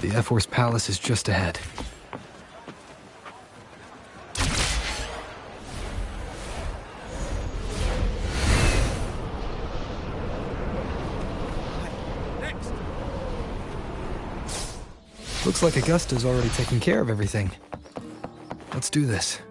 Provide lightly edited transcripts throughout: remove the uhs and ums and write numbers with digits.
The F-Force Palace is just ahead. Looks like Augusta's already taken care of everything. Let's do this.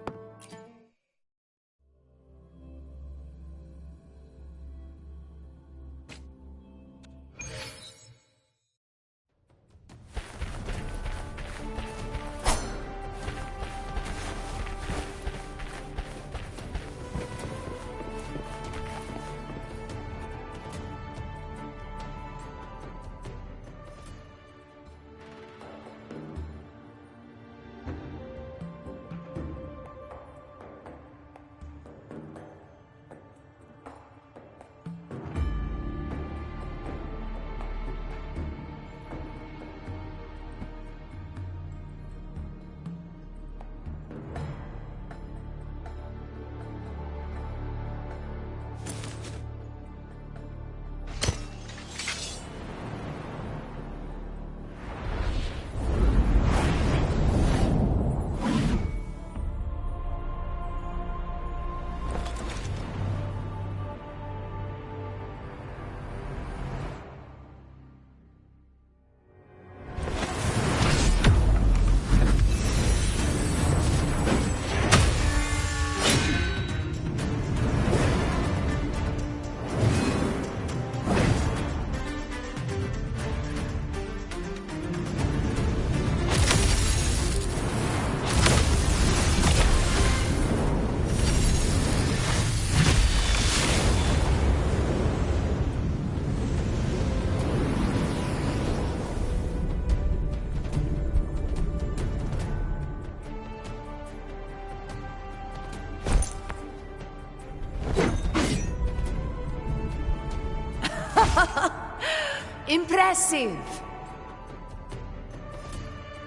Impressive!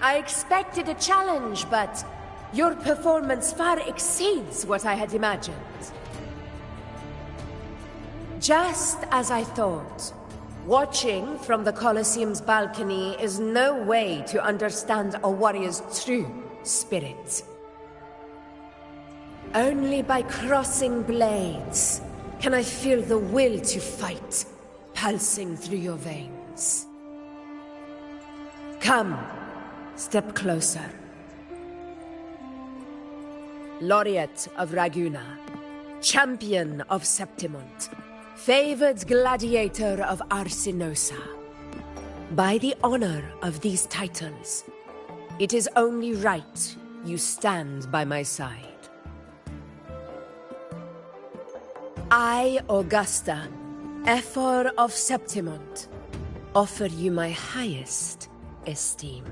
I expected a challenge, but your performance far exceeds what I had imagined. Just as I thought, watching from the Colosseum's balcony is no way to understand a warrior's true spirit. Only by crossing blades can I feel the will to fight pulsing through your veins. Come, step closer. Laureate of Raguna, champion of Septimont, favored gladiator of Arsinosa. By the honor of these titles, it is only right you stand by my side. I, Augusta, Ephor of Septimont, offer you my highest esteem.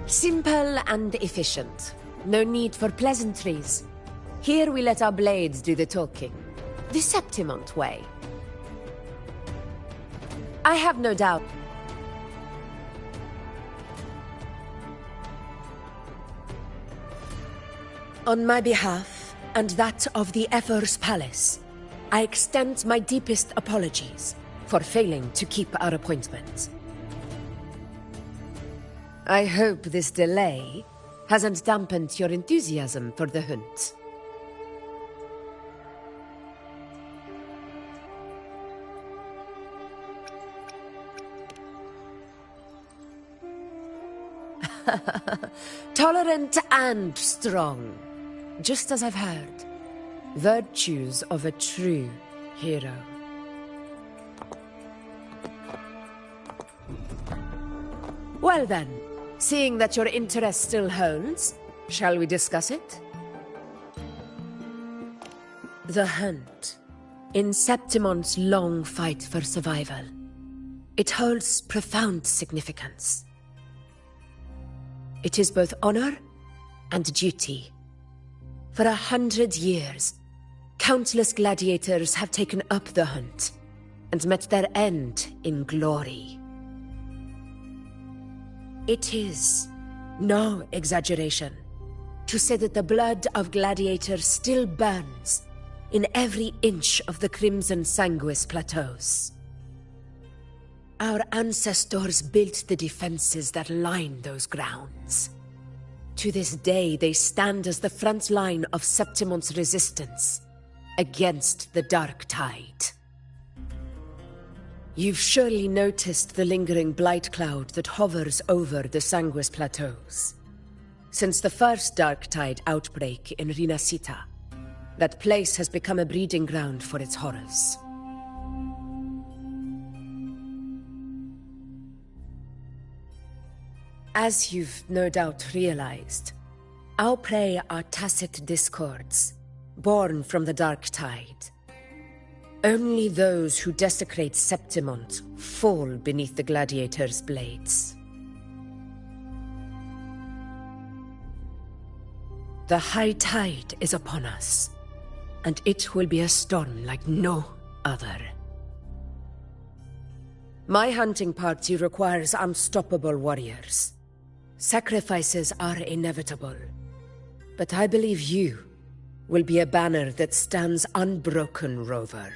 Simple and efficient. No need for pleasantries. Here we let our blades do the talking. The Septimont way. I have no doubt. On my behalf, and that of the Ephor's Palace, I extend my deepest apologies for failing to keep our appointment. I hope this delay hasn't dampened your enthusiasm for the hunt. Tolerant and strong. Just as I've heard. Virtues of a true hero. Well then, seeing that your interest still holds, shall we discuss it? The hunt. In Septimont's long fight for survival. It holds profound significance. It is both honor and duty. For 100 years, countless gladiators have taken up the hunt and met their end in glory. It is no exaggeration to say that the blood of gladiators still burns in every inch of the Crimson Sanguis Plateaus. Our ancestors built the defenses that line those grounds. To this day, they stand as the front line of Septimon's resistance against the Dark Tide. You've surely noticed the lingering blight cloud that hovers over the Sanguis Plateaus. Since the first Dark Tide outbreak in Rinasita, that place has become a breeding ground for its horrors. As you've no doubt realized, our prey are tacit discords, born from the Dark Tide. Only those who desecrate Septimont fall beneath the gladiator's blades. The high tide is upon us, and it will be a storm like no other. My hunting party requires unstoppable warriors. Sacrifices are inevitable, but I believe you will be a banner that stands unbroken, Rover.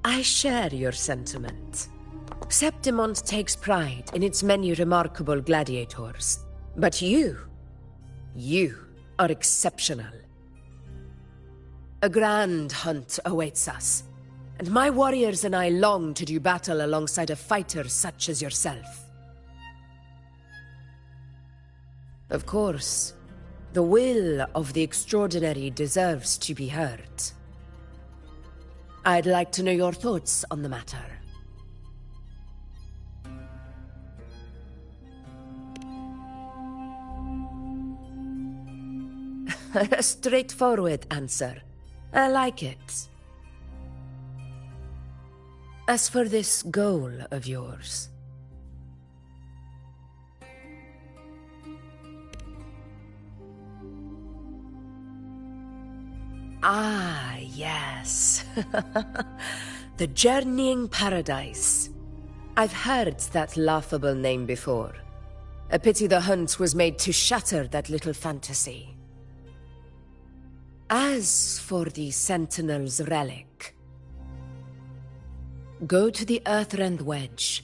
I share your sentiment. Septimont takes pride in its many remarkable gladiators. But you are exceptional. A grand hunt awaits us, and my warriors and I long to do battle alongside a fighter such as yourself. Of course, the will of the extraordinary deserves to be heard. I'd like to know your thoughts on the matter. A straightforward answer. I like it. As for this goal of yours... Ah, yes. The Journeying Paradise. I've heard that laughable name before. A pity the hunt was made to shatter that little fantasy. As for the Sentinel's relic, go to the Earthrend Wedge.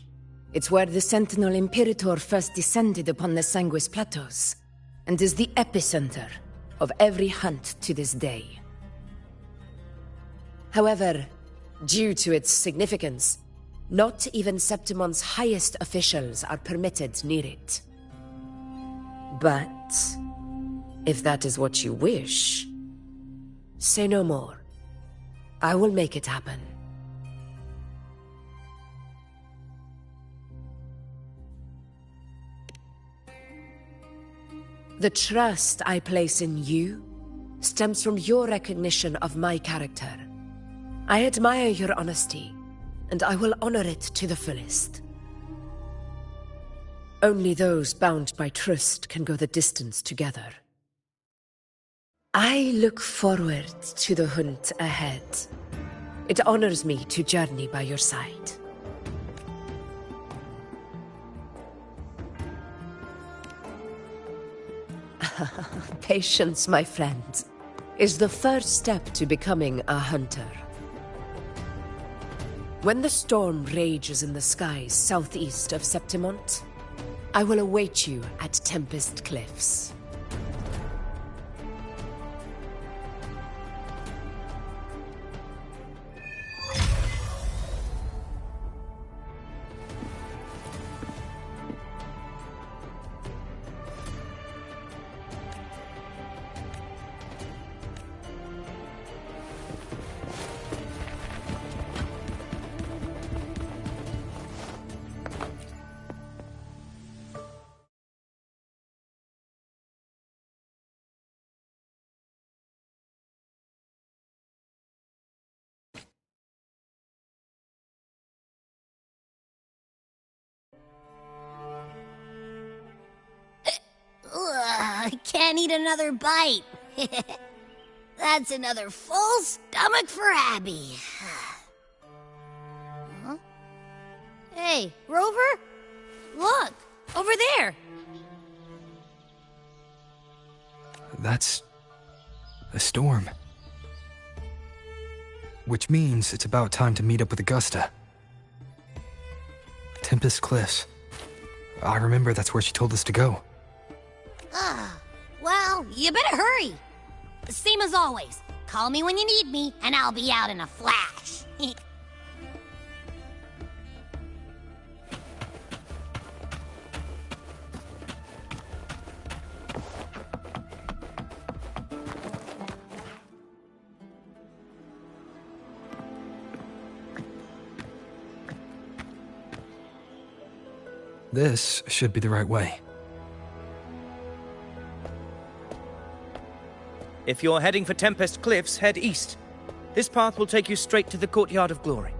It's where the Sentinel Imperator first descended upon the Sanguis Plateaus, and is the epicenter of every hunt to this day. However, due to its significance, not even Septimon's highest officials are permitted near it. But if that is what you wish, say no more. I will make it happen. The trust I place in you stems from your recognition of my character. I admire your honesty, and I will honor it to the fullest. Only those bound by trust can go the distance together. I look forward to the hunt ahead. It honors me to journey by your side. Patience, my friend, is the first step to becoming a hunter. When the storm rages in the skies southeast of Septimont, I will await you at Tempest Cliffs. need another bite. That's another full stomach for Abby. Huh? Hey, Rover? Look, over there. That's a storm. Which means it's about time to meet up with Augusta. Tempest Cliffs. I remember that's where she told us to go. Well, you better hurry. Same as always. Call me when you need me, and I'll be out in a flash. This should be the right way. If you're heading for Tempest Cliffs, head east. This path will take you straight to the Courtyard of Glory.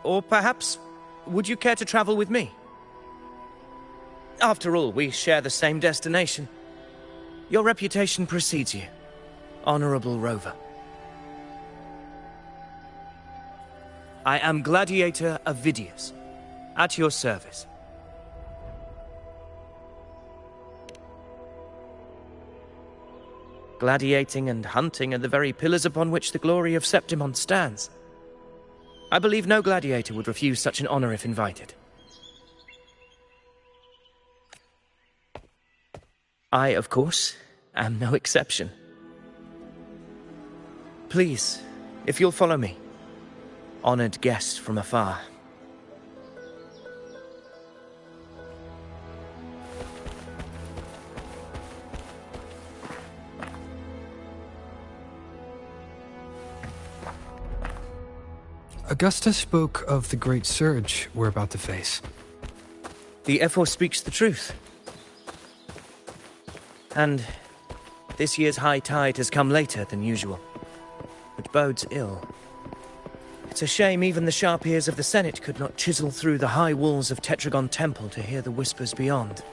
Or perhaps, would you care to travel with me? After all, we share the same destination. Your reputation precedes you, Honorable Rover. I am Gladiator Avidius, at your service. Gladiating and hunting are the very pillars upon which the glory of Septimont stands. I believe no gladiator would refuse such an honor if invited. I, of course, am no exception. Please, if you'll follow me, honored guest from afar. Augusta spoke of the great surge we're about to face. The Ephor speaks the truth. And this year's high tide has come later than usual, which bodes ill. It's a shame even the sharp ears of the Senate could not chisel through the high walls of Tetragon Temple to hear the whispers beyond.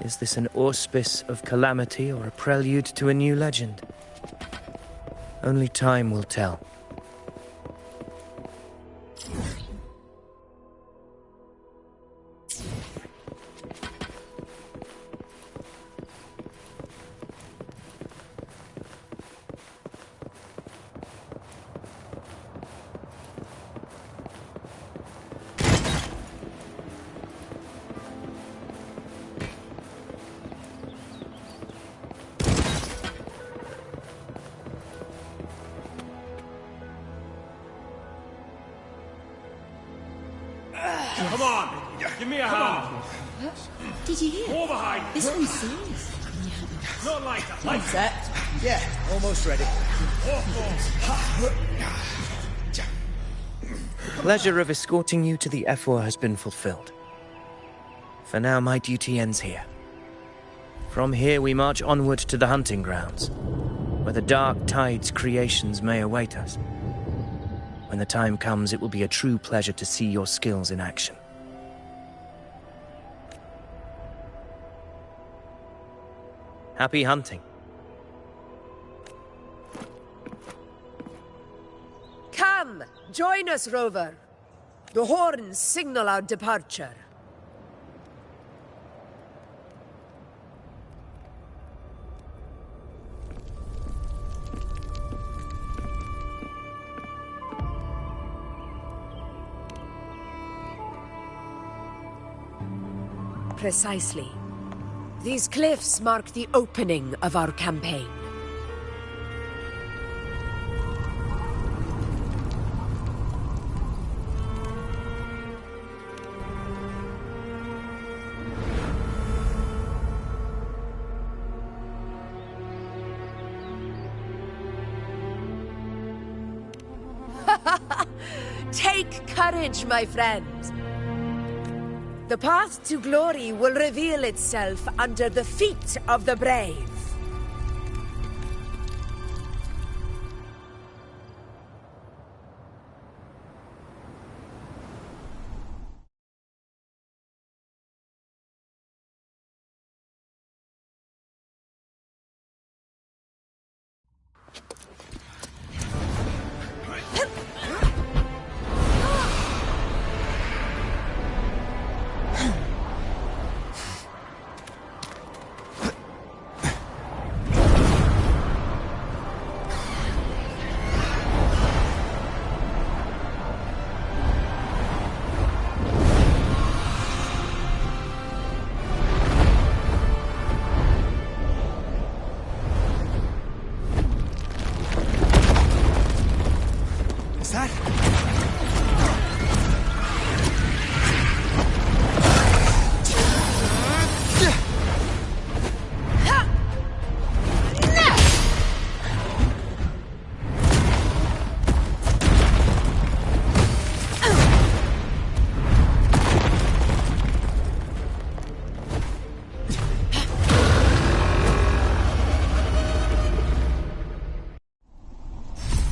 Is this an auspice of calamity or a prelude to a new legend? Only time will tell. Come on! Give me a hand! Did you hear? More behind! This one's serious. Not like that! Like Set? Yeah, almost ready. The pleasure of escorting you to the Ephor has been fulfilled. For now, my duty ends here. From here we march onward to the hunting grounds, where the dark tide's creations may await us. When the time comes, it will be a true pleasure to see your skills in action. Happy hunting. Come, join us, Rover. The horns signal our departure. Precisely. These cliffs mark the opening of our campaign. Take courage, my friends. The path to glory will reveal itself under the feet of the brave.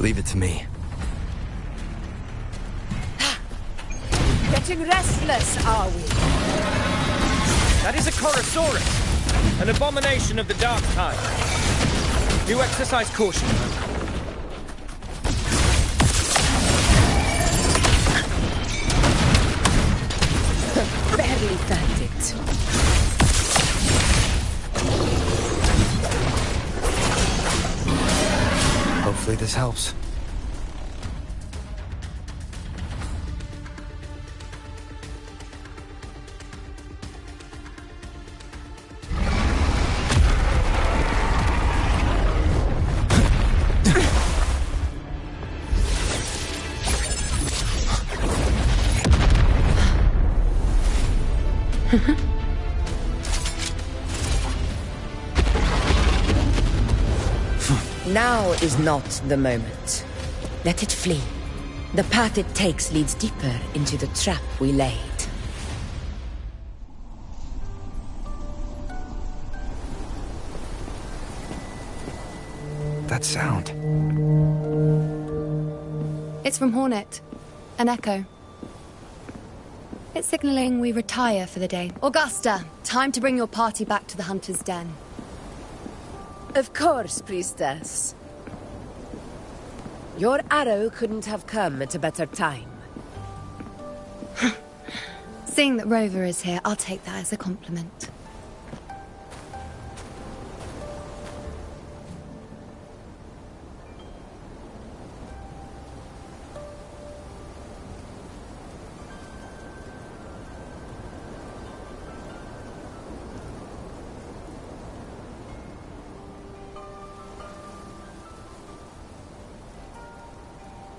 Leave it to me. Getting restless, are we? That is a Chorosaurus, an abomination of the dark tide. Do exercise caution. Barely felt it. Hopefully this helps. Now is not the moment. Let it flee. The path it takes leads deeper into the trap we laid. That sound. It's from Hornet. An echo. It's signaling we retire for the day. Augusta, time to bring your party back to the Hunter's Den. Of course, priestess. Your arrow couldn't have come at a better time. Seeing that Rover is here, I'll take that as a compliment.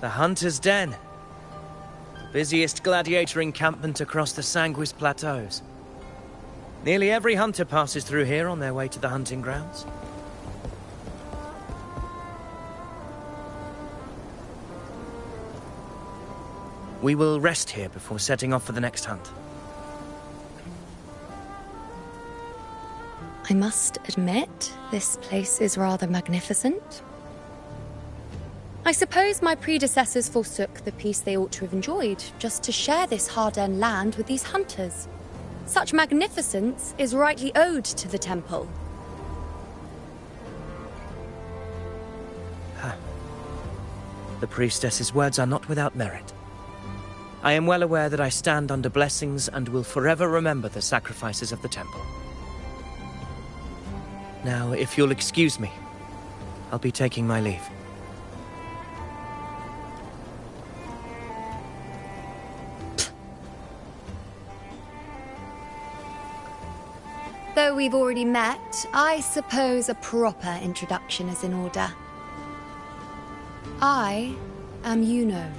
The Hunter's Den. The busiest gladiator encampment across the Sanguis Plateaus. Nearly every hunter passes through here on their way to the hunting grounds. We will rest here before setting off for the next hunt. I must admit, this place is rather magnificent. I suppose my predecessors forsook the peace they ought to have enjoyed, just to share this hard-earned land with these hunters. Such magnificence is rightly owed to the temple. The priestess's words are not without merit. I am well aware that I stand under blessings and will forever remember the sacrifices of the temple. Now, if you'll excuse me, I'll be taking my leave. Though we've already met, I suppose a proper introduction is in order. I am Yuno,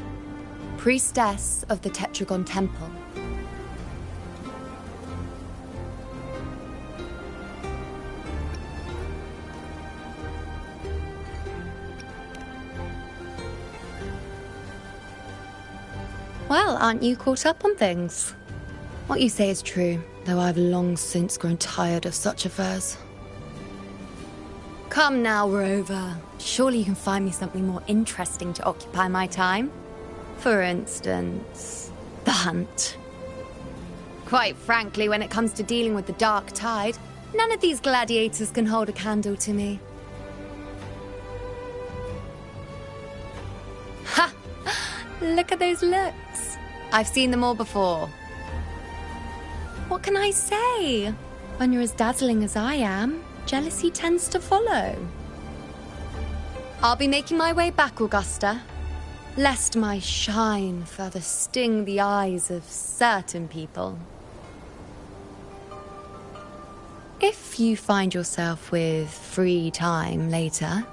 priestess of the Tetragon Temple. Well, aren't you caught up on things? What you say is true, though I've long since grown tired of such affairs. Come now, Rover. Surely you can find me something more interesting to occupy my time. For instance, the hunt. Quite frankly, when it comes to dealing with the dark tide, none of these gladiators can hold a candle to me. Ha! Look at those looks. I've seen them all before. What can I say? When you're as dazzling as I am, jealousy tends to follow. I'll be making my way back, Augusta, lest my shine further sting the eyes of certain people. If you find yourself with free time later,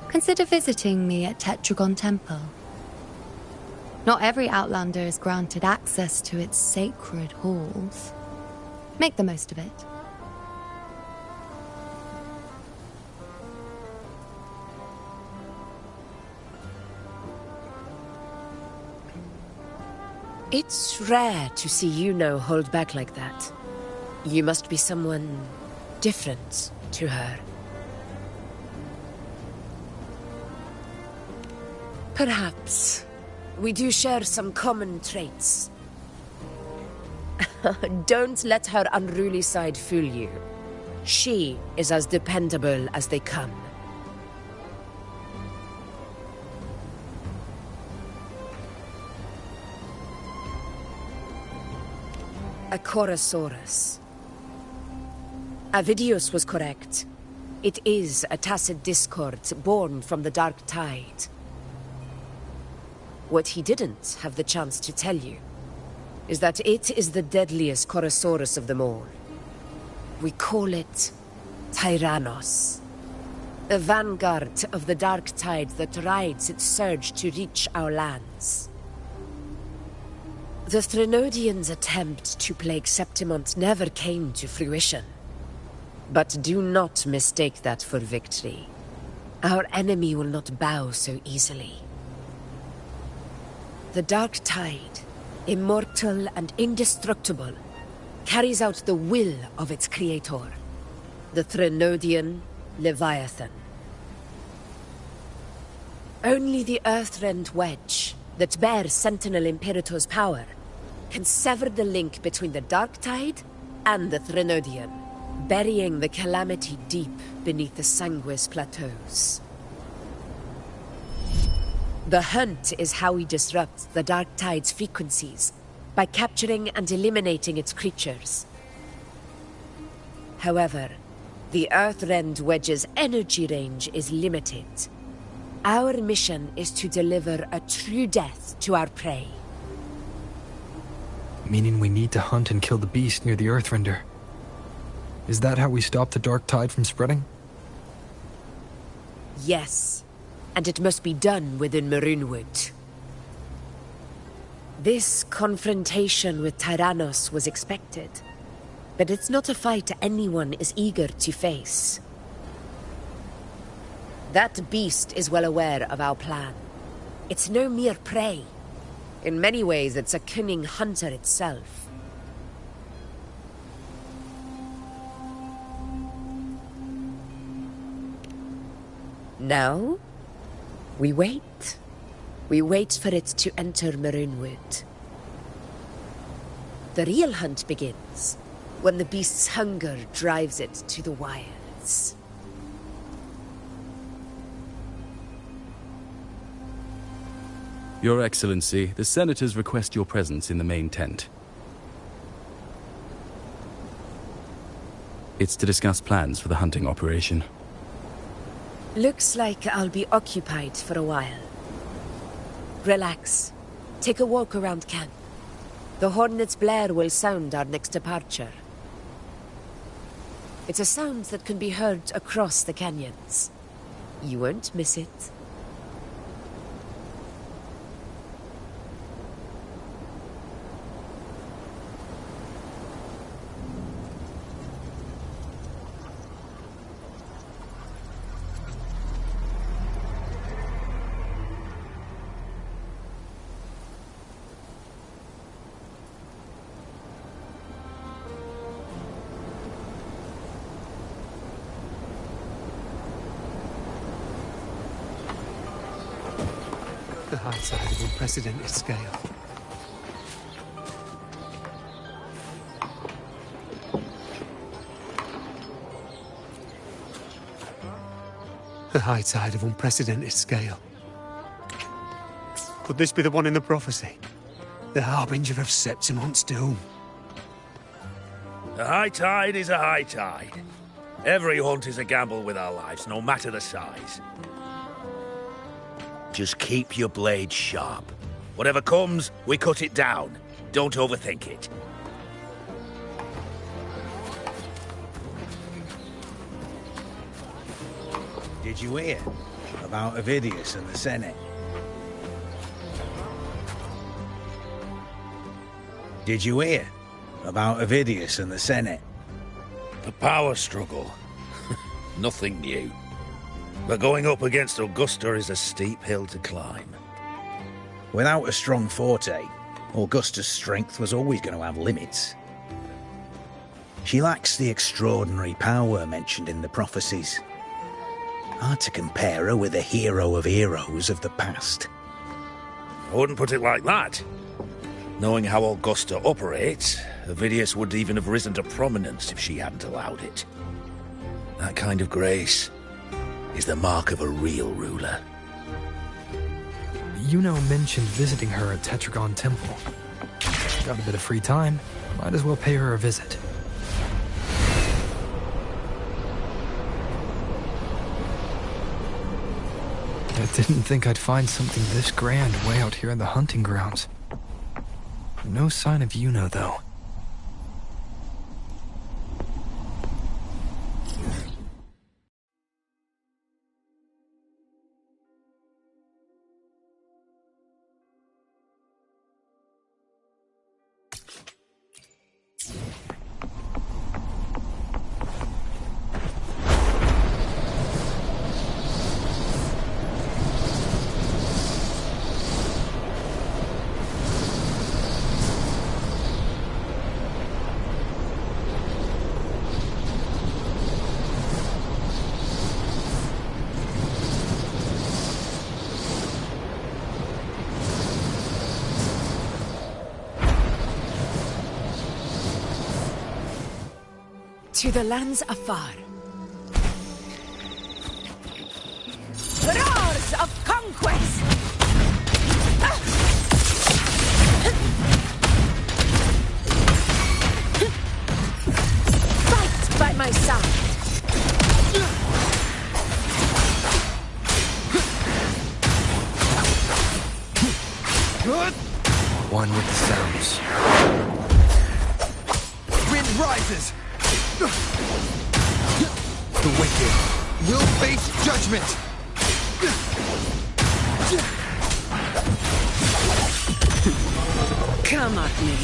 consider visiting me at Tetragon Temple. Not every Outlander is granted access to its sacred halls. Make the most of it. It's rare to see Yuno hold back like that. You must be someone different to her. Perhaps. We do share some common traits. Don't let her unruly side fool you. She is as dependable as they come. A Chorosaurus. Avidius was correct. It is a tacit discord born from the Dark Tide. What he didn't have the chance to tell you is that it is the deadliest Chorosaurus of them all. We call it Tyrannos. A vanguard of the Dark Tide that rides its surge to reach our lands. The Threnodians' attempt to plague Septimont never came to fruition. But do not mistake that for victory. Our enemy will not bow so easily. The Dark Tide, immortal and indestructible, carries out the will of its creator, the Threnodian Leviathan. Only the Earthrend Wedge, that bears Sentinel Imperator's power, can sever the link between the Dark Tide and the Threnodian, burying the calamity deep beneath the Sanguis plateaus. The hunt is how we disrupt the Dark Tide's frequencies, by capturing and eliminating its creatures. However, the Earthrend Wedge's energy range is limited. Our mission is to deliver a true death to our prey. Meaning we need to hunt and kill the beast near the Earthrender. Is that how we stop the Dark Tide from spreading? Yes, and it must be done within Maroonwood. This confrontation with Tyrannos was expected, but it's not a fight anyone is eager to face. That beast is well aware of our plan. It's no mere prey. In many ways, it's a cunning hunter itself. Now, we wait. We wait for it to enter Maroonwood. The real hunt begins when the beast's hunger drives it to the wilds. Your Excellency, the Senators request your presence in the main tent. It's to discuss plans for the hunting operation. Looks like I'll be occupied for a while. Relax. Take a walk around camp. The Hornet's blare will sound our next departure. It's a sound that can be heard across the canyons. You won't miss it. The high tide of unprecedented scale. The high tide of unprecedented scale. Could this be the one in the prophecy? The harbinger of Septimont's doom? A high tide is a high tide. Every hunt is a gamble with our lives, no matter the size. Just keep your blade sharp. Whatever comes, we cut it down. Don't overthink it. Did you hear about Avidius and the Senate? Did you hear about Avidius and the Senate? The power struggle. Nothing new. But going up against Augusta is a steep hill to climb. Without a strong forte, Augusta's strength was always going to have limits. She lacks the extraordinary power mentioned in the prophecies. Hard to compare her with a hero of heroes of the past. I wouldn't put it like that. Knowing how Augusta operates, Avidius would even have risen to prominence if she hadn't allowed it. That kind of grace is the mark of a real ruler. Yuno mentioned visiting her at Tetragon Temple. Got a bit of free time, might as well pay her a visit. I didn't think I'd find something this grand way out here in the hunting grounds. No sign of Yuno, though. To the lands afar. Roars of conquest! Fight by my side! One with the sounds. Wind rises! The wicked will face judgment! Come at me.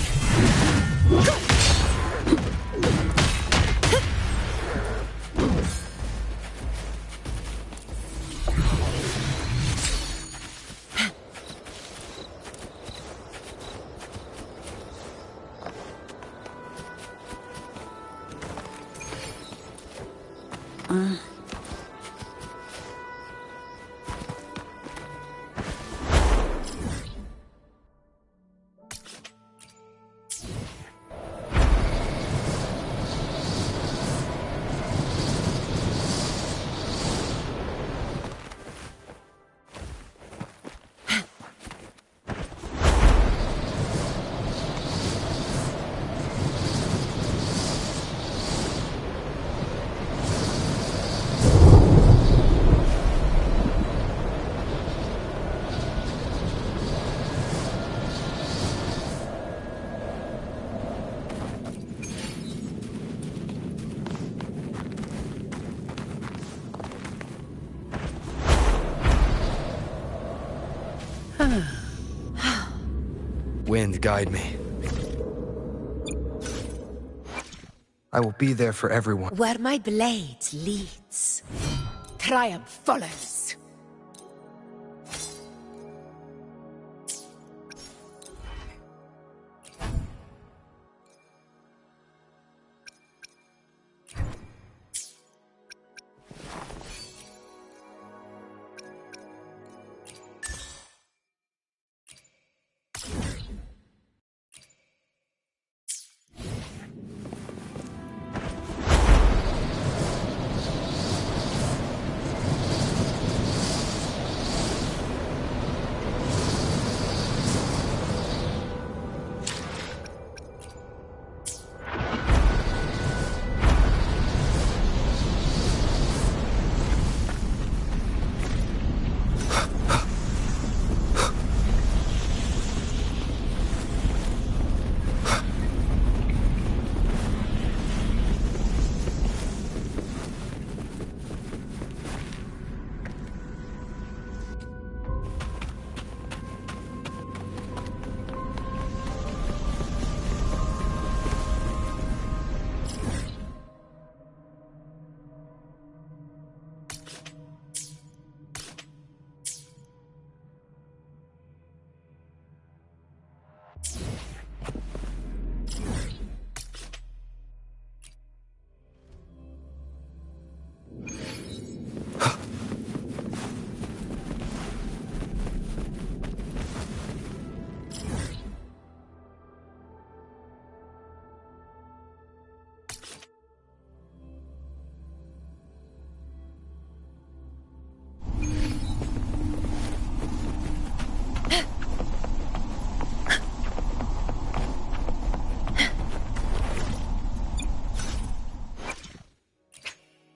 Wind, guide me. I will be there for everyone. Where my blade leads, triumph follows.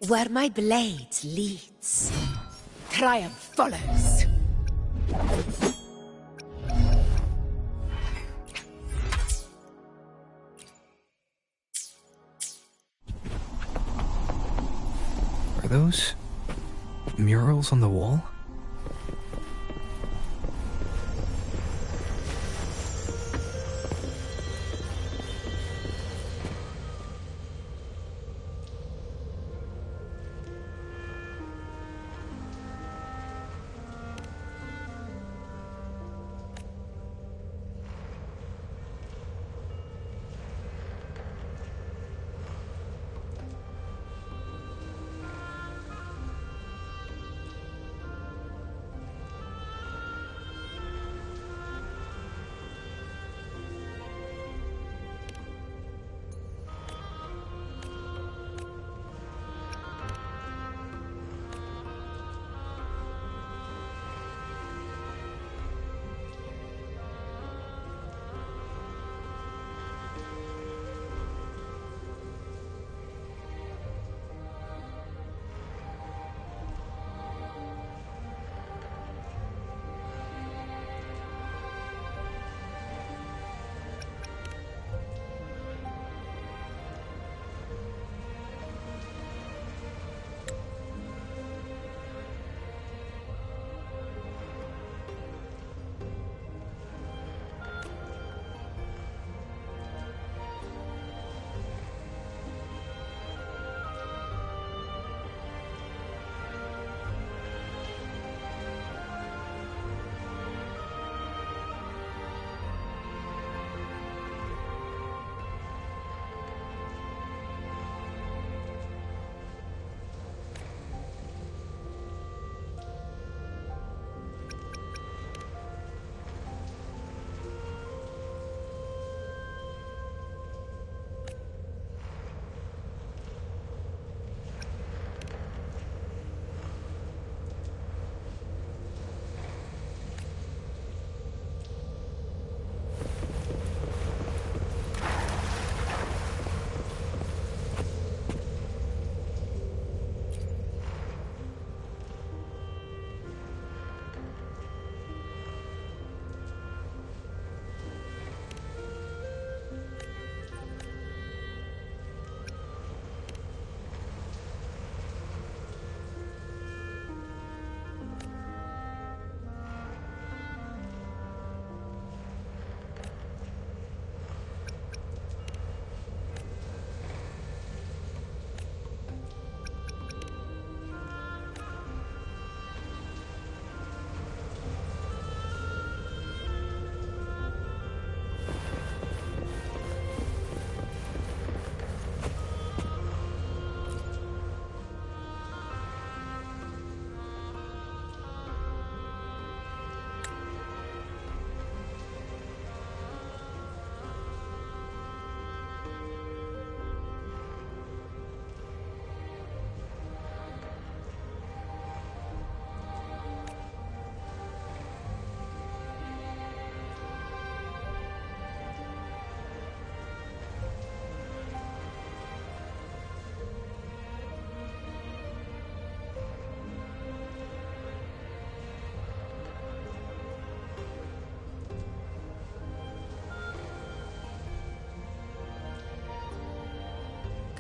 Where my blade leads, triumph follows. Are those murals on the wall?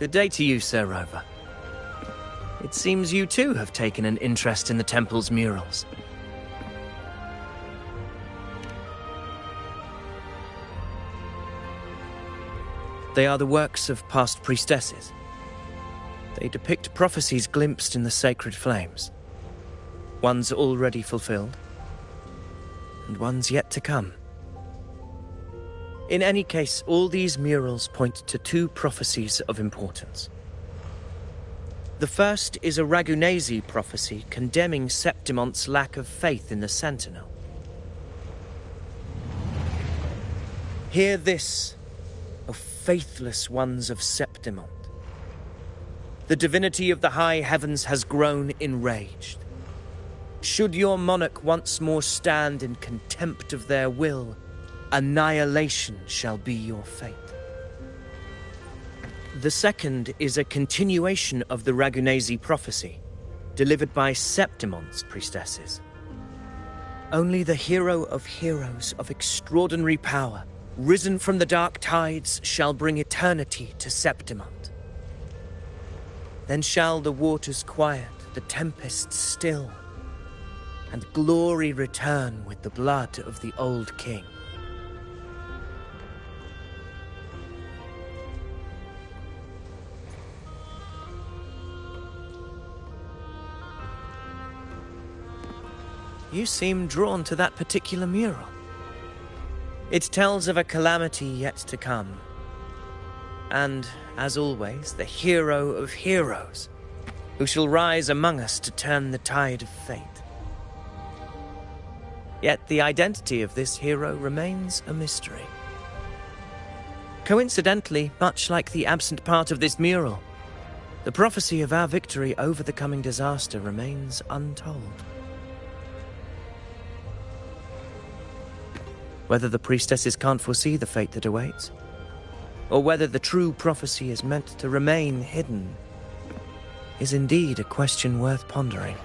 Good day to you, Sir Rover. It seems you too have taken an interest in the temple's murals. They are the works of past priestesses. They depict prophecies glimpsed in the sacred flames. Ones already fulfilled, and ones yet to come. In any case, all these murals point to two prophecies of importance. The first is a Ragunesi prophecy condemning Septimonte's lack of faith in the Sentinel. Hear this, O faithless ones of Septimont. The divinity of the high heavens has grown enraged. Should your monarch once more stand in contempt of their will, annihilation shall be your fate. The second is a continuation of the Ragunesi prophecy, delivered by Septimon's priestesses. Only the hero of heroes of extraordinary power, risen from the dark tides, shall bring eternity to Septimont. Then shall the waters quiet, the tempests still, and glory return with the blood of the old king. You seem drawn to that particular mural. It tells of a calamity yet to come. And, as always, the hero of heroes, who shall rise among us to turn the tide of fate. Yet the identity of this hero remains a mystery. Coincidentally, much like the absent part of this mural, the prophecy of our victory over the coming disaster remains untold. Whether the priestesses can't foresee the fate that awaits, or whether the true prophecy is meant to remain hidden, is indeed a question worth pondering.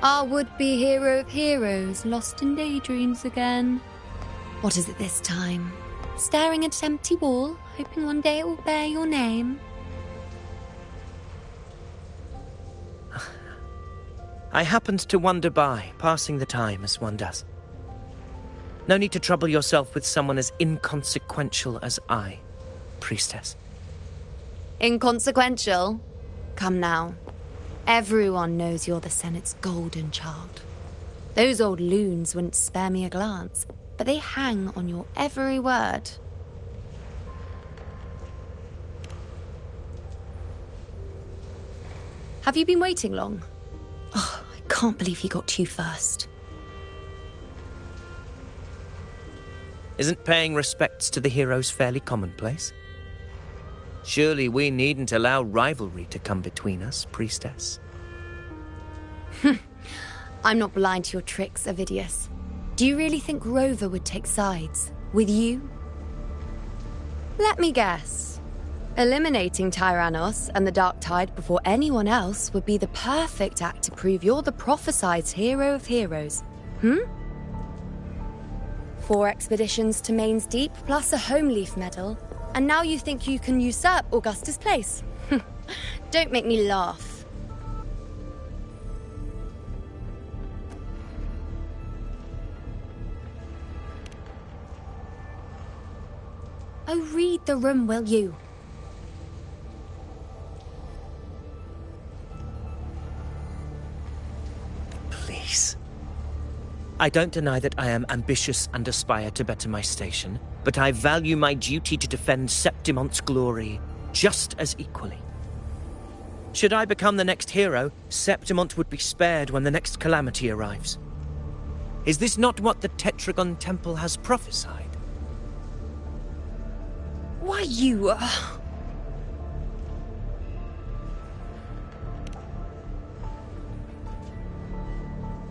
Our would-be hero of heroes, lost in daydreams again. What is it this time? Staring at an empty wall, hoping one day it will bear your name? I happened to wander by, passing the time as one does. No need to trouble yourself with someone as inconsequential as I, priestess. Inconsequential? Come now. Everyone knows you're the Senate's golden child. Those old loons wouldn't spare me a glance, but they hang on your every word. Have you been waiting long? Oh, I can't believe he got to you first. Isn't paying respects to the heroes fairly commonplace? Surely we needn't allow rivalry to come between us, priestess. I'm not blind to your tricks, Avidius. Do you really think Rover would take sides? With you? Let me guess. Eliminating Tyrannos and the Dark Tide before anyone else would be the perfect act to prove you're the prophesied hero of heroes. 4 expeditions to Main's Deep, plus a Home Leaf medal, and now you think you can usurp Augustus' place? Don't make me laugh. Oh, read the room, will you? Please. I don't deny that I am ambitious and aspire to better my station, but I value my duty to defend Septimont's glory just as equally. Should I become the next hero, Septimont would be spared when the next calamity arrives. Is this not what the Tetragon Temple has prophesied? Why, you...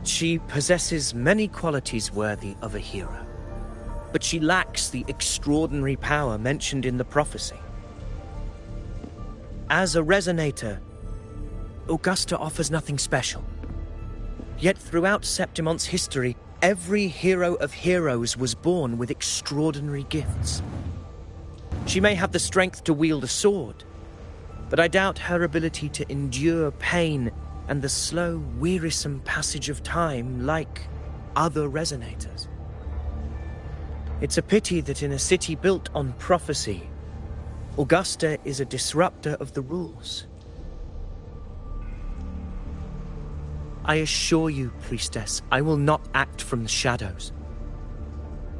She possesses many qualities worthy of a hero, but she lacks the extraordinary power mentioned in the prophecy. As a resonator, Augusta offers nothing special. Yet throughout Septimont's history, every hero of heroes was born with extraordinary gifts. She may have the strength to wield a sword, but I doubt her ability to endure pain and the slow, wearisome passage of time like other resonators. It's a pity that in a city built on prophecy, Augusta is a disruptor of the rules. I assure you, priestess, I will not act from the shadows.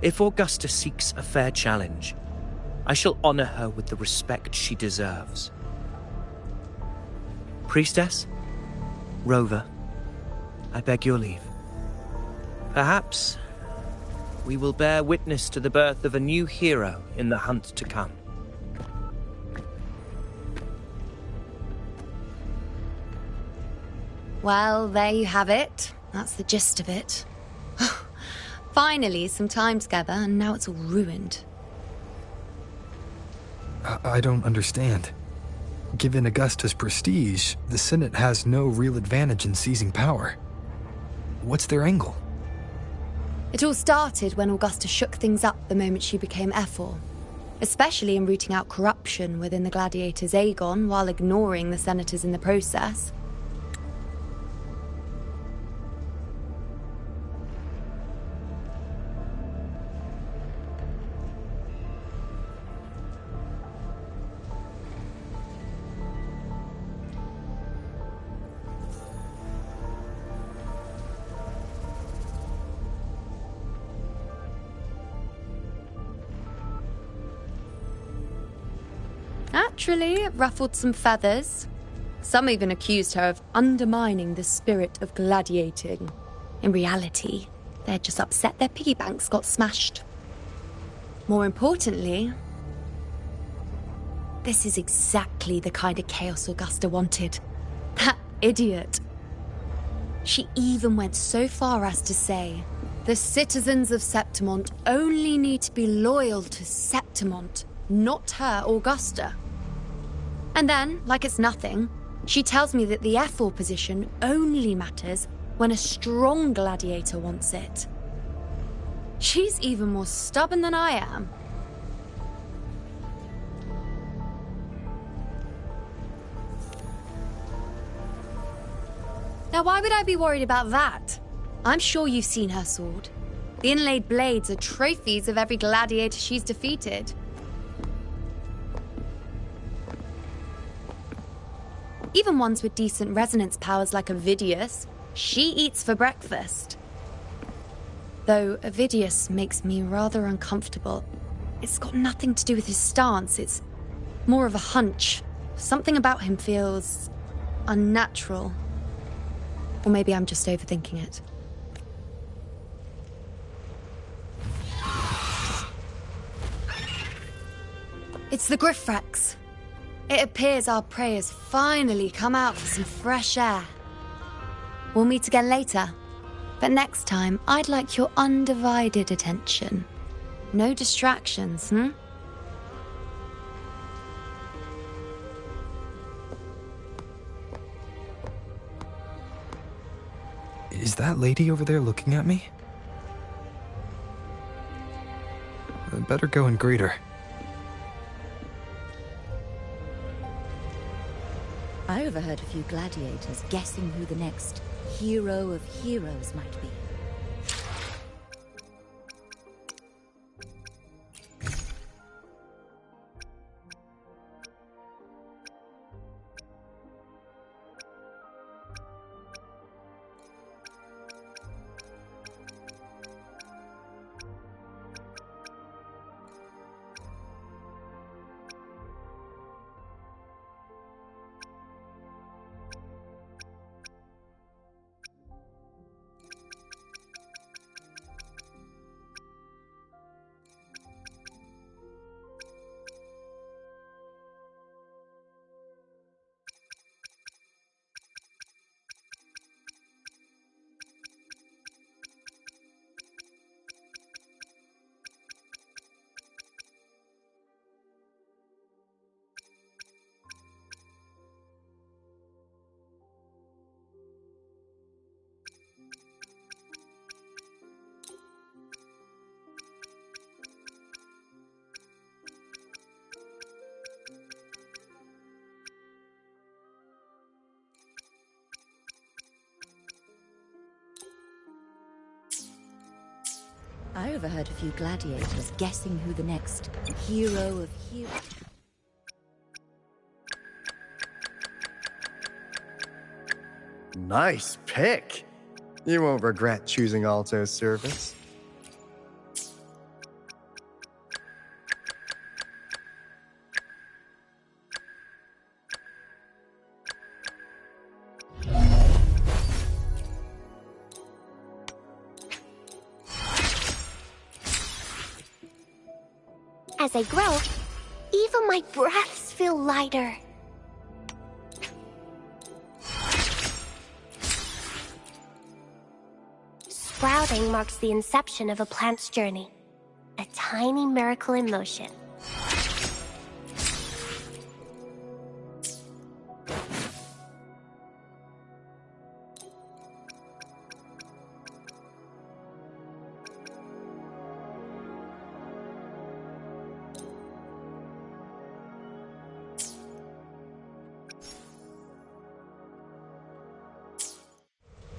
If Augusta seeks a fair challenge, I shall honor her with the respect she deserves. Priestess, Rover, I beg your leave. Perhaps we will bear witness to the birth of a new hero in the hunt to come. Well, there you have it. That's the gist of it. Finally, some time together, and now it's all ruined. I don't understand. Given Augusta's prestige, the Senate has no real advantage in seizing power. What's their angle? It all started when Augusta shook things up the moment she became Ephor, especially in rooting out corruption within the gladiators' Aegon while ignoring the senators in the process. Naturally, it ruffled some feathers. Some even accused her of undermining the spirit of gladiating. In reality, they're just upset their piggy banks got smashed. More importantly, this is exactly the kind of chaos Augusta wanted. That idiot. She even went so far as to say, the citizens of Septimont only need to be loyal to Septimont, not her, Augusta. And then, like it's nothing, she tells me that the Ephor position only matters when a strong gladiator wants it. She's even more stubborn than I am. Now, why would I be worried about that? I'm sure you've seen her sword. The inlaid blades are trophies of every gladiator she's defeated. Even ones with decent resonance powers like Ovidius, she eats for breakfast. Though Ovidius makes me rather uncomfortable. It's got nothing to do with his stance, it's more of a hunch. Something about him feels unnatural. Or maybe I'm just overthinking it. It's the Griffrex. It appears our prey has finally come out for some fresh air. We'll meet again later, but next time I'd like your undivided attention. No distractions, Is that lady over there looking at me? I'd better go and greet her. I overheard a few gladiators guessing who the next hero of heroes might be. I overheard a few gladiators guessing who the next hero of heroes... Nice pick. You won't regret choosing Alto's service. As I grow, even my breaths feel lighter. Sprouting marks the inception of a plant's journey. A tiny miracle in motion.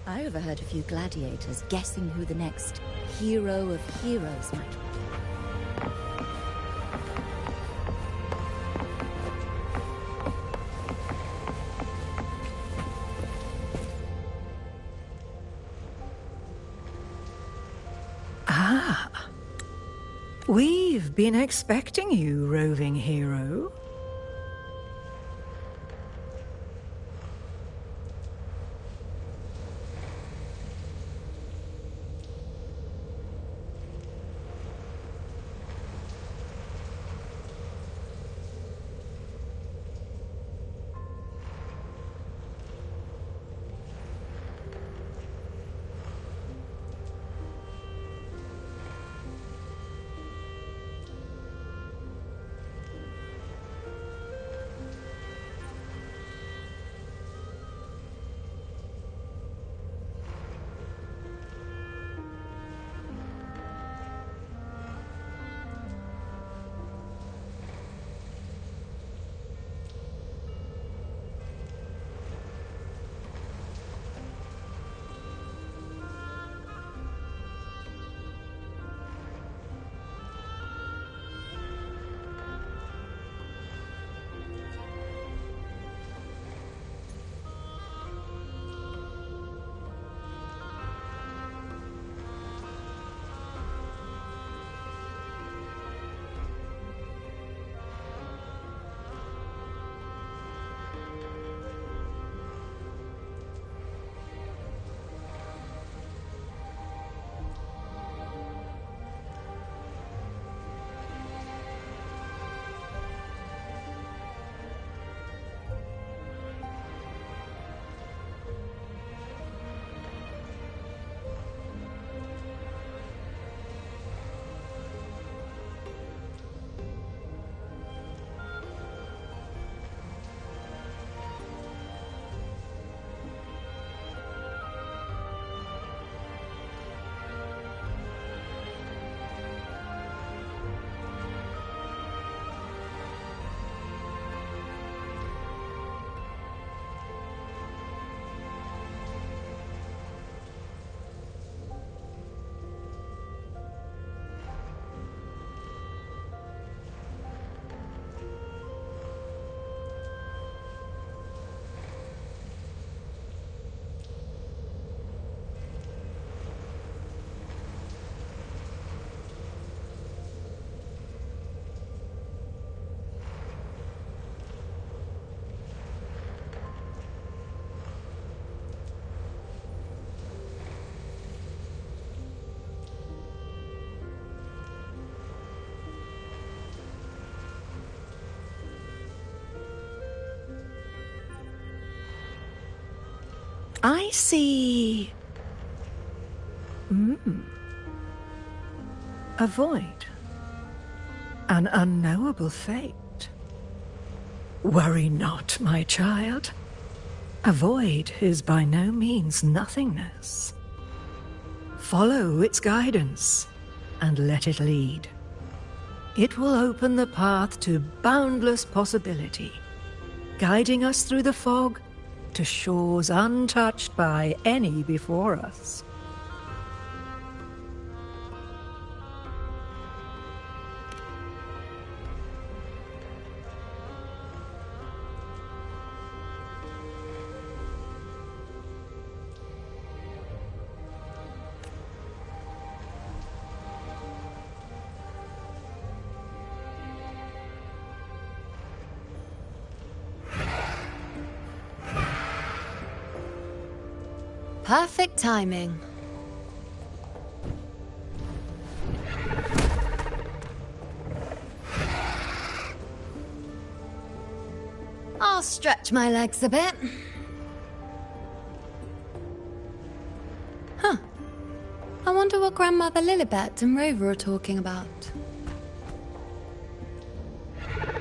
I overheard a few gladiators guessing who the next hero of heroes might be. Ah. We've been expecting you, roving hero. I see. A void. An unknowable fate. Worry not, my child. A void is by no means nothingness. Follow its guidance and let it lead. It will open the path to boundless possibility, guiding us through the fog to shores untouched by any before us. Perfect timing. I'll stretch my legs a bit. Huh. I wonder what Grandmother Lilibet and Rover are talking about.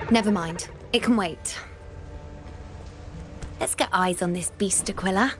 Never mind. It can wait. Let's get eyes on this beast Aquila.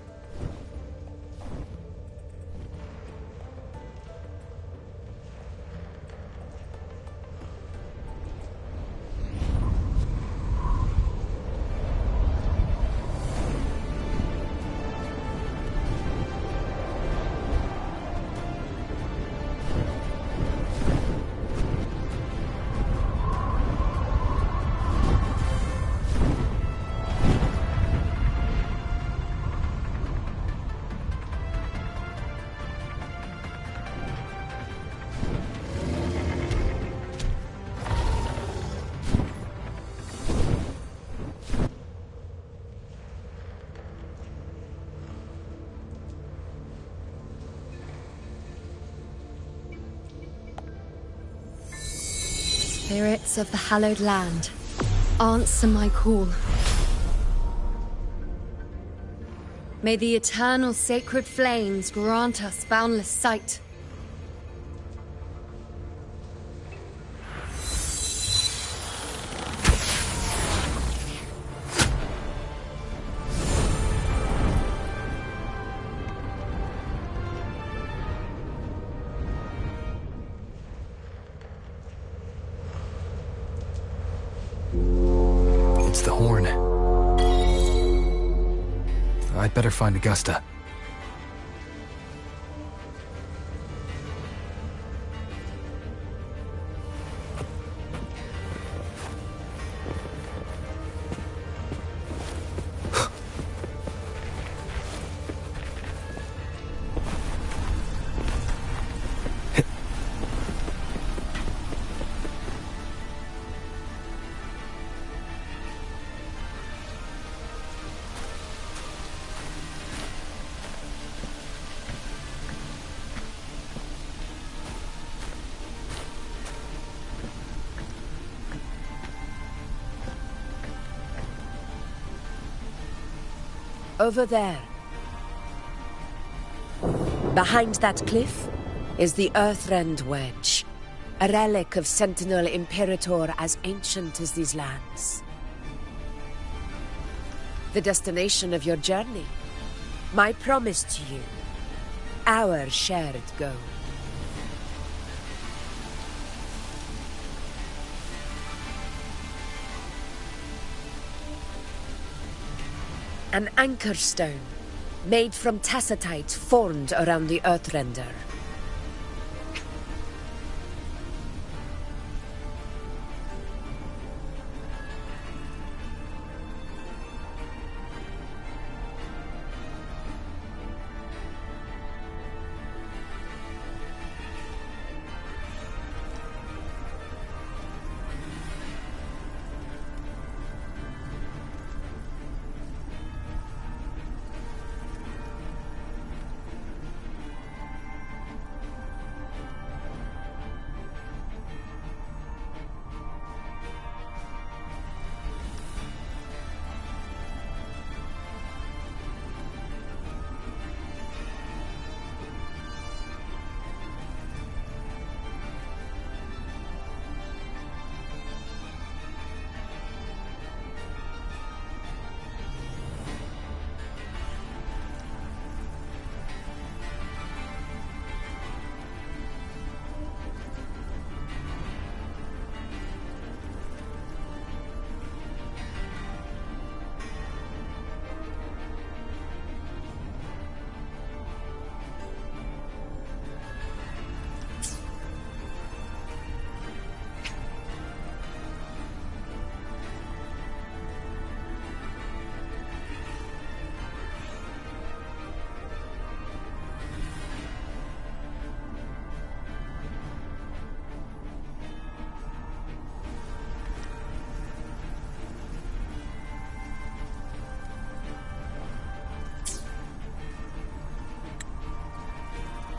Spirits of the hallowed land, answer my call. May the eternal sacred flames grant us boundless sight. It's the horn. I'd better find Augusta. Over there. Behind that cliff is the Earthrend Wedge, a relic of Sentinel Imperator as ancient as these lands. The destination of your journey, my promise to you, our shared goal. An anchor stone, made from tacitite formed around the Earthrender.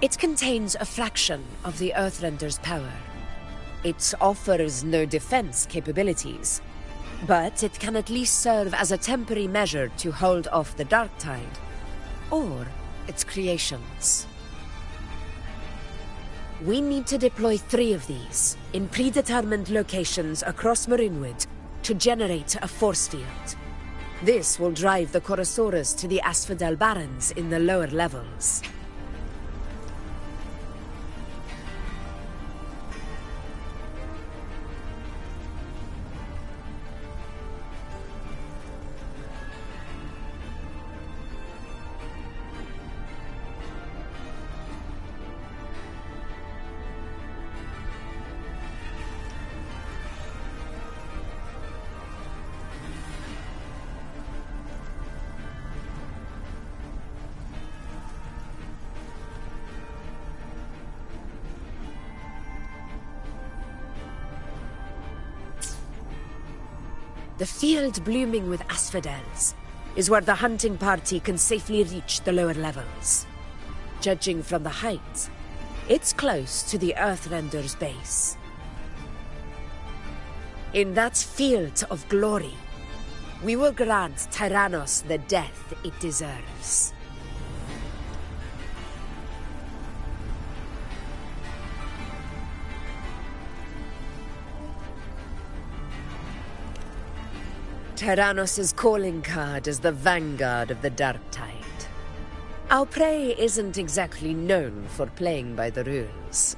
It contains a fraction of the Earthrender's power. It offers no defense capabilities, but it can at least serve as a temporary measure to hold off the dark tide, or its creations. We need to deploy 3 of these in predetermined locations across Marinwood to generate a force field. This will drive the Chorosaurus to the Asphodel Barrens in the lower levels. The field blooming with asphodels is where the hunting party can safely reach the lower levels. Judging from the height, it's close to the Earthrender's base. In that field of glory, we will grant Tyrannos the death it deserves. Tyrannos' calling card is the vanguard of the Dark Tide. Our prey isn't exactly known for playing by the rules.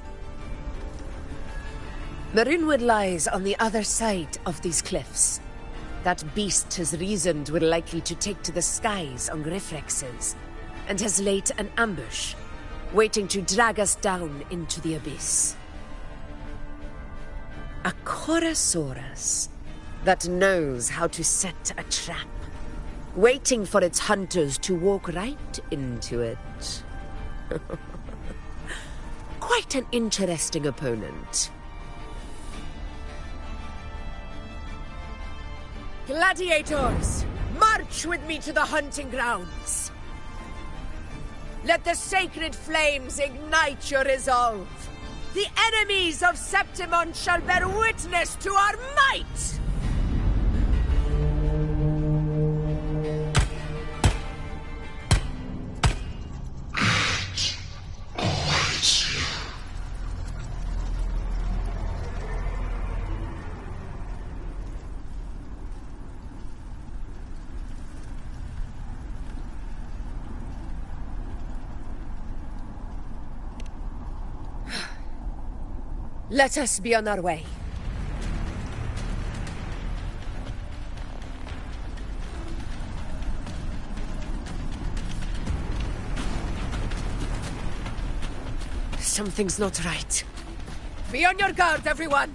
Marinwood lies on the other side of these cliffs. That beast has reasoned we're likely to take to the skies on Griffrexes, and has laid an ambush, waiting to drag us down into the abyss. A Chorosaurus that knows how to set a trap, waiting for its hunters to walk right into it. Quite an interesting opponent. Gladiators, march with me to the hunting grounds. Let the sacred flames ignite your resolve. The enemies of Septimon shall bear witness to our might! Let us be on our way. Something's not right. Be on your guard, everyone!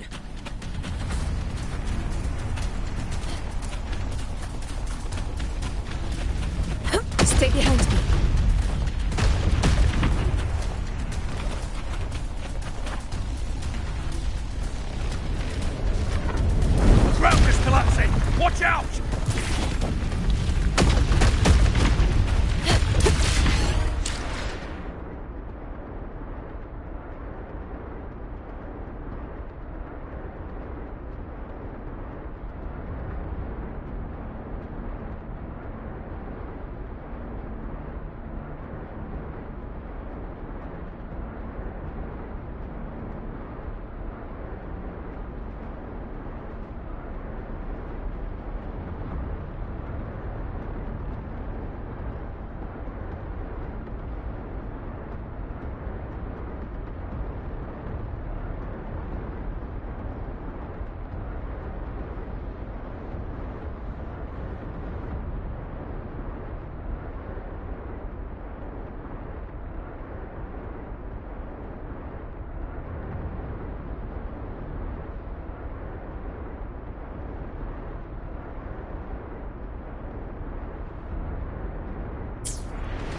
Stay behind me. Watch out!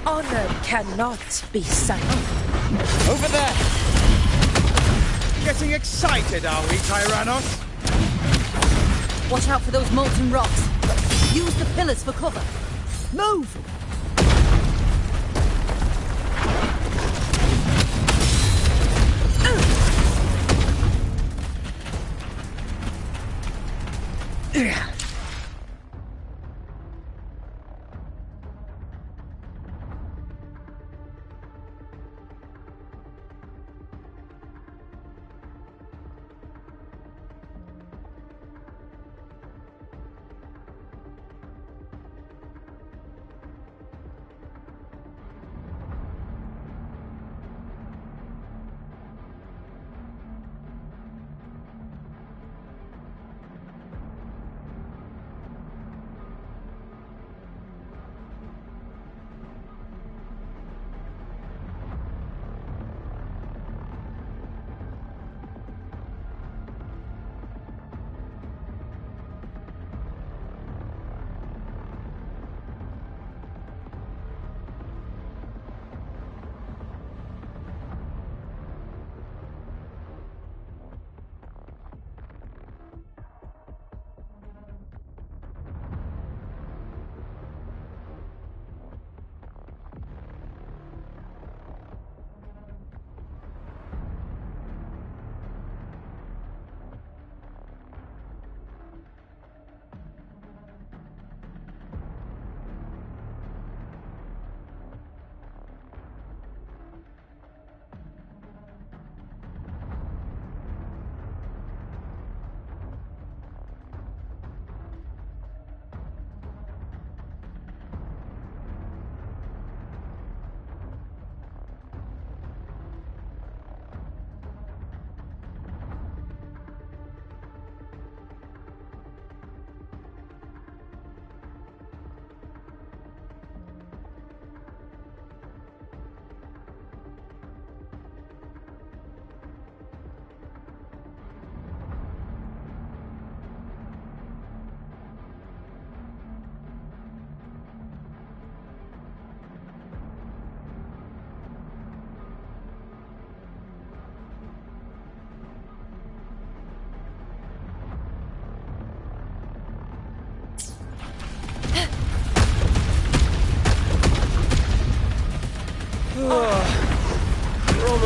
Honor cannot be silenced. Over there! Getting excited, are we, Tyrannos? Watch out for those molten rocks. Use the pillars for cover. Move!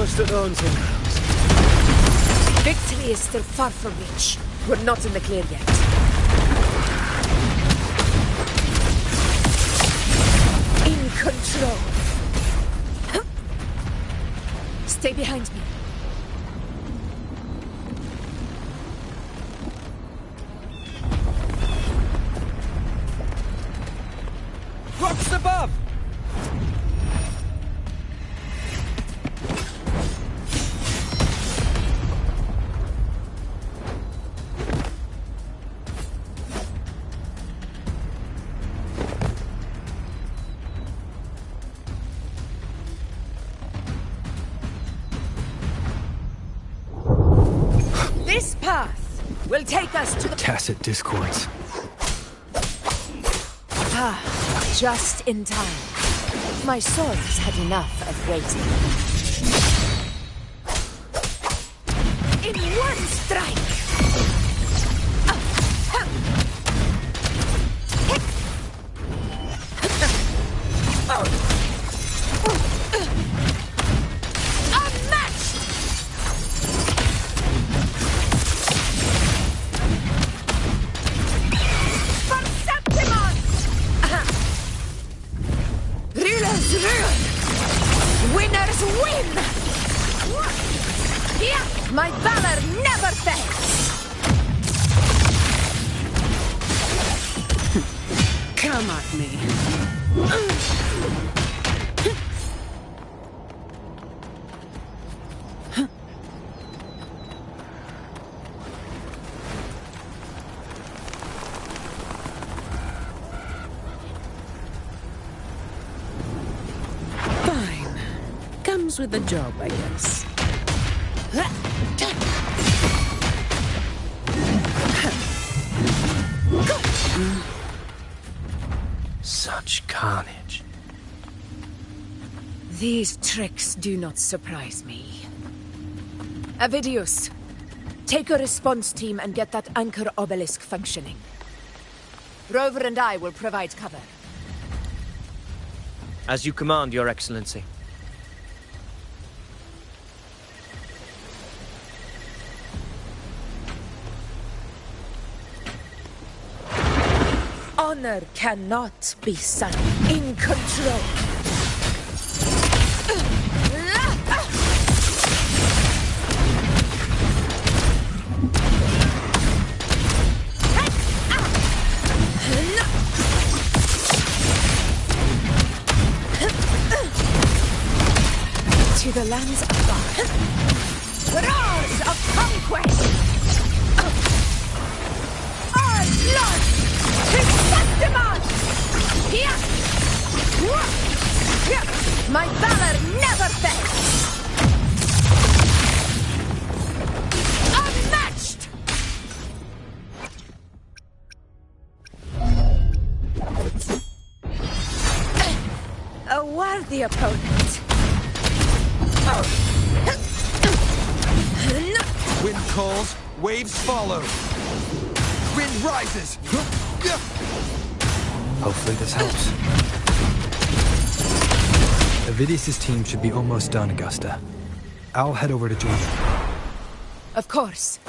Almost at the hunting grounds. Victory is still far from reach. We're not in the clear yet. In control. Stay behind me. Rocks above! This path will take us to the Tacit discords. Just in time. My sword has had enough of waiting. In one strike! Winners win! My valor never fails! Come at me. Comes with the job, I guess. Such carnage. These tricks do not surprise me. Avidius, take a response team and get that anchor obelisk functioning. Rover and I will provide cover. As you command, Your Excellency. Honor cannot be sunk. In control. To the lands above. Roars of conquest! Our blood! My valor never fails! Unmatched! A worthy opponent. Wind calls, waves follow. Wind rises. Hopefully this helps. Avidius' team should be almost done, Augusta. I'll head over to join them. Of course.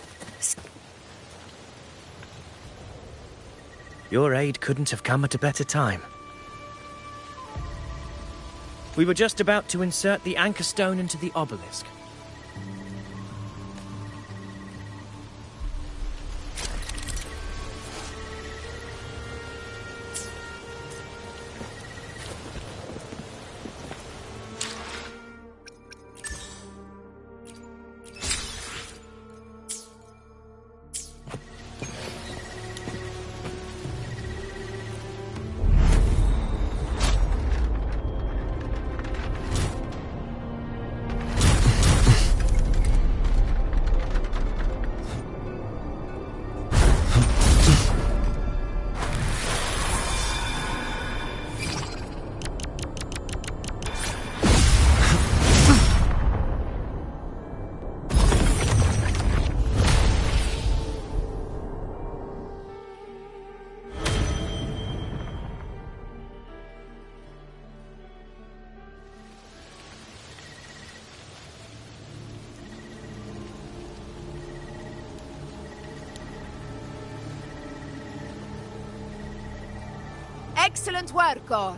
Your aid couldn't have come at a better time. We were just about to insert the anchor stone into the obelisk. Excellent work, all.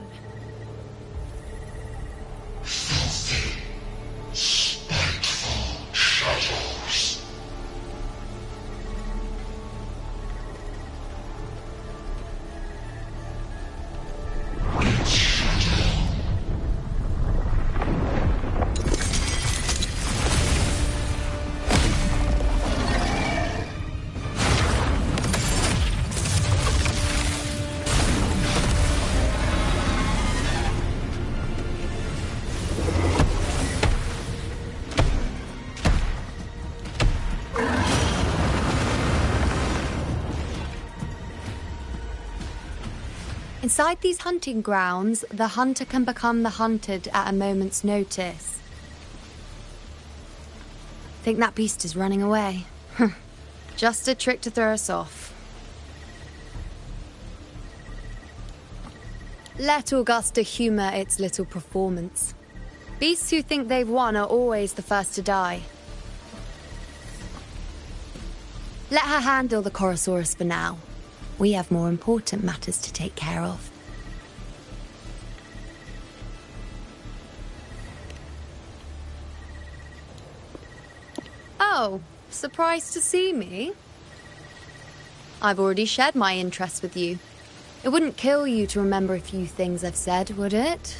Inside these hunting grounds, the hunter can become the hunted at a moment's notice. Think that beast is running away? Just a trick to throw us off. Let Augusta humor its little performance. Beasts who think they've won are always the first to die. Let her handle the Chorosaurus for now. We have more important matters to take care of. Oh, surprised to see me? I've already shared my interest with you. It wouldn't kill you to remember a few things I've said, would it?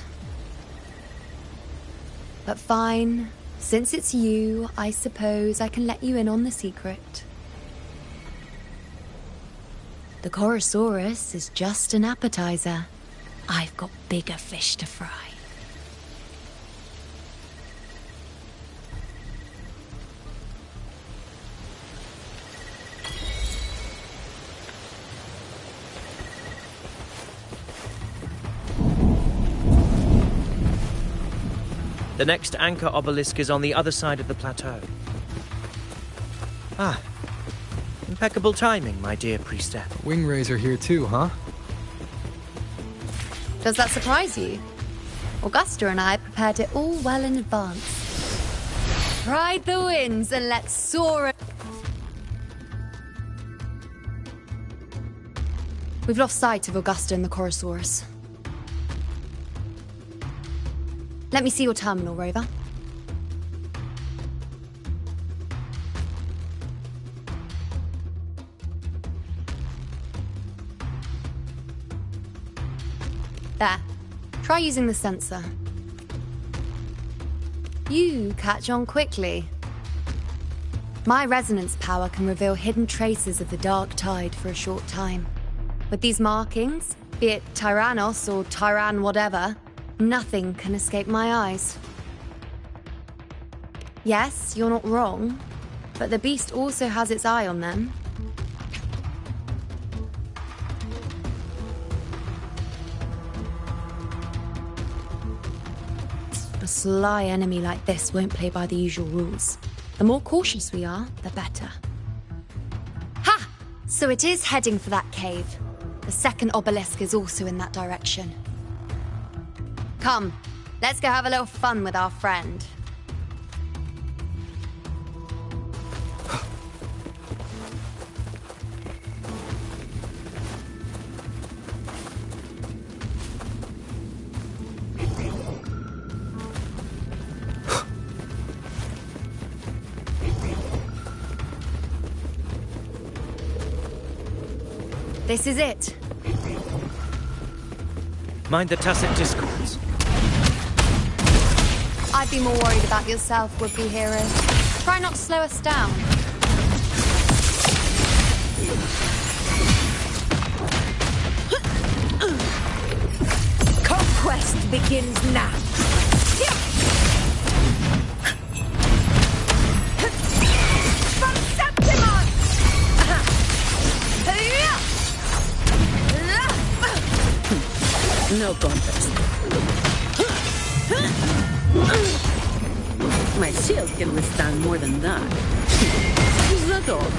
But fine. Since it's you, I suppose I can let you in on the secret. The Chorosaurus is just an appetizer. I've got bigger fish to fry. The next anchor obelisk is on the other side of the plateau. Ah. Impeccable timing, my dear priestess. Wingrais are here too, huh? Does that surprise you? Augusta and I prepared it all well in advance. Ride the winds and let's soar. We've lost sight of Augusta and the Chorosaurus. Let me see your terminal, Rover. There. Try using the sensor. You catch on quickly. My resonance power can reveal hidden traces of the dark tide for a short time. With these markings, be it Tyrannos or Tyran whatever, nothing can escape my eyes. Yes, you're not wrong, but the beast also has its eye on them. A sly enemy like this won't play by the usual rules. The more cautious we are, the better. Ha! So it is heading for that cave. The second obelisk is also in that direction. Come, let's go have a little fun with our friend. This is it. Mind the tacit discords. I'd be more worried about yourself, would-be hero. Try not to slow us down. Conquest begins now. From Septimon! No contest. My shield can withstand more than that. Who's the dog?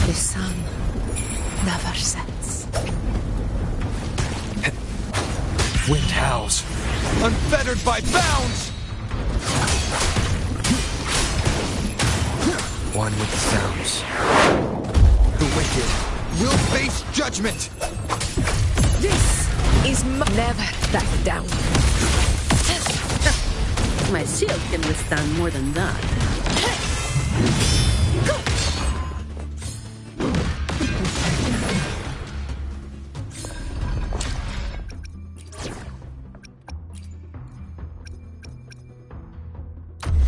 The sun never sets. Wind howls, unfettered by bounds! one with the sounds. The wicked will face judgment! This is never back down. My shield can withstand more than that.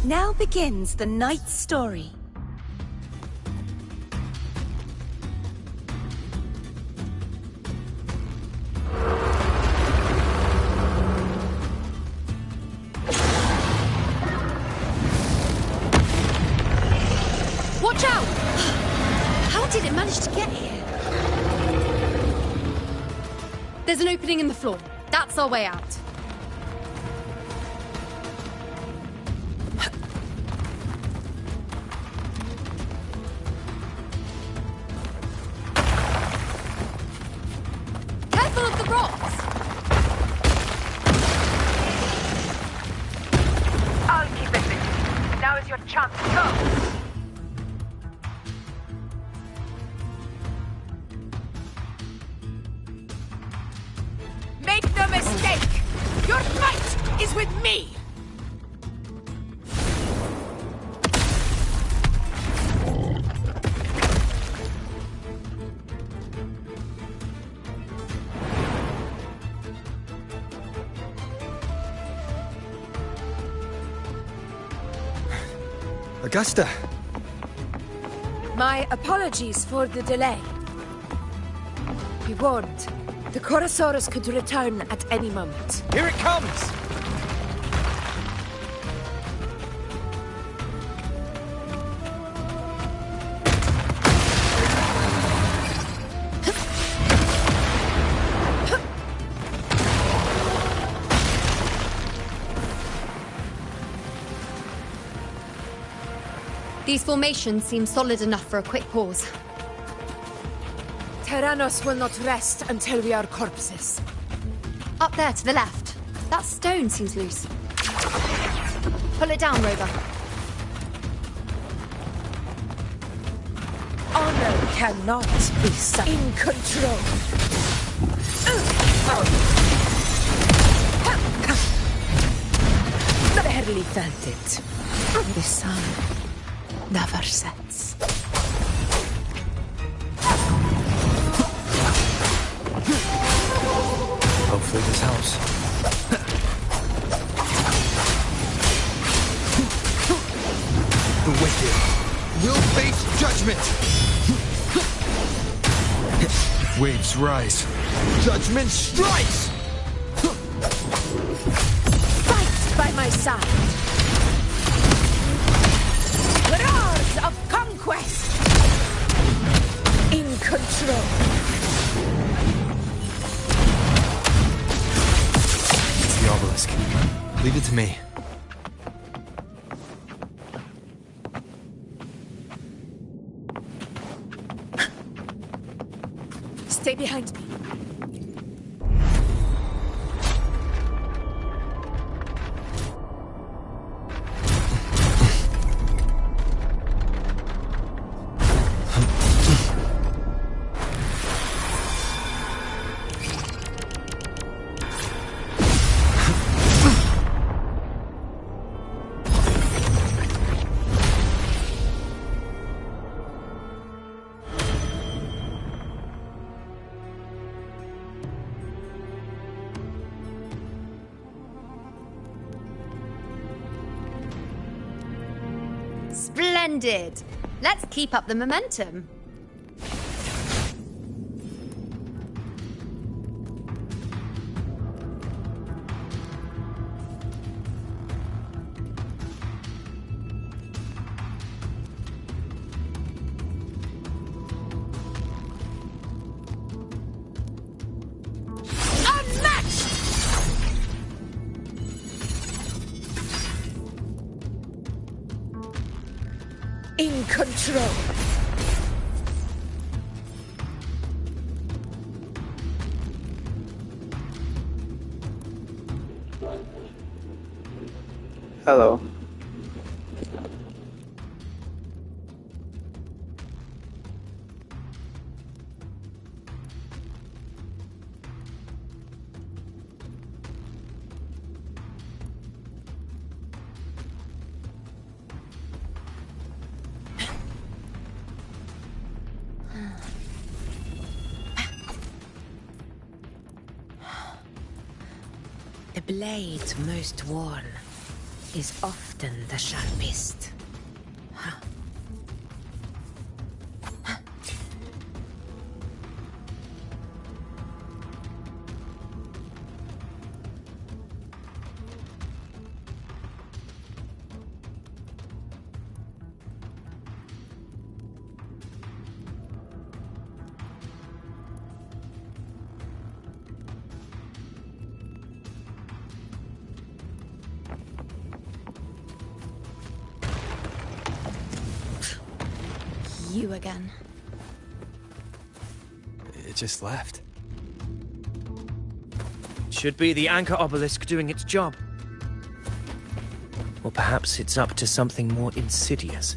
Now begins the night's story. Watch out! How did it manage to get here? There's an opening in the floor. That's our way out. Careful of the rocks! I'll keep it busy. Now is your chance. Go! Make no mistake! Your fight is with me! Augusta! My apologies for the delay. Be warned, the Chorosaurus could return at any moment. Here it comes! These formations seem solid enough for a quick pause. Tyrannos will not rest until we are corpses. Up there to the left. That stone seems loose. Pull it down, Rover. Honor cannot be in control. Barely felt it. The sun never sets. Hopefully this helps. The wicked will face judgment! Waves rise. Judgment strikes! Fight by my side! Roars of conquest! In control. It's the obelisk. Leave it to me. Stay behind me. Splendid! Let's keep up the momentum. In control. Hello. blade most worn is often the sharpest. You again. It just left. Should be the anchor obelisk doing its job. Or perhaps it's up to something more insidious.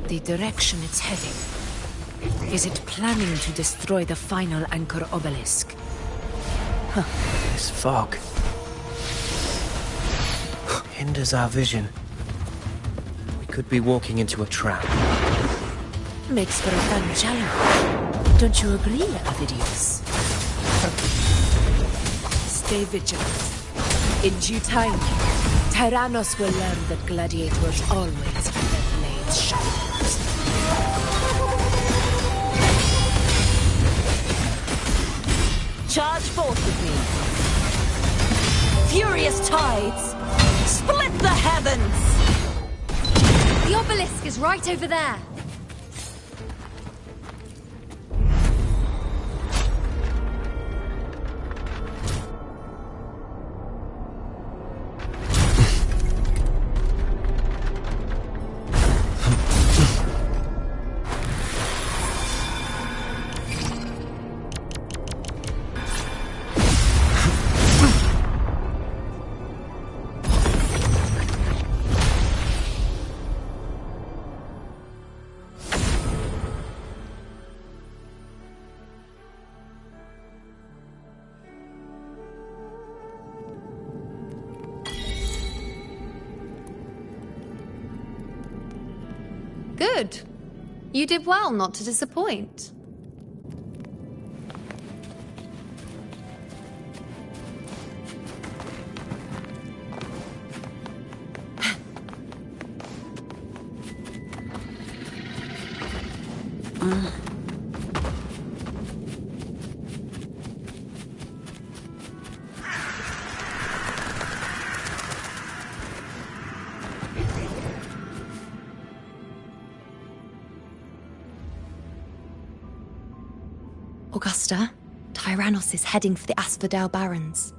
The direction it's heading. Is it planning to destroy the final anchor obelisk? This fog hinders our vision. We could be walking into a trap. Makes for a fun challenge. Don't you agree, Avidius? Stay vigilant. In due time, Tyrannos will learn that gladiators always keep their blades sharp. Charge forth with me. Furious tides, split the heavens! The obelisk is right over there. Good. You did well not to disappoint. Augusta, Tyrannos is heading for the Asphodel Barrens.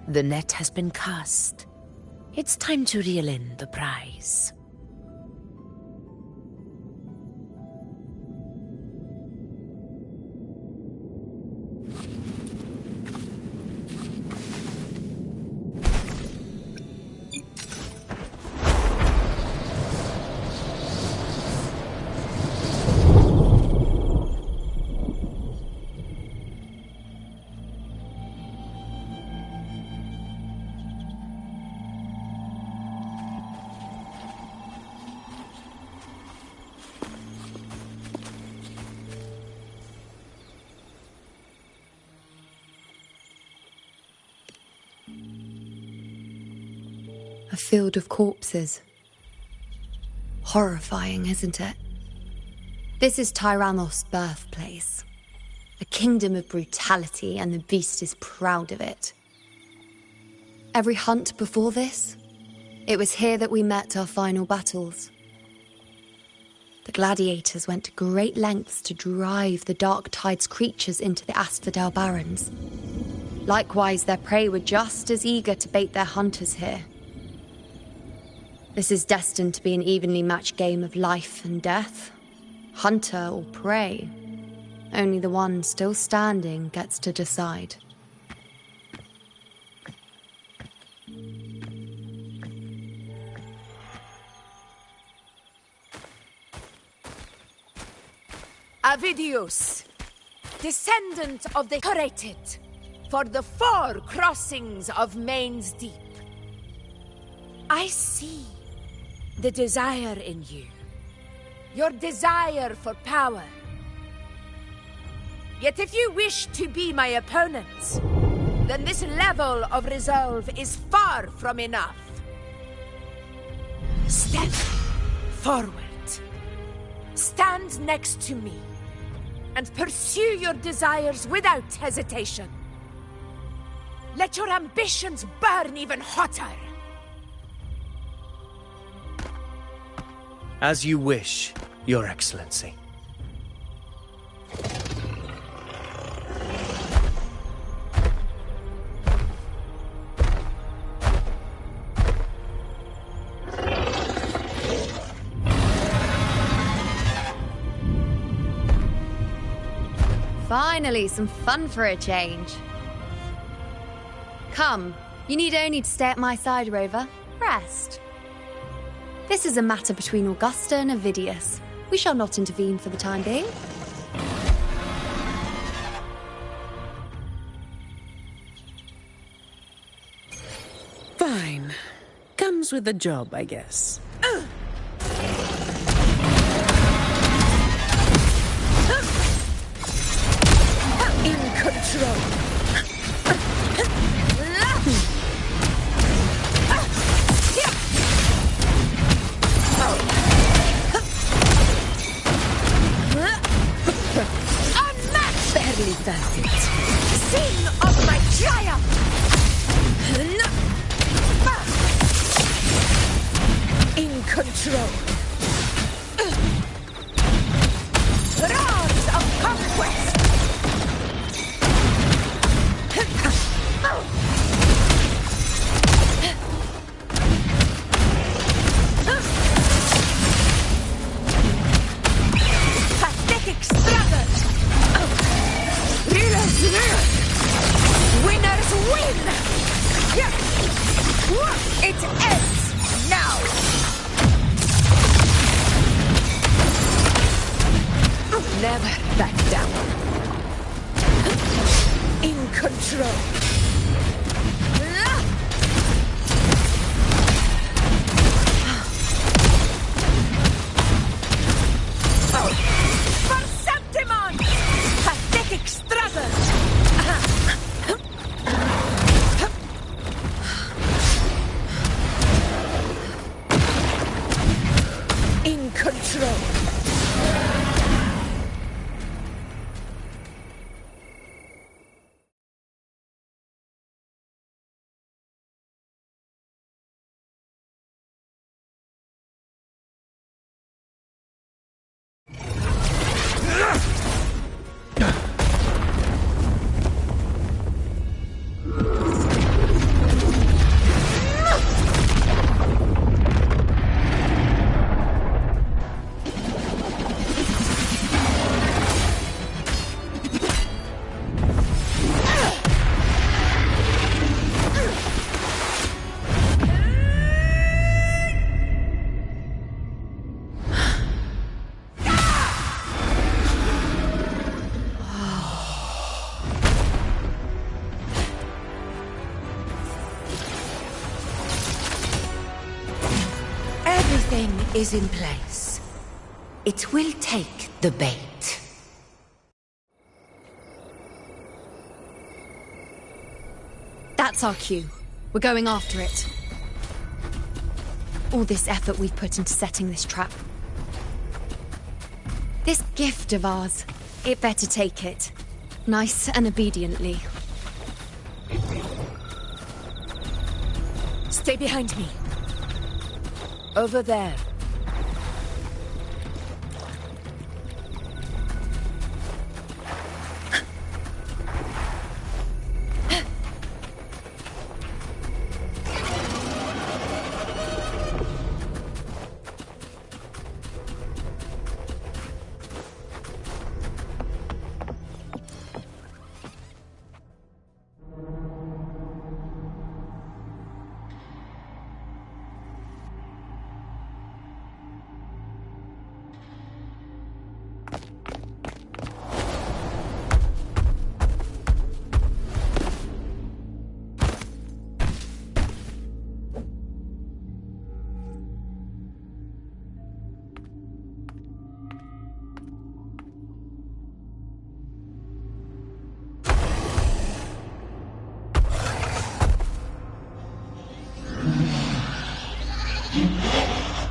The net has been cast. It's time to reel in the prize. A field of corpses. Horrifying, isn't it? This is Tyrannos' birthplace. A kingdom of brutality, and the beast is proud of it. Every hunt before this, it was here that we met our final battles. The gladiators went to great lengths to drive the Dark Tide's creatures into the Asphodel Barrens. Likewise, their prey were just as eager to bait their hunters here. This is destined to be an evenly matched game of life and death. Hunter or prey. Only the one still standing gets to decide. Avidius, descendant of the Curated, for the 4 crossings of Main's Deep. I see the desire in you, your desire for power. Yet if you wish to be my opponent, then this level of resolve is far from enough. Step forward. Stand next to me, and pursue your desires without hesitation. Let your ambitions burn even hotter. As you wish, Your Excellency. Finally, some fun for a change. Come, you need only to stay at my side, Rover. Rest. This is a matter between Augusta and Avidius. We shall not intervene for the time being. Fine. Comes with the job, I guess. In control. Unmatched! Barely felt it. Sing of my triumph! In control. Roars of conquest! Pathetic struggle! Reelers reel! Winners win! It ends now! Never back down. In control. For Septimon! Pathetic struggle! In control. Everything is in place. It will take the bait. That's our cue. We're going after it. All this effort we've put into setting this trap. This gift of ours, it better take it. Nice and obediently. Stay behind me. Over there.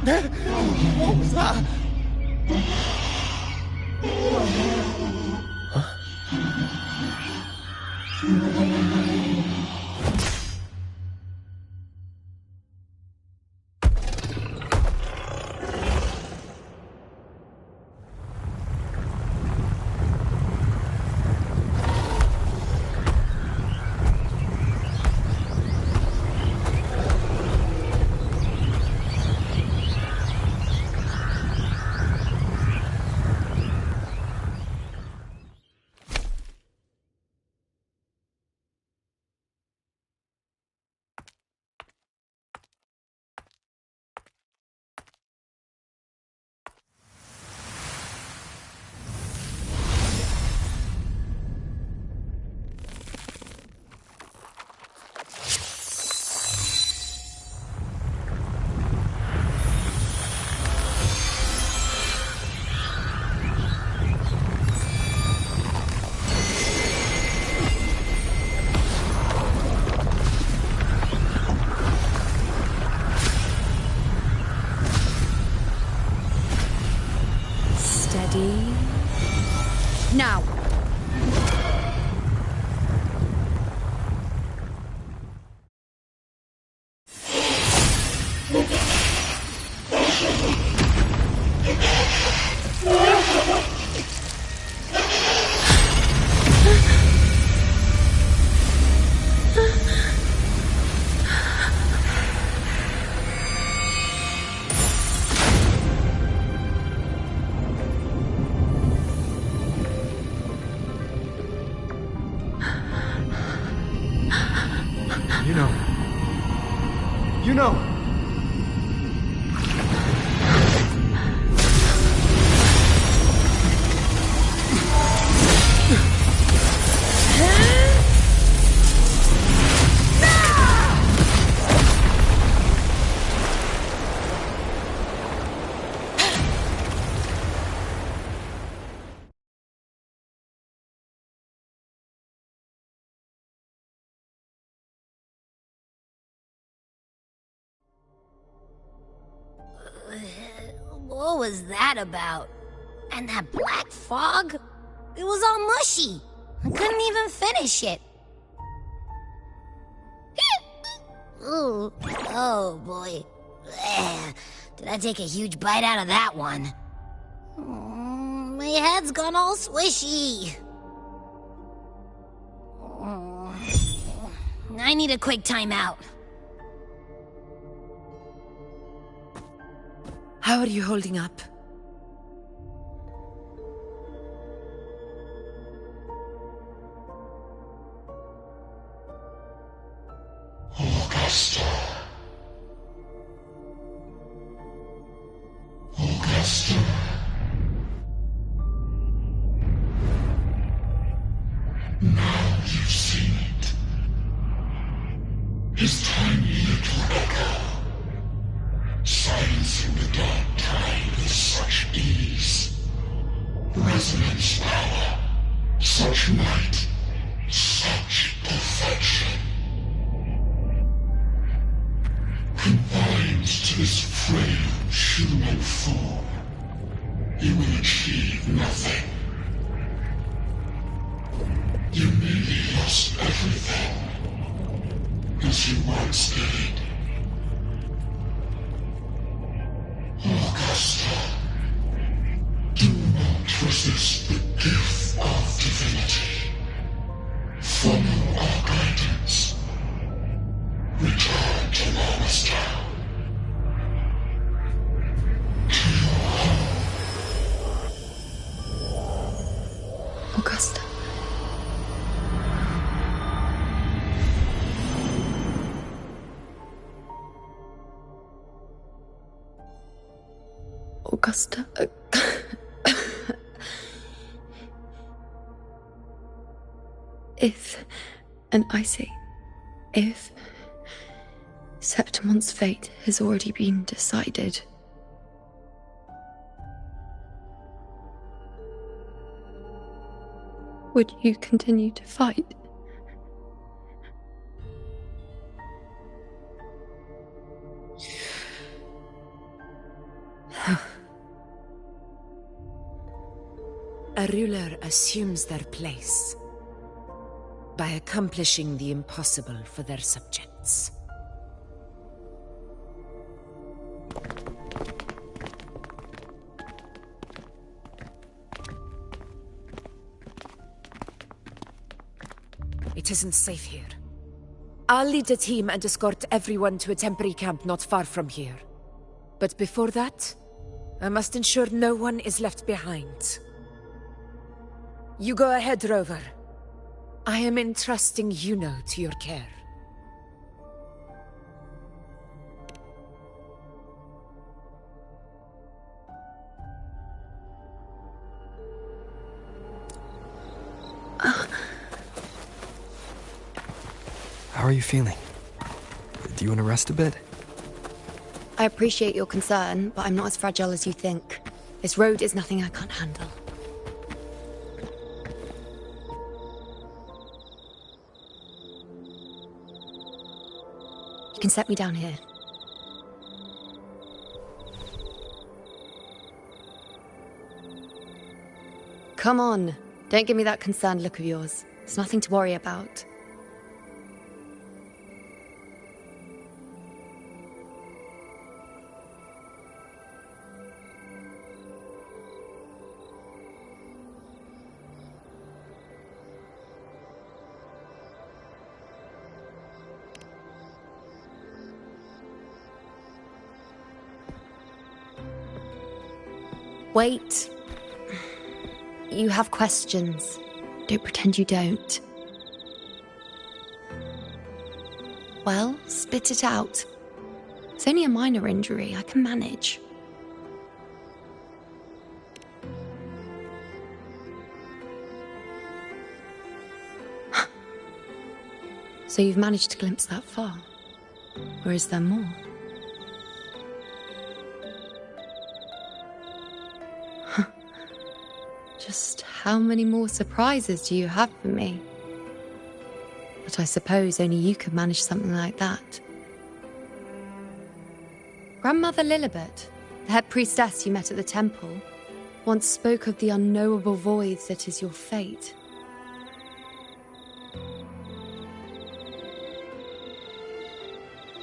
What was that? Now! You know. What was that about? And that black fog? It was all mushy. I couldn't even finish it. Ooh, oh boy. Did I take a huge bite out of that one? My head's gone all swishy. I need a quick timeout. How are you holding up? Augusta. Augusta. Now you've seen it. His tiny little echo, silencing the dark tide with such ease. Resonance power, such might, such perfection. Confined to this frail human form, you will achieve nothing. You nearly lost everything, as you once did. Augusta, do not resist the gift of divinity. Follow our guidance. Return to Lower's Town. To your home. Augusta. Augusta. If, and I say, if Septimon's fate has already been decided, would you continue to fight? a ruler assumes their place by accomplishing the impossible for their subjects. It isn't safe here. I'll lead a team and escort everyone to a temporary camp not far from here. But before that, I must ensure no one is left behind. You go ahead, Rover. I am entrusting Yuno to your care. How are you feeling? Do you want to rest a bit? I appreciate your concern, but I'm not as fragile as you think. This road is nothing I can't handle. You can set me down here. Come on. Don't give me that concerned look of yours. It's nothing to worry about. Wait. You have questions. Don't pretend you don't. Well, spit it out. It's only a minor injury. I can manage. So you've managed to glimpse that far? Or is there more? Just how many more surprises do you have for me? But I suppose only you could manage something like that. Grandmother Lilibet, the head priestess you met at the temple, once spoke of the unknowable void that is your fate.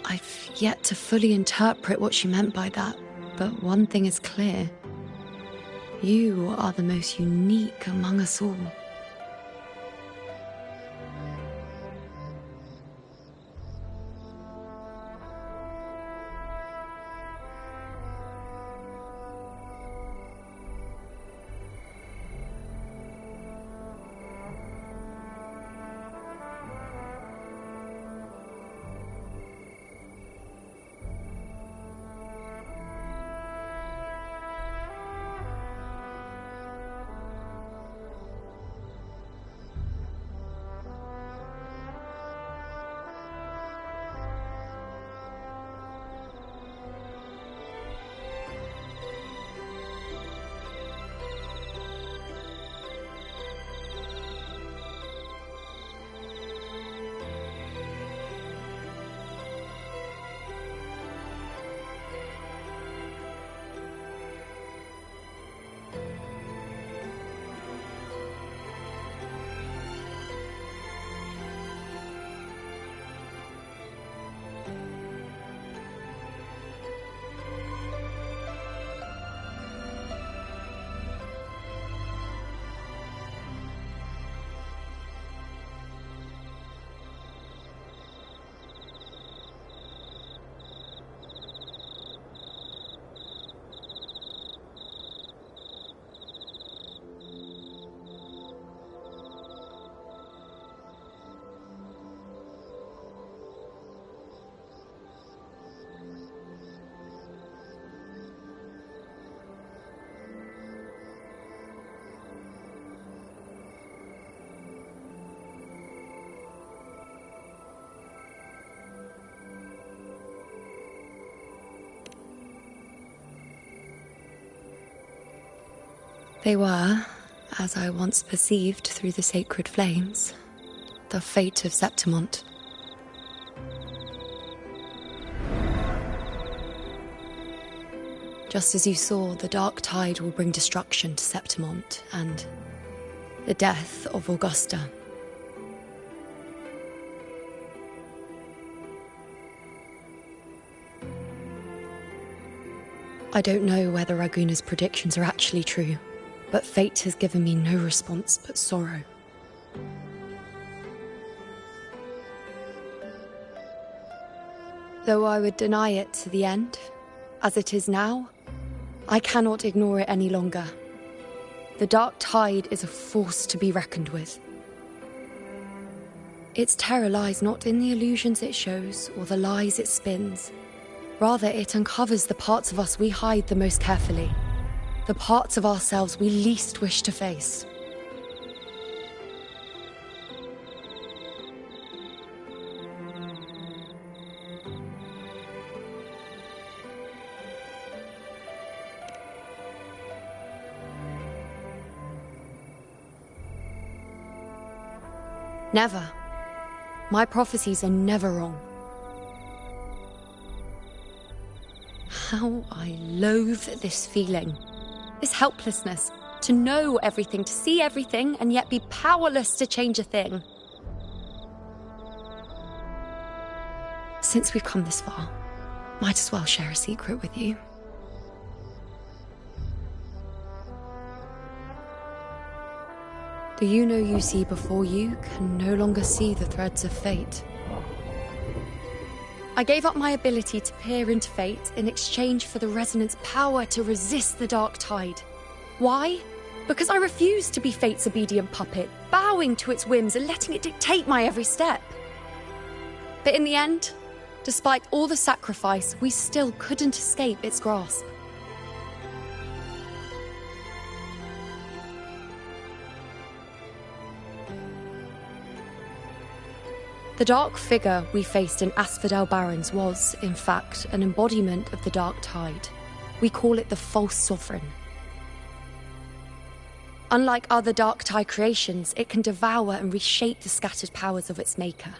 I've yet to fully interpret what she meant by that, but one thing is clear. You are the most unique among us all. They were, as I once perceived through the sacred flames, the fate of Septimont. Just as you saw, the dark tide will bring destruction to Septimont and the death of Augusta. I don't know whether Raguna's predictions are actually true, but fate has given me no response but sorrow. Though I would deny it to the end, as it is now, I cannot ignore it any longer. The dark tide is a force to be reckoned with. Its terror lies not in the illusions it shows or the lies it spins. Rather, it uncovers the parts of us we hide the most carefully, the parts of ourselves we least wish to face. Never. My prophecies are never wrong. How I loathe this feeling. This helplessness. To know everything, to see everything, and yet be powerless to change a thing. Since we've come this far, might as well share a secret with you. The you see before you can no longer see the threads of fate. I gave up my ability to peer into fate in exchange for the resonance power to resist the dark tide. Why? Because I refused to be fate's obedient puppet, bowing to its whims and letting it dictate my every step. But in the end, despite all the sacrifice, we still couldn't escape its grasp. The dark figure we faced in Asphodel Barrens was, in fact, an embodiment of the dark tide. We call it the false sovereign. Unlike other dark tide creations, it can devour and reshape the scattered powers of its maker.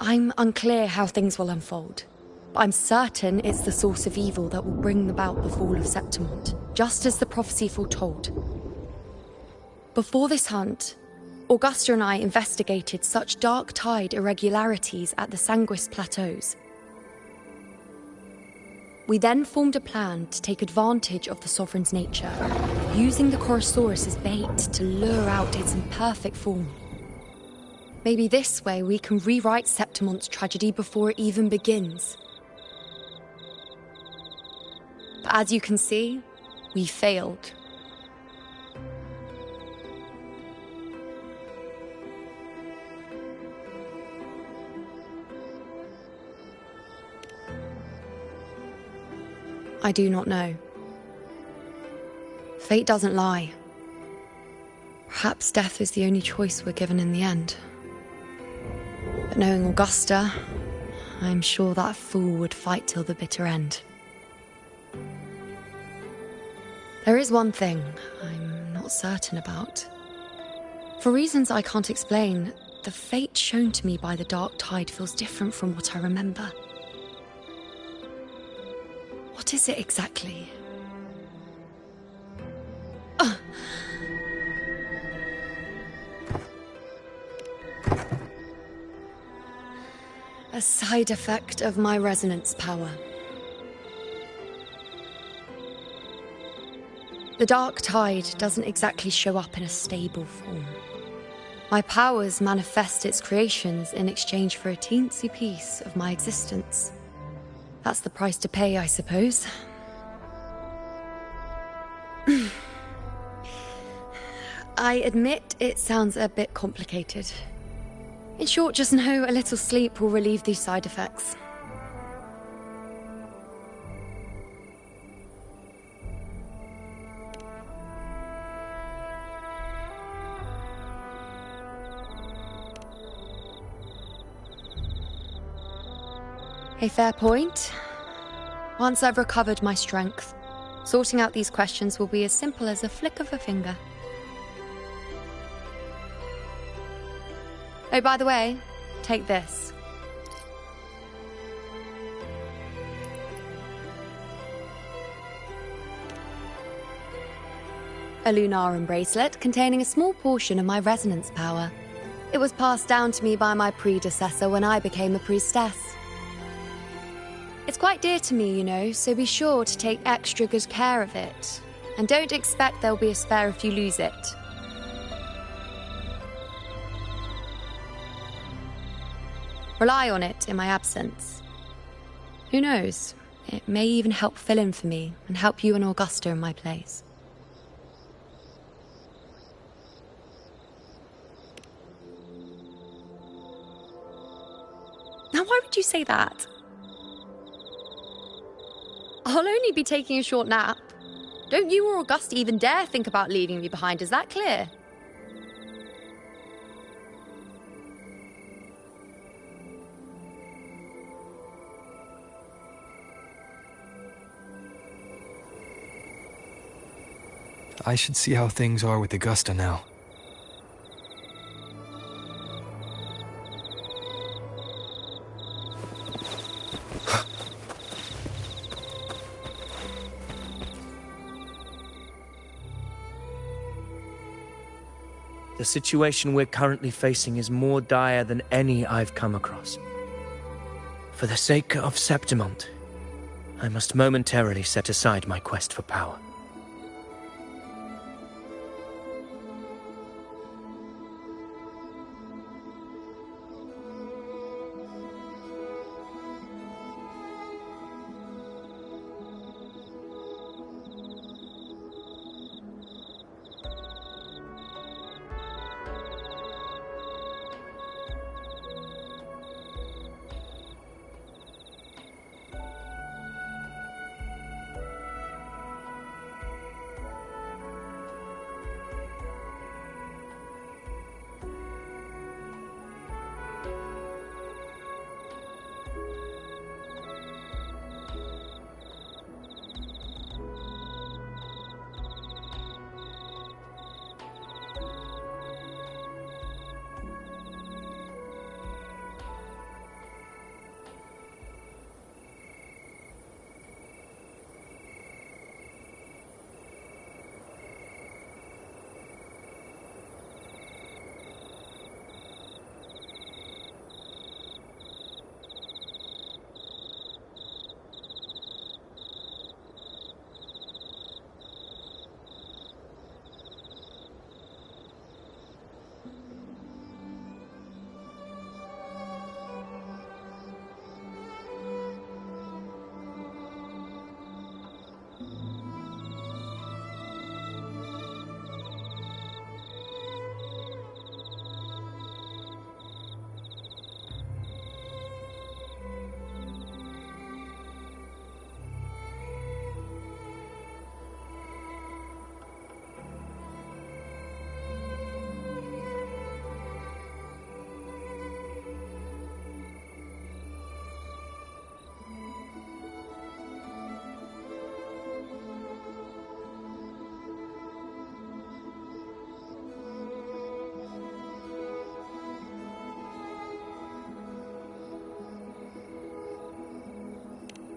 I'm unclear how things will unfold, but I'm certain it's the source of evil that will bring about the fall of Septimont, just as the prophecy foretold. Before this hunt, Augusta and I investigated such dark tide irregularities at the Sanguis Plateaus. We then formed a plan to take advantage of the Sovereign's nature, using the Chorosaurus as bait to lure out its imperfect form. Maybe this way we can rewrite Septimont's tragedy before it even begins. But as you can see, we failed. I do not know. Fate doesn't lie. Perhaps death is the only choice we're given in the end. But knowing Augusta, I'm sure that fool would fight till the bitter end. There is one thing I'm not certain about. For reasons I can't explain, the fate shown to me by the dark tide feels different from what I remember. What is it exactly? A side effect of my resonance power. The dark tide doesn't exactly show up in a stable form. My powers manifest its creations in exchange for a teensy piece of my existence. That's the price to pay, I suppose. I admit it sounds a bit complicated. In short, just know a little sleep will relieve these side effects. A fair point. Once I've recovered my strength, sorting out these questions will be as simple as a flick of a finger. Oh, by the way, take this. a Lunarum bracelet containing a small portion of my resonance power. It was passed down to me by my predecessor when I became a priestess. It's quite dear to me, you know, so be sure to take extra good care of it. And don't expect there'll be a spare if you lose it. Rely on it in my absence. Who knows? It may even help fill in for me and help you and Augusta in my place. Now, why would you say that? I'll only be taking a short nap. Don't you or Augusta even dare think about leaving me behind, is that clear? I should see how things are with Augusta now. The situation we're currently facing is more dire than any I've come across. For the sake of Septimont, I must momentarily set aside my quest for power.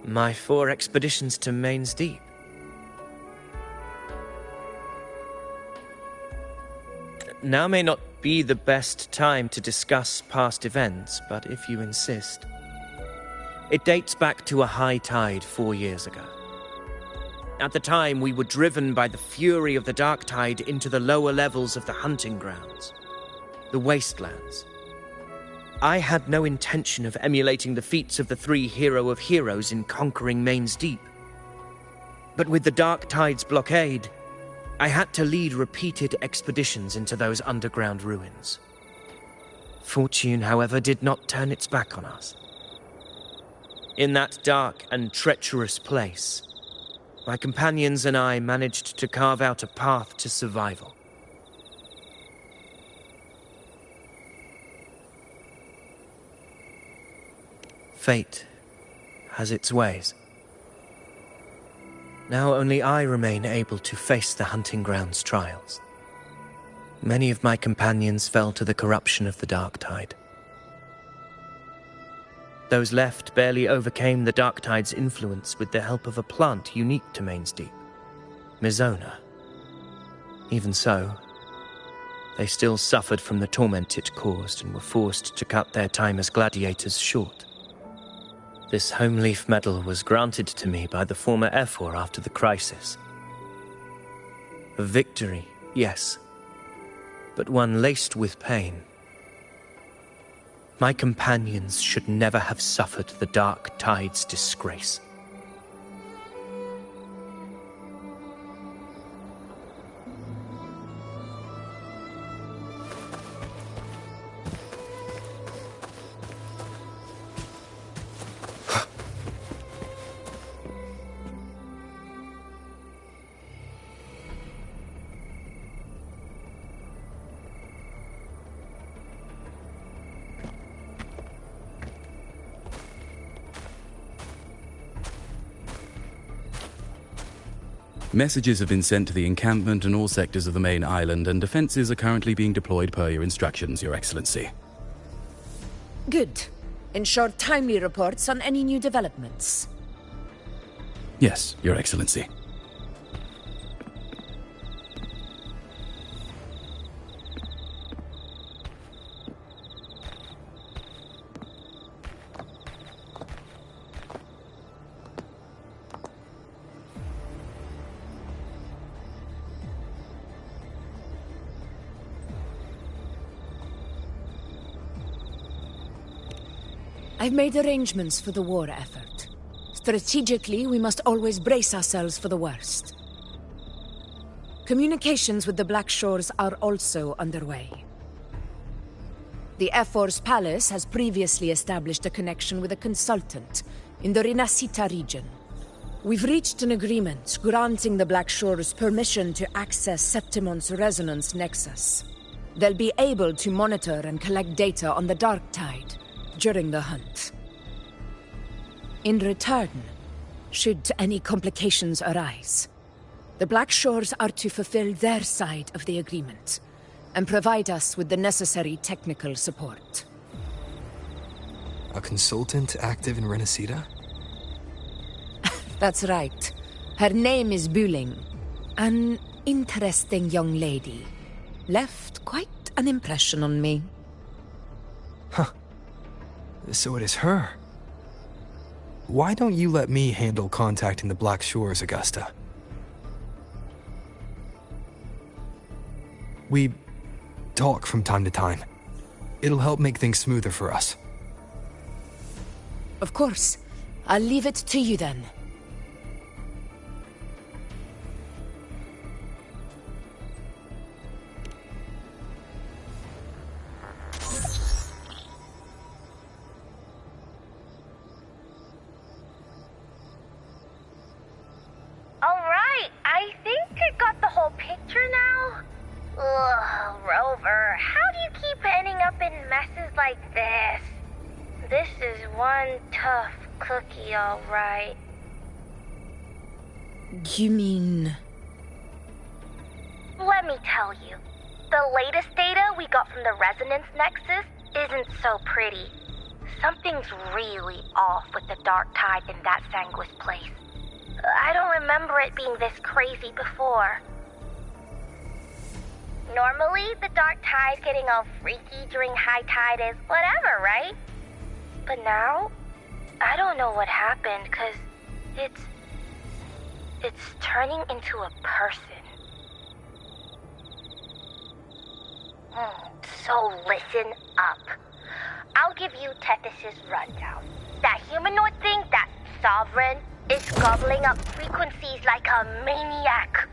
My 4 expeditions to Main's Deep. Now may not be the best time to discuss past events, but if you insist. It dates back to a high tide 4 years ago. At the time, we were driven by the fury of the dark tide into the lower levels of the hunting grounds, the wastelands. I had no intention of emulating the feats of the 3 Hero of Heroes in conquering Main's Deep. But with the dark tide's blockade, I had to lead repeated expeditions into those underground ruins. Fortune, however, did not turn its back on us. In that dark and treacherous place, my companions and I managed to carve out a path to survival. Fate has its ways. Now only I remain able to face the hunting grounds trials. Many of my companions fell to the corruption of the dark tide. Those left barely overcame the dark tide's influence with the help of a plant unique to Main's Deep, Mizona. Even so, they still suffered from the torment it caused and were forced to cut their time as gladiators short. This home leaf medal was granted to me by the former Ephor after the crisis. A victory, yes, but one laced with pain. My companions should never have suffered the Dark Tide's disgrace. Messages have been sent to the encampment and all sectors of the main island, and defenses are currently being deployed per your instructions, Your Excellency. Good. Ensure timely reports on any new developments. Yes, Your Excellency. I've made arrangements for the war effort. Strategically, we must always brace ourselves for the worst. Communications with the Black Shores are also underway. The Ephor's palace has previously established a connection with a consultant in the Rinascita region. We've reached an agreement granting the Black Shores permission to access Septimon's resonance nexus. They'll be able to monitor and collect data on the Dark Tide during the hunt. In return, should any complications arise, the Black Shores are to fulfill their side of the agreement and provide us with the necessary technical support. A consultant active in Rinascita? That's right. Her name is Buling. An interesting young lady. Left quite an impression on me. Huh. So it is her. Why don't you let me handle contacting the Black Shores, Augusta? We talk from time to time. It'll help make things smoother for us. Of course. I'll leave it to you then. Alright, I think I got the whole picture now. Ugh, Rover, how do you keep ending up in messes like this? This is one tough cookie, alright. You mean... Let me tell you. The latest data we got from the Resonance Nexus isn't so pretty. Something's really off with the Dark Tide in that Sanguis place. I don't remember it being this crazy before. Normally, the Dark Tide getting all freaky during high tide is whatever, right? But now, I don't know what happened, because it's turning into a person. So listen up. I'll give you Tethys' rundown. That humanoid thing, that Sovereign, is gobbling up frequencies like a maniac.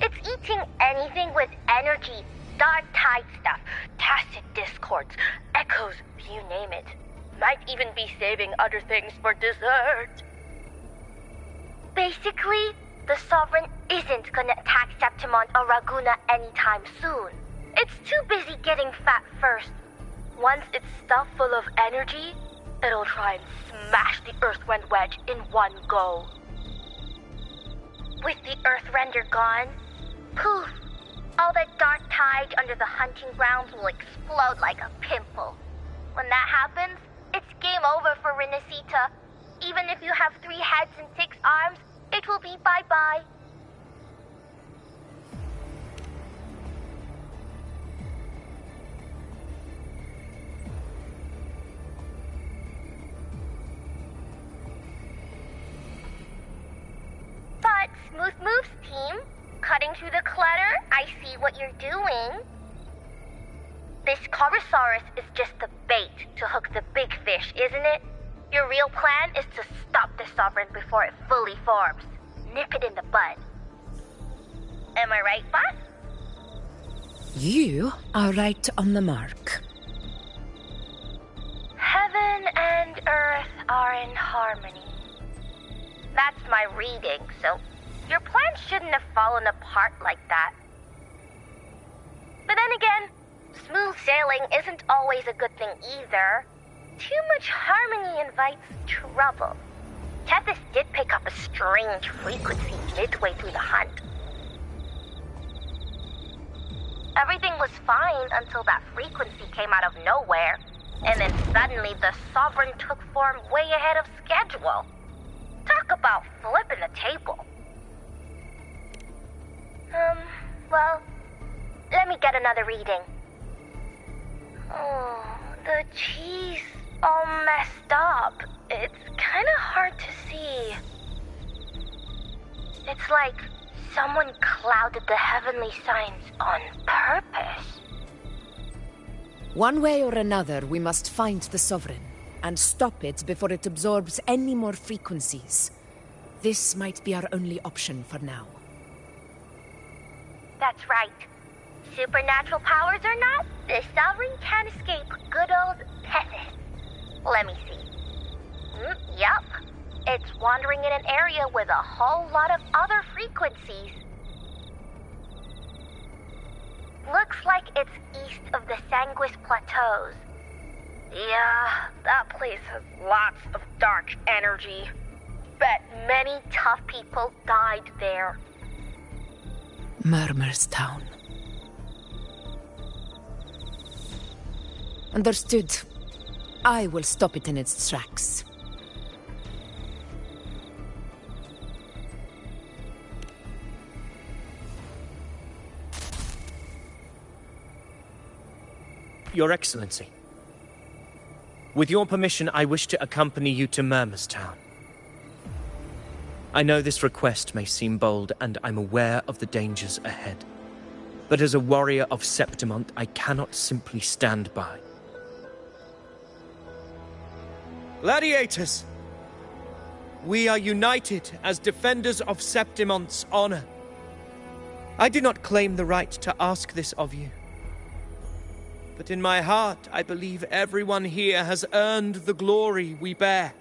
It's eating anything with energy, Dark Tide stuff, tacit discords, echoes, you name it. Might even be saving other things for dessert. Basically, the Sovereign isn't gonna attack Septimon or Raguna anytime soon. It's too busy getting fat first. Once it's stuffed full of energy, it'll try and smash the Earthrend wedge in one go. With the Earthrender gone, poof, all that Dark Tide under the hunting grounds will explode like a pimple. When that happens, it's game over for Rinascita. Even if you have 3 heads and 6 arms, it will be bye-bye. Smooth moves, team. Cutting through the clutter, I see what you're doing. This Corosaurus is just the bait to hook the big fish, isn't it? Your real plan is to stop the Sovereign before it fully forms. Nip it in the bud. Am I right, boss? You are right on the mark. Heaven and earth are in harmony. That's my reading, so your plan shouldn't have fallen apart like that. But then again, smooth sailing isn't always a good thing either. Too much harmony invites trouble. Tethys did pick up a strange frequency midway through the hunt. Everything was fine until that frequency came out of nowhere, and then suddenly the Sovereign took form way ahead of schedule. Talk about flipping the table. Well, let me get another reading. Oh, the cheese all messed up. It's kinda hard to see. It's like someone clouded the heavenly signs on purpose. One way or another, we must find the Sovereign and stop it before it absorbs any more frequencies. This might be our only option for now. That's right. Supernatural powers or not, the Sovereign can't escape good old Tethys. Let me see. Yup. It's wandering in an area with a whole lot of other frequencies. Looks like it's east of the Sanguis Plateaus. Yeah, that place has lots of dark energy. Bet many tough people died there. Murmur's Town. Understood. I will stop it in its tracks. Your Excellency, with your permission, I wish to accompany you to Murmur's Town. I know this request may seem bold, and I'm aware of the dangers ahead. But as a warrior of Septimont, I cannot simply stand by. Gladiators! We are united as defenders of Septimont's honor. I do not claim the right to ask this of you. But in my heart, I believe everyone here has earned the glory we bear.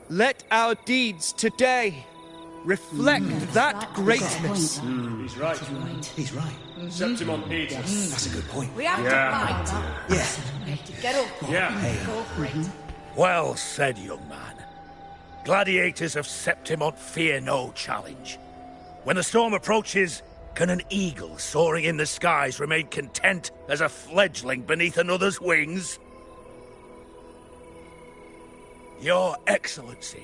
Let our deeds today reflect that greatness. He's right. He's right. Septimont needs us. That's a good point. We have to fight. Yeah. Get up. Yeah. Go for it. Well said, young man. Gladiators of Septimont fear no challenge. When the storm approaches, can an eagle soaring in the skies remain content as a fledgling beneath another's wings? Your Excellency,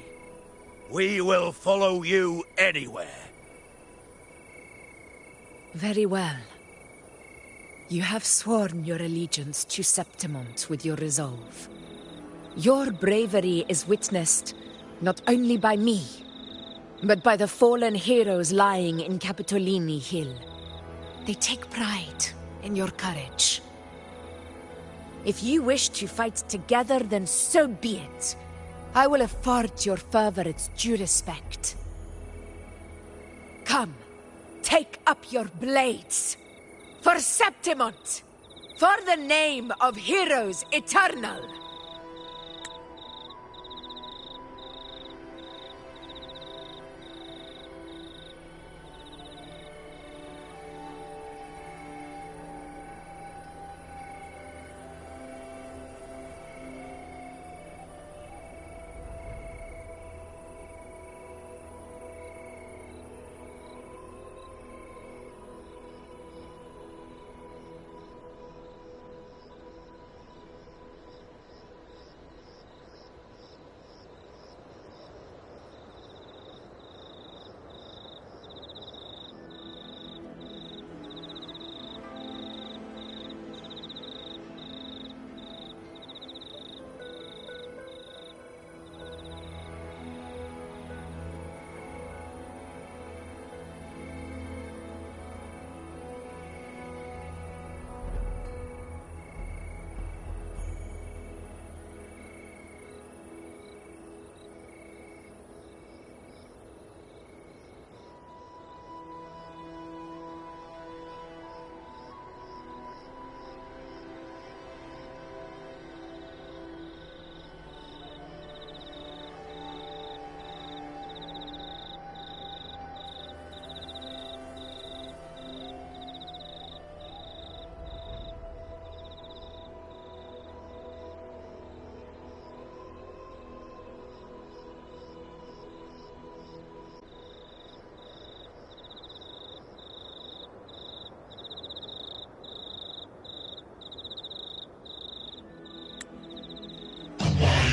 we will follow you anywhere. Very well. You have sworn your allegiance to Septimont with your resolve. Your bravery is witnessed not only by me, but by the fallen heroes lying in Capitolini Hill. They take pride in your courage. If you wish to fight together, then so be it. I will afford your fervor its due respect. Come, take up your blades. For Septimont! For the name of heroes eternal!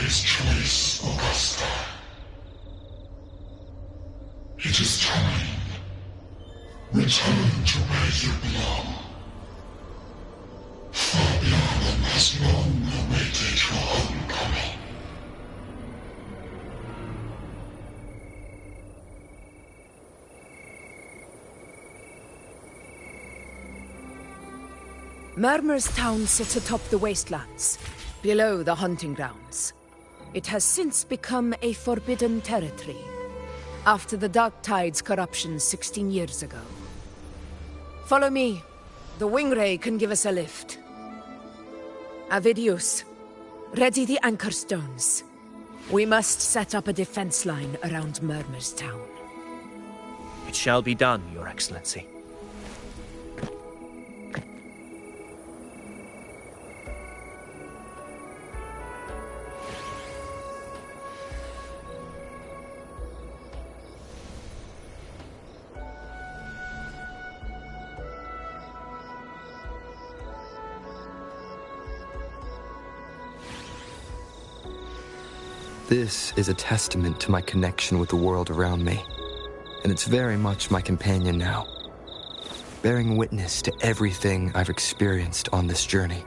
his choice, Augusta. It is time. Return to where you belong. Fabian has long awaited your homecoming. Murmur's town sits atop the wastelands, below the hunting grounds. It has since become a forbidden territory, after the Dark Tide's corruption 16 years ago. Follow me. The Wingray can give us a lift. Avidius, ready the anchor stones. We must set up a defense line around Murmur's town. It shall be done, Your Excellency. This is a testament to my connection with the world around me, and it's very much my companion now, bearing witness to everything I've experienced on this journey.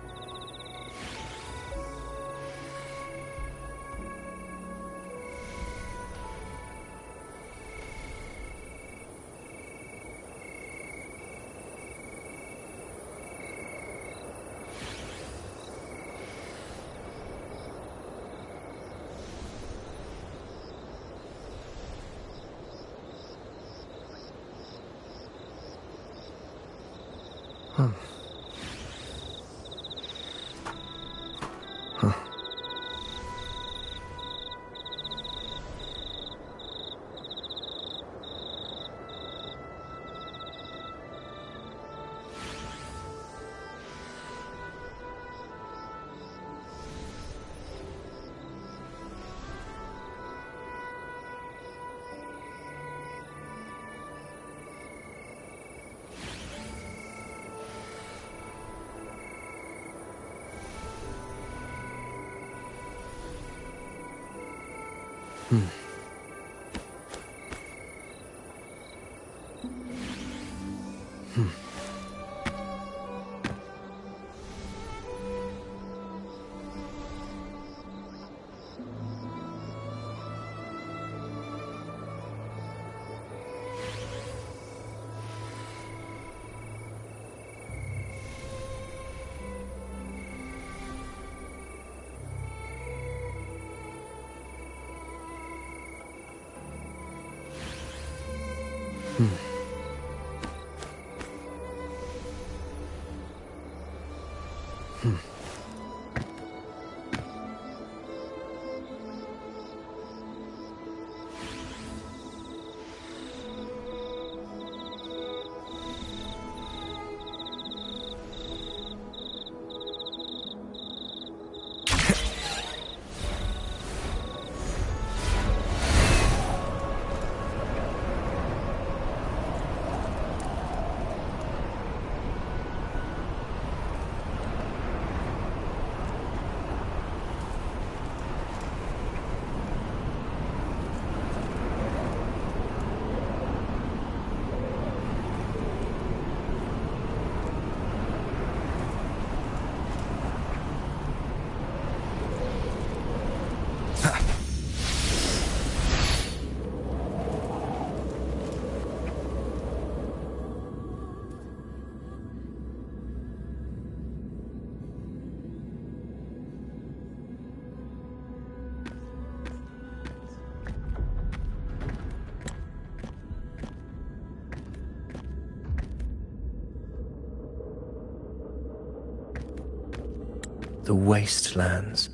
The wastelands.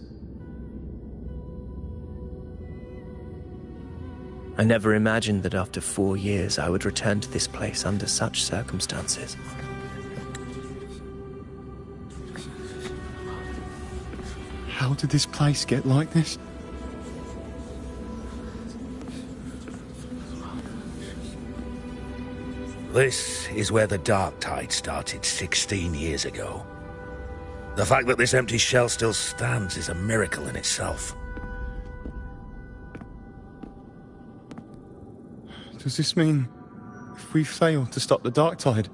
I never imagined that after 4 years I would return to this place under such circumstances. How did this place get like this? This is where the Dark Tide started 16 years ago. The fact that this empty shell still stands is a miracle in itself. Does this mean if we fail to stop the dark tide,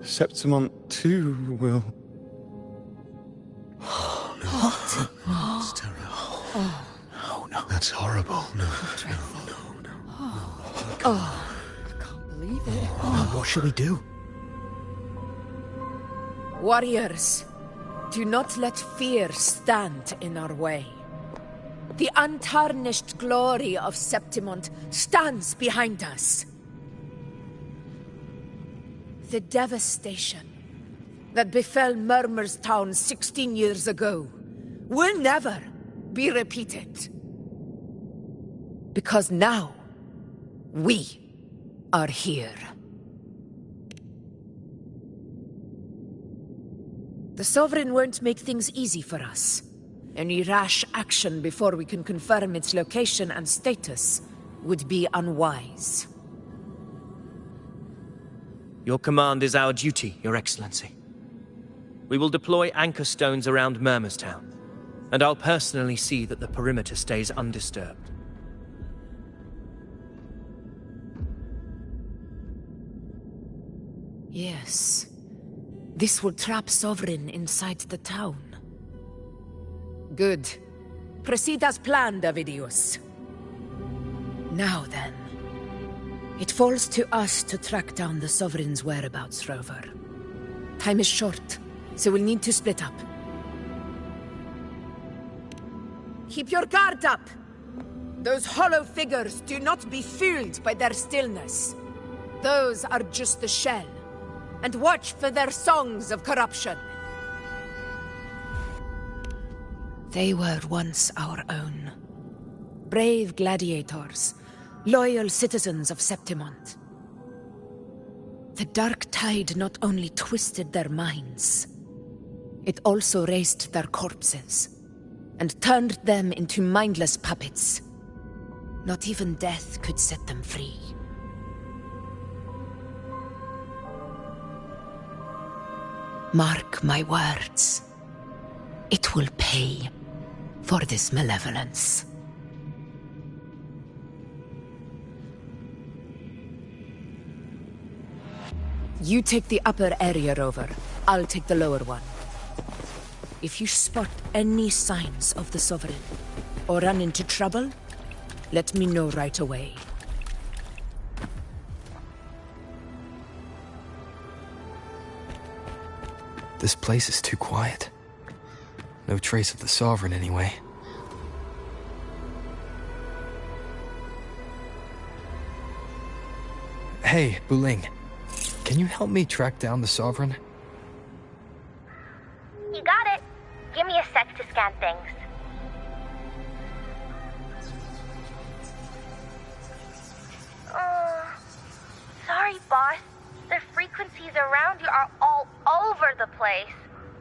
Septimont too will... Oh, no. No, it's terrible. Oh, no. That's horrible. No. Oh, I can't believe it. What shall we do? Warriors, do not let fear stand in our way. The untarnished glory of Septimont stands behind us. The devastation that befell Murmur's town 16 years ago will never be repeated. Because now, we are here. The Sovereign won't make things easy for us. Any rash action before we can confirm its location and status would be unwise. Your command is our duty, Your Excellency. We will deploy anchor stones around Murmur's town, and I'll personally see that the perimeter stays undisturbed. Yes. This will trap Sovereign inside the town. Good. Proceed as planned, Avidius. Now then. It falls to us to track down the Sovereign's whereabouts, Rover. Time is short, so we'll need to split up. Keep your guard up! Those hollow figures do not be fooled by their stillness. Those are just the shell. And watch for their songs of corruption. They were once our own. Brave gladiators, loyal citizens of Septimont. The dark tide not only twisted their minds, it also raised their corpses and turned them into mindless puppets. Not even death could set them free. Mark my words. It will pay for this malevolence. You take the upper area, Rover. I'll take the lower one. If you spot any signs of the Sovereign, or run into trouble, let me know right away. This place is too quiet. No trace of the Sovereign, anyway. Hey, Buling. Can you help me track down the Sovereign? You got it. Give me a sec to scan things. Sorry, boss. The frequencies around you are all over the place.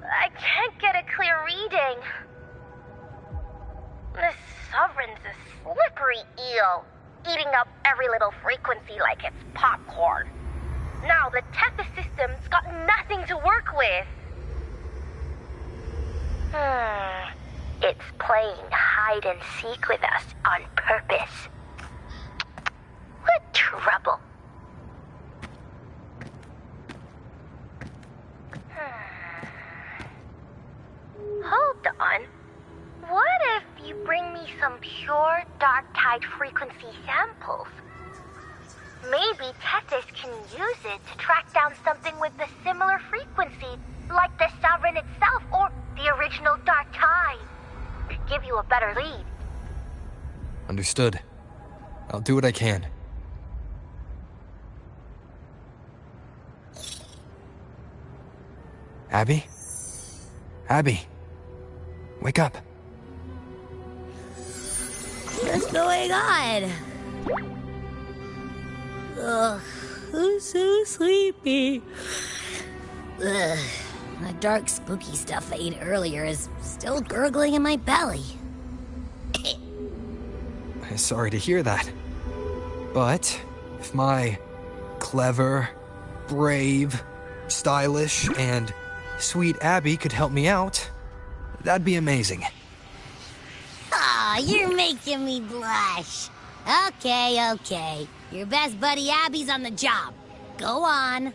I can't get a clear reading. The Sovereign's a slippery eel, eating up every little frequency like it's popcorn. Now the Tethys system's got nothing to work with. It's playing hide and seek with us on purpose. What trouble. Hold on. What if you bring me some pure dark tide frequency samples? Maybe Tethys can use it to track down something with a similar frequency, like the Sovereign itself or the original dark tide. Could give you a better lead. Understood. I'll do what I can. Abby? Abby? Wake up. What's going on? Ugh, I'm so sleepy. Ugh, the dark, spooky stuff I ate earlier is still gurgling in my belly. Sorry to hear that. But if my clever, brave, stylish, and sweet Abby could help me out, that'd be amazing. Aw, you're making me blush. Okay. Your best buddy Abby's on the job. Go on.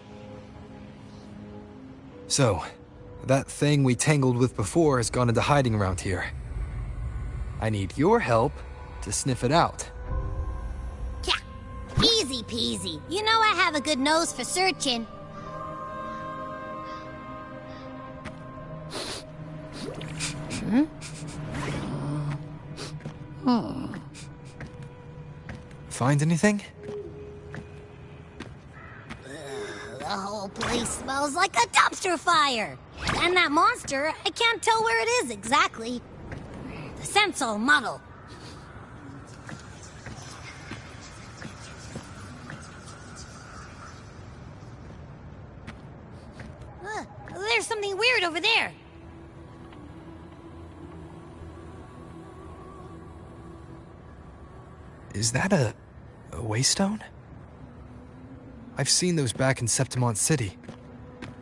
So, that thing we tangled with before has gone into hiding around here. I need your help to sniff it out. Yeah, easy peasy. You know I have a good nose for searching. Find anything? The whole place smells like a dumpster fire. And that monster, I can't tell where it is exactly. The scent's all muddled. There's something weird over there. Is that a waystone? I've seen those back in Septimont City.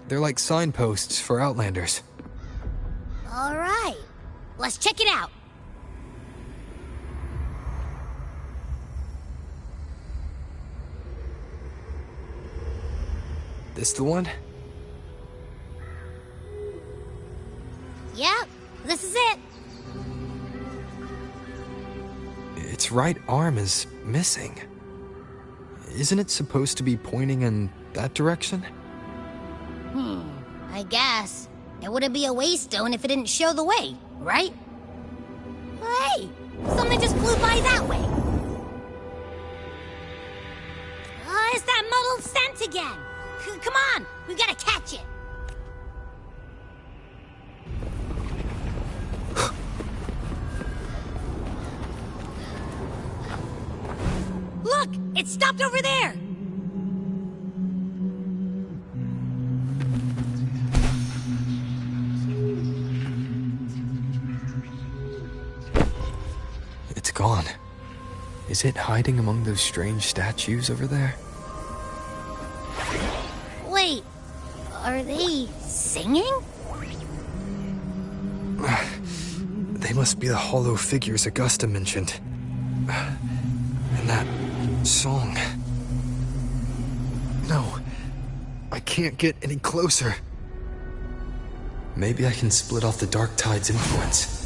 They're like signposts for Outlanders. All right, let's check it out. This the one? Yep, this is it. Its right arm is missing. Isn't it supposed to be pointing in that direction? I guess. It wouldn't be a waystone if it didn't show the way, right? Hey, something just flew by that way. It's that muddled scent again. Come on, we gotta catch it. Look, it stopped over there. It's gone. Is it hiding among those strange statues over there? Wait, are they singing? They must be the hollow figures Augusta mentioned. And that song. No, I can't get any closer. Maybe I can split off the Dark Tide's influence.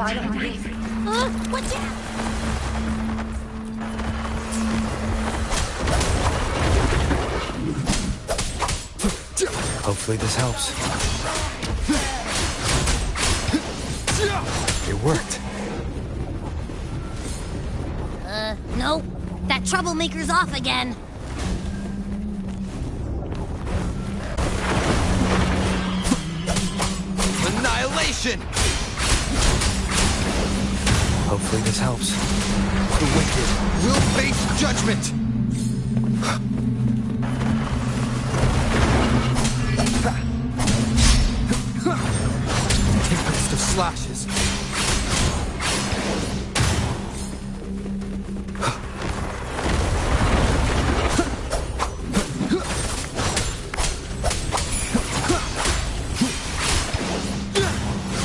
Watch out! Hopefully this helps. It worked. Nope. That troublemaker's off again. Annihilation! Hopefully this helps. The wicked will face judgment! Tempest of slashes.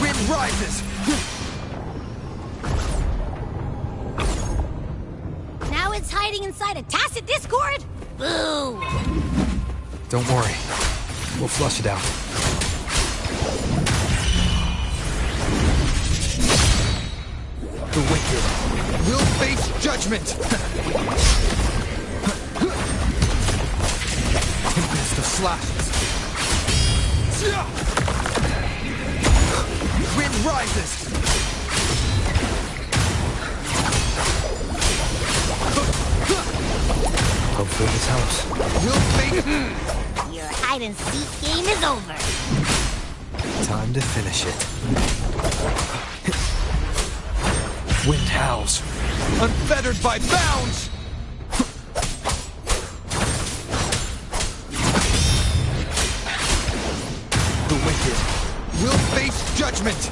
Wind rises! Now it's hiding inside a tacit discord? Boo! Don't worry. We'll flush it out. The wicked will face judgment! Tempest of slashes. Wind rises! Hopefully this helps. We'll face... Your hide-and-seek game is over. Time to finish it. Wind howls, unfettered by bounds! The the wicked will face judgment!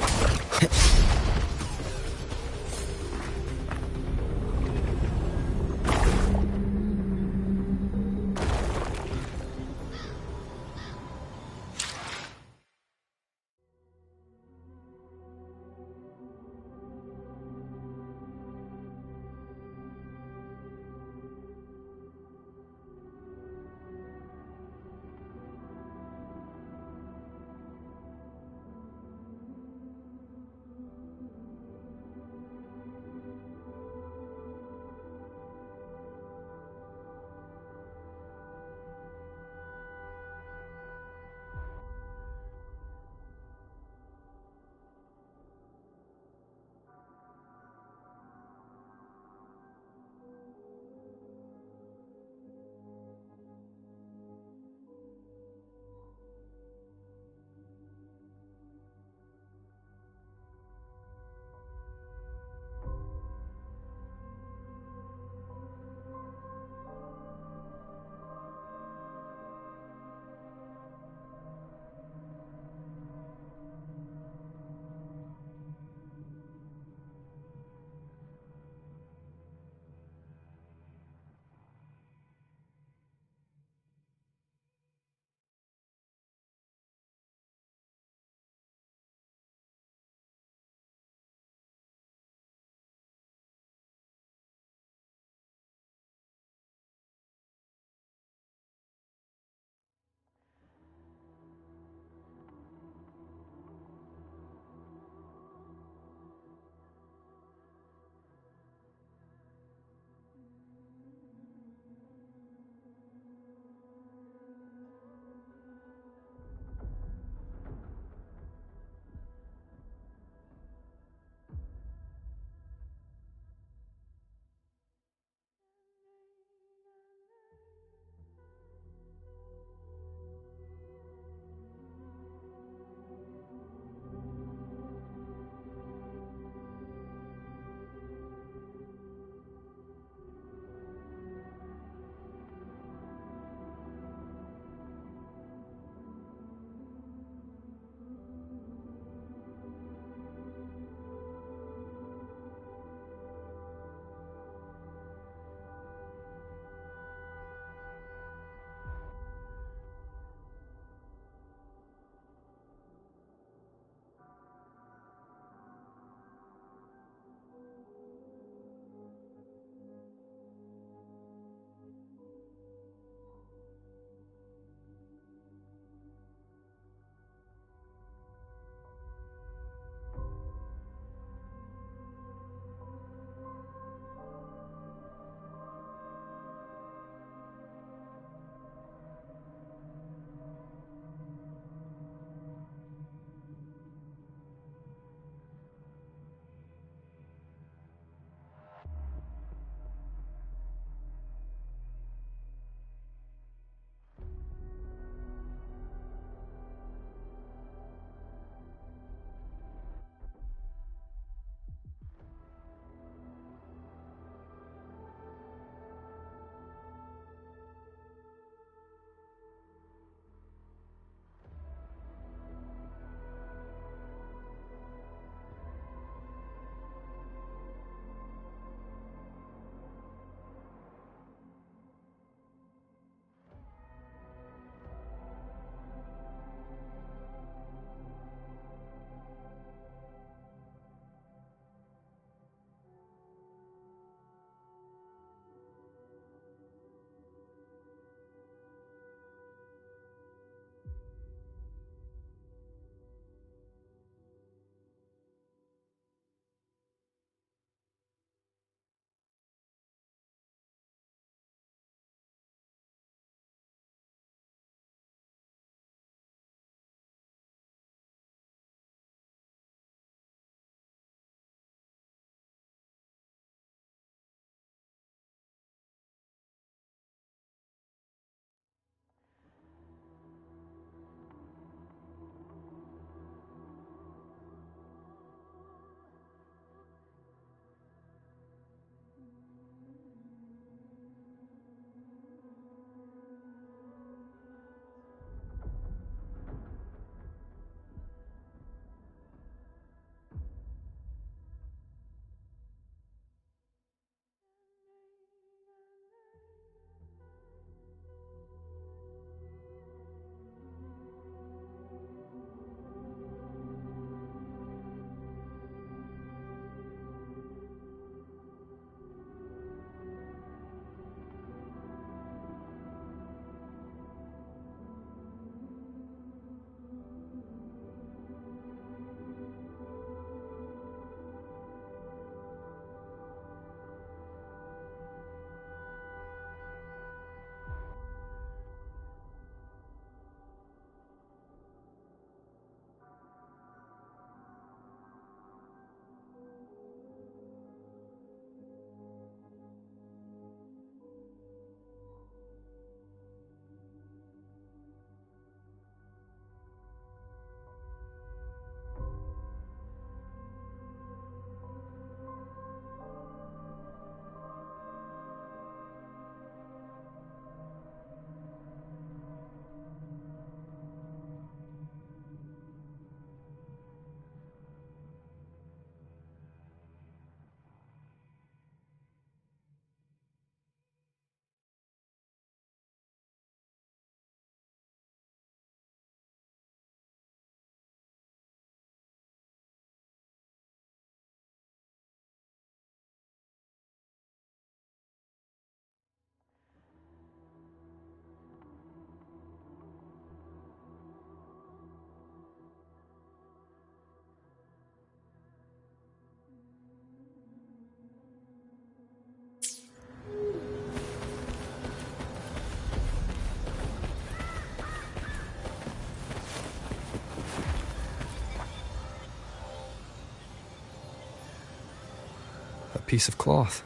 piece of cloth.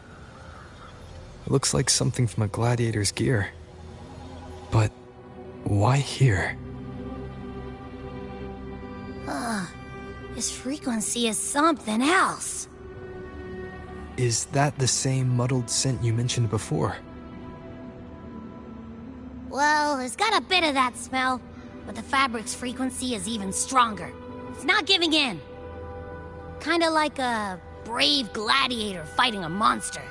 It looks like something from a gladiator's gear. But why here? This frequency is something else. Is that the same muddled scent you mentioned before? Well, it's got a bit of that smell, but the fabric's frequency is even stronger. It's not giving in. Kinda like a brave gladiator fighting a monster.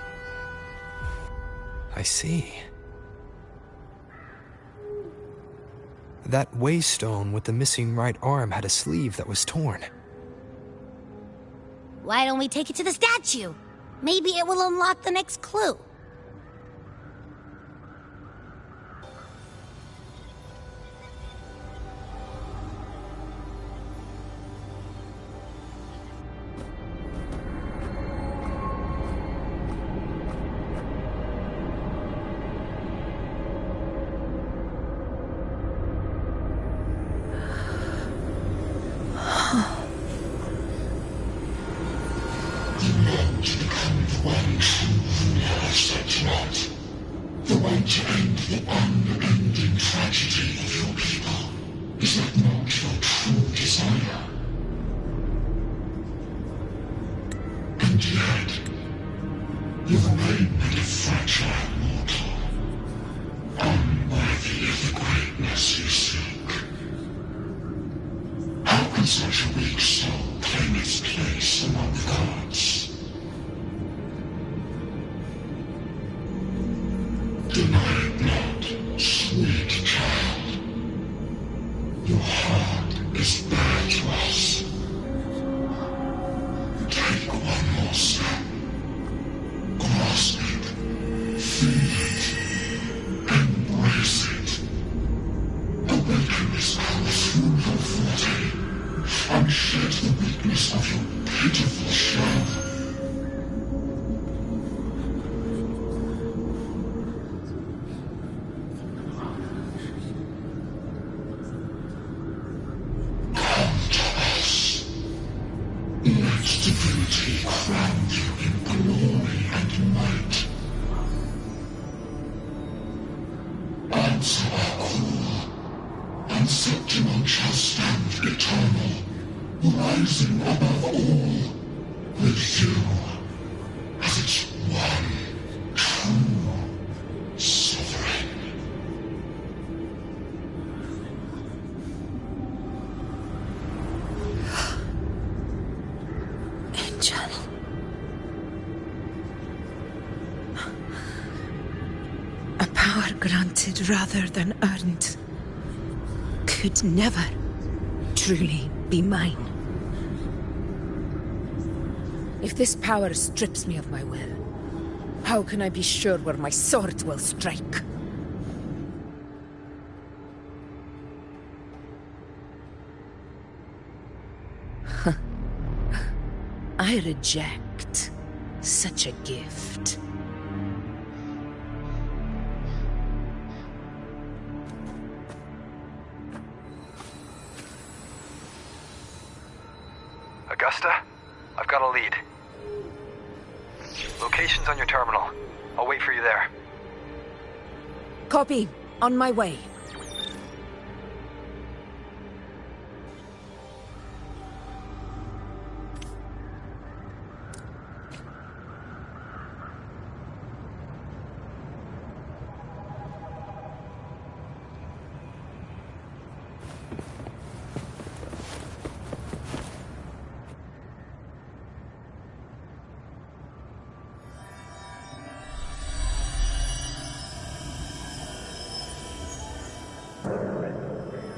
I see. That waystone with the missing right arm had a sleeve that was torn. Why don't we take it to the statue? Maybe it will unlock the next clue. Granted rather than earned, could never truly be mine. If this power strips me of my will, how can I be sure where my sword will strike? I reject such a gift. Augusta, I've got a lead. Location's on your terminal. I'll wait for you there. Copy. On my way.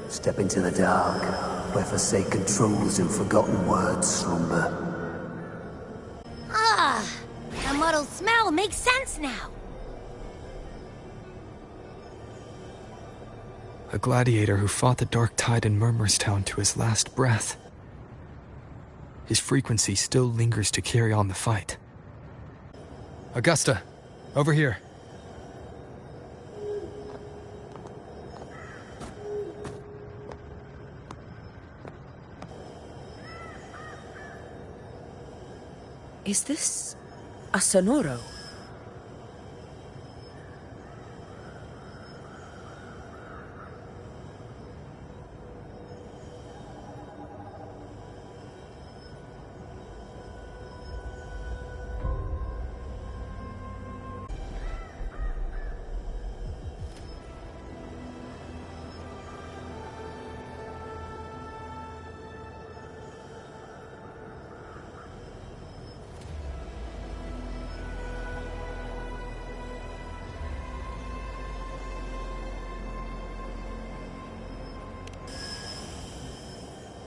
Step into the dark, where forsaken truths and forgotten words slumber. Ah, the muddled smell makes sense now. A gladiator who fought the dark tide in Murmurstown to his last breath. His frequency still lingers to carry on the fight. Augusta, over here. Is this A Sonoro?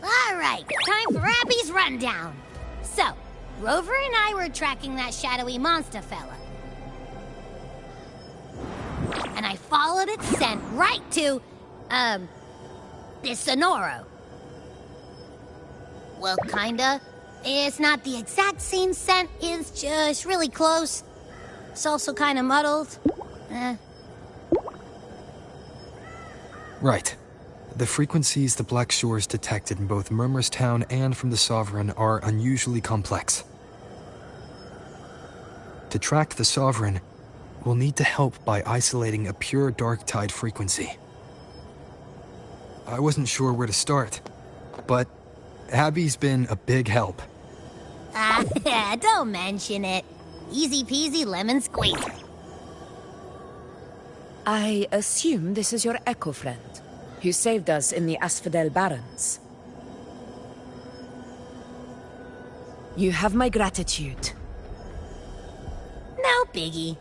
Alright, time for Abby's rundown. So, Rover and I were tracking that shadowy monster fella. And I followed its scent right to, this Sonoro. Well, kinda. It's not the exact same scent, it's just really close. It's also kinda muddled. Right. The frequencies the Black Shores detected in both Murmurstown and from the Sovereign are unusually complex. To track the Sovereign, we'll need to help by isolating a pure Dark Tide frequency. I wasn't sure where to start, but Abby's been a big help. Don't mention it. Easy peasy lemon squeezy. I assume this is your Echo friend, who saved us in the Asphodel Barrens. You have my gratitude. No biggie.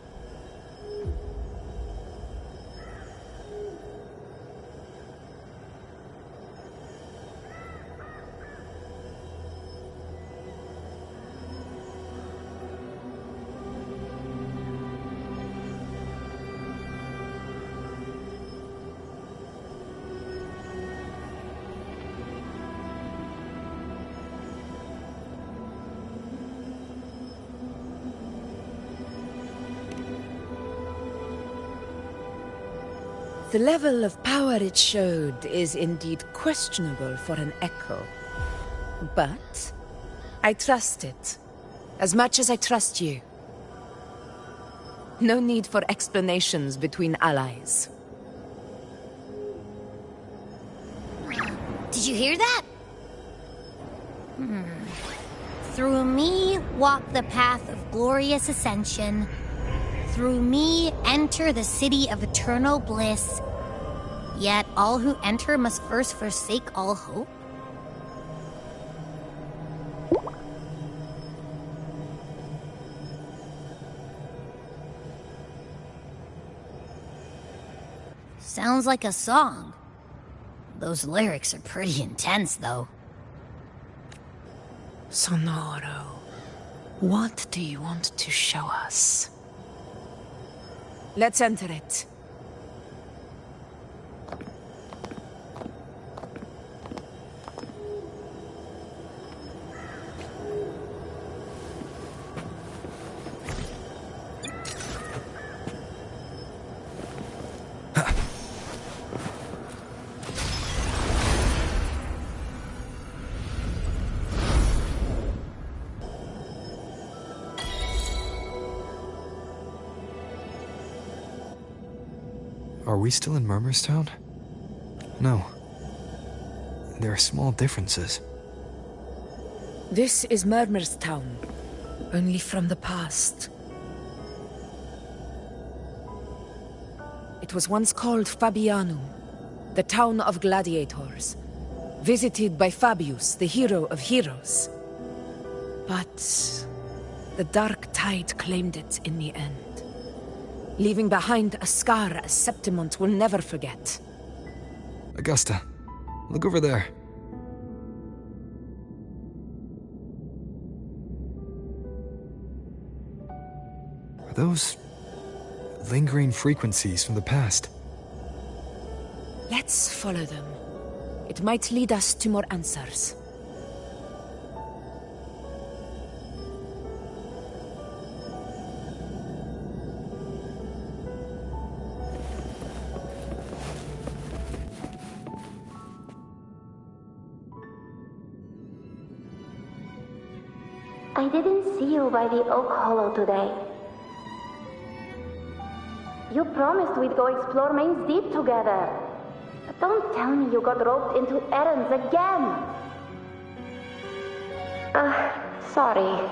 The level of power it showed is indeed questionable for an Echo. But I trust it, as much as I trust you. No need for explanations between allies. Did you hear that? Through me walk the path of glorious ascension. Through me enter the city of eternal bliss. Yet all who enter must first forsake all hope. Sounds like a song. Those lyrics are pretty intense, though. Sonoro, what do you want to show us? Let's enter it. Are we still in Murmurstown? No. There are small differences. This is Murmurstown, only from the past. It was once called Fabianum, the town of gladiators, visited by Fabius, the hero of heroes. But the Dark Tide claimed it in the end, leaving behind a scar Septimont will never forget. Augusta, look over there. Are those lingering frequencies from the past? Let's follow them. It might lead us to more answers. I didn't see you by the Oak Hollow today. You promised we'd go explore Main's Deep together. Don't tell me you got roped into errands again. Sorry.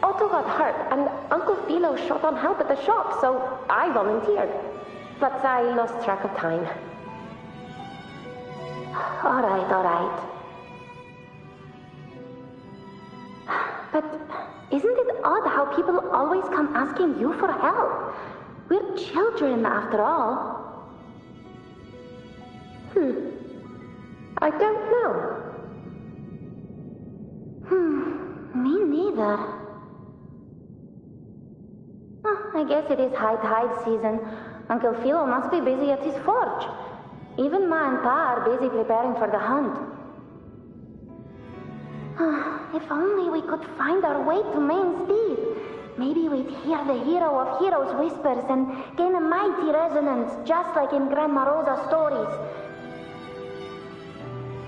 Otto got hurt, and Uncle Philo shot on help at the shop, so I volunteered. But I lost track of time. All right. But isn't it odd how people always come asking you for help? We're children, after all. I don't know. Me neither. I guess it is high tide season. Uncle Philo must be busy at his forge. Even Ma and Pa are busy preparing for the hunt. If only we could find our way to Main's Deep. Maybe we'd hear the hero of heroes whispers and gain a mighty resonance, just like in Grandma Rosa's stories.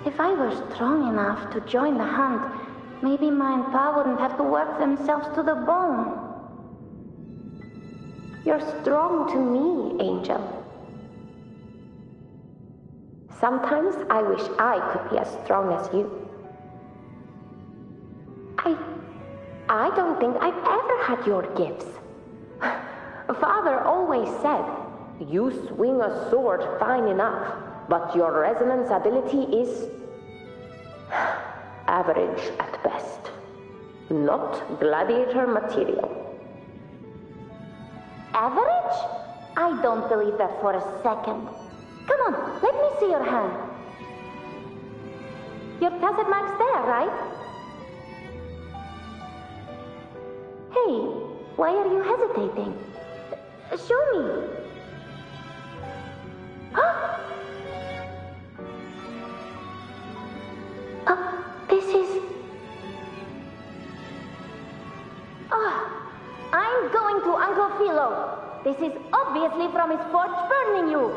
If I were strong enough to join the hunt, maybe Ma and Pa wouldn't have to work themselves to the bone. You're strong to me, Angel. Sometimes I wish I could be as strong as you. I don't think I've ever had your gifts. Father always said, you swing a sword fine enough, but your resonance ability is average at best. Not gladiator material. Average? I don't believe that for a second. Come on, let me see your hand. Your tacit mark's there, right? Hey, why are you hesitating? Show me. This is... I'm going to Uncle Philo. This is obviously from his forge burning you.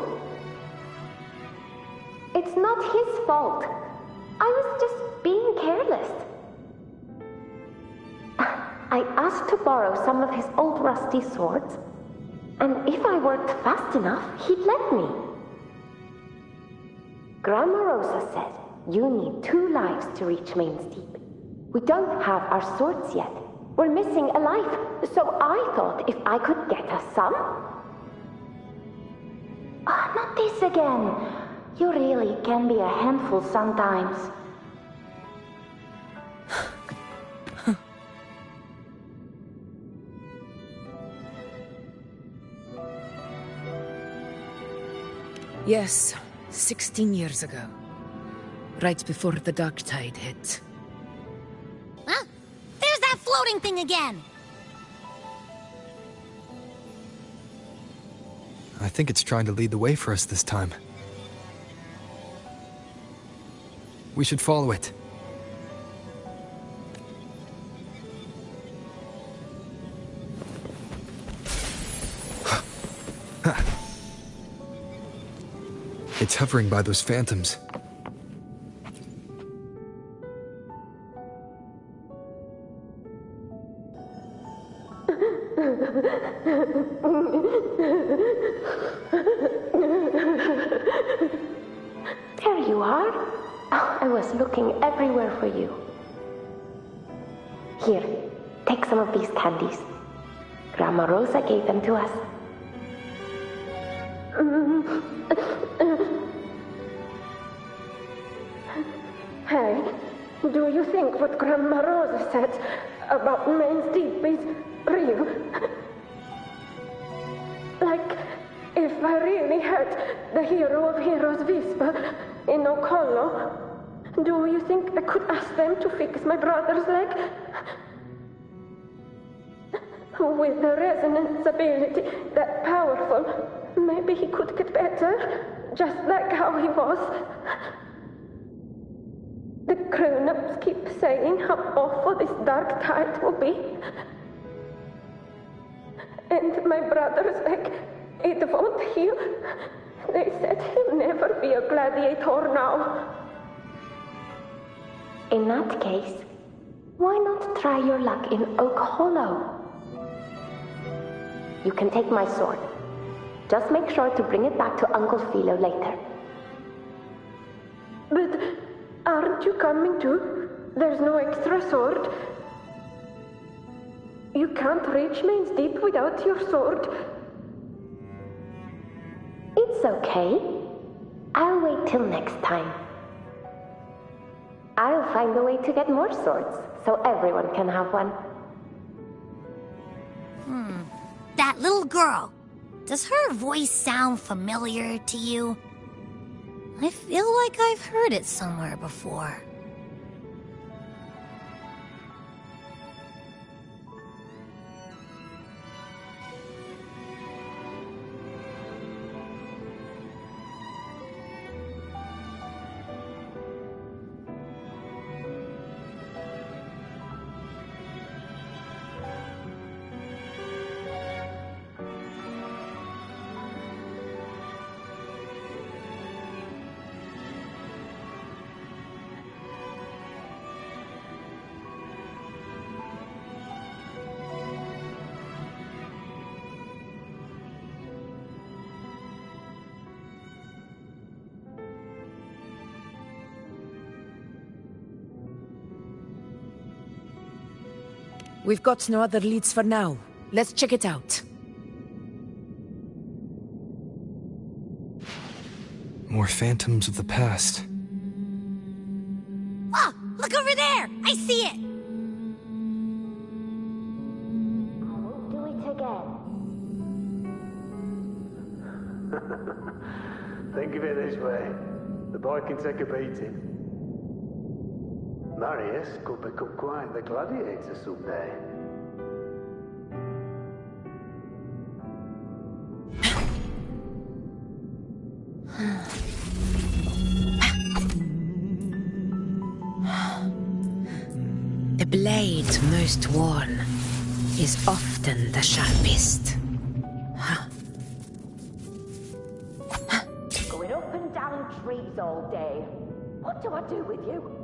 It's not his fault. I was just being careless. I asked to borrow some of his old rusty swords, and if I worked fast enough, he'd let me. Grandma Rosa said you need 2 lives to reach Main's Deep. We don't have our swords yet. We're missing a life, so I thought if I could get us some... not this again. You really can be a handful sometimes. Yes, 16 years ago. Right before the dark tide hit. Huh? There's that floating thing again! I think it's trying to lead the way for us this time. We should follow it. It's hovering by those phantoms. There you are. Oh, I was looking everywhere for you. Here, take some of these candies. Grandma Rosa gave them to us. Hey, do you think what Grandma Rosa said about Main's Deep is real? Like, if I really had the hero of heroes whisper in Oak Hollow, do you think I could ask them to fix my brother's leg? With the resonance ability that powerful, maybe he could get better, just like how he was. The grown-ups keep saying how awful this dark tide will be. And my brother's leg, it won't heal. They said he'll never be a gladiator now. In that case, why not try your luck in Oak Hollow? You can take my sword. Just make sure to bring it back to Uncle Philo later. But aren't you coming too? There's no extra sword. You can't reach Main's Deep without your sword. It's okay. I'll wait till next time. I'll find a way to get more swords, so everyone can have one. That little girl. Does her voice sound familiar to you? I feel like I've heard it somewhere before. We've got no other leads for now. Let's check it out. More phantoms of the past. Oh, look over there! I see it! Do it again. Think of it this way. The boy can take a beating. Marius could become quite the gladiator someday. The blade most worn is often the sharpest. Going up and down trees all day. What do I do with you?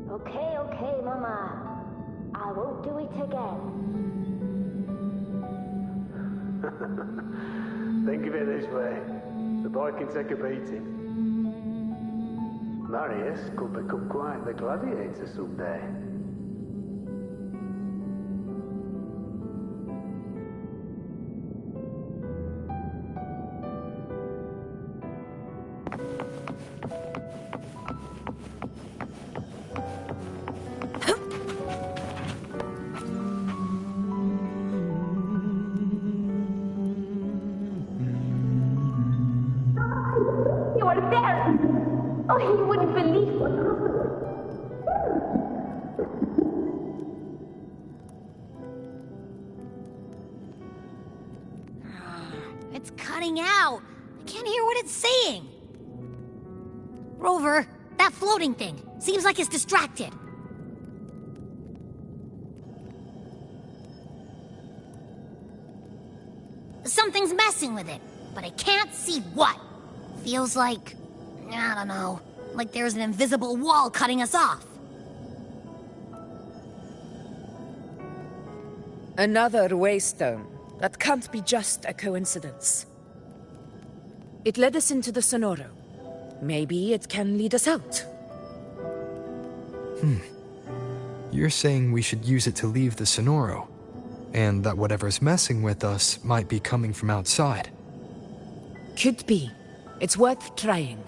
Okay, Mama. I won't do it again. Think of it this way. The boy can take a beating. Marius could become quite the gladiator someday. It's cutting out. I can't hear what it's saying. Rover, that floating thing. Seems like it's distracted. Something's messing with it, but I can't see what. Feels like, I don't know, like there's an invisible wall cutting us off. Another waystone. That can't be just a coincidence. It led us into the Sonoro. Maybe it can lead us out. You're saying we should use it to leave the Sonoro, and that whatever's messing with us might be coming from outside. Could be. It's worth trying.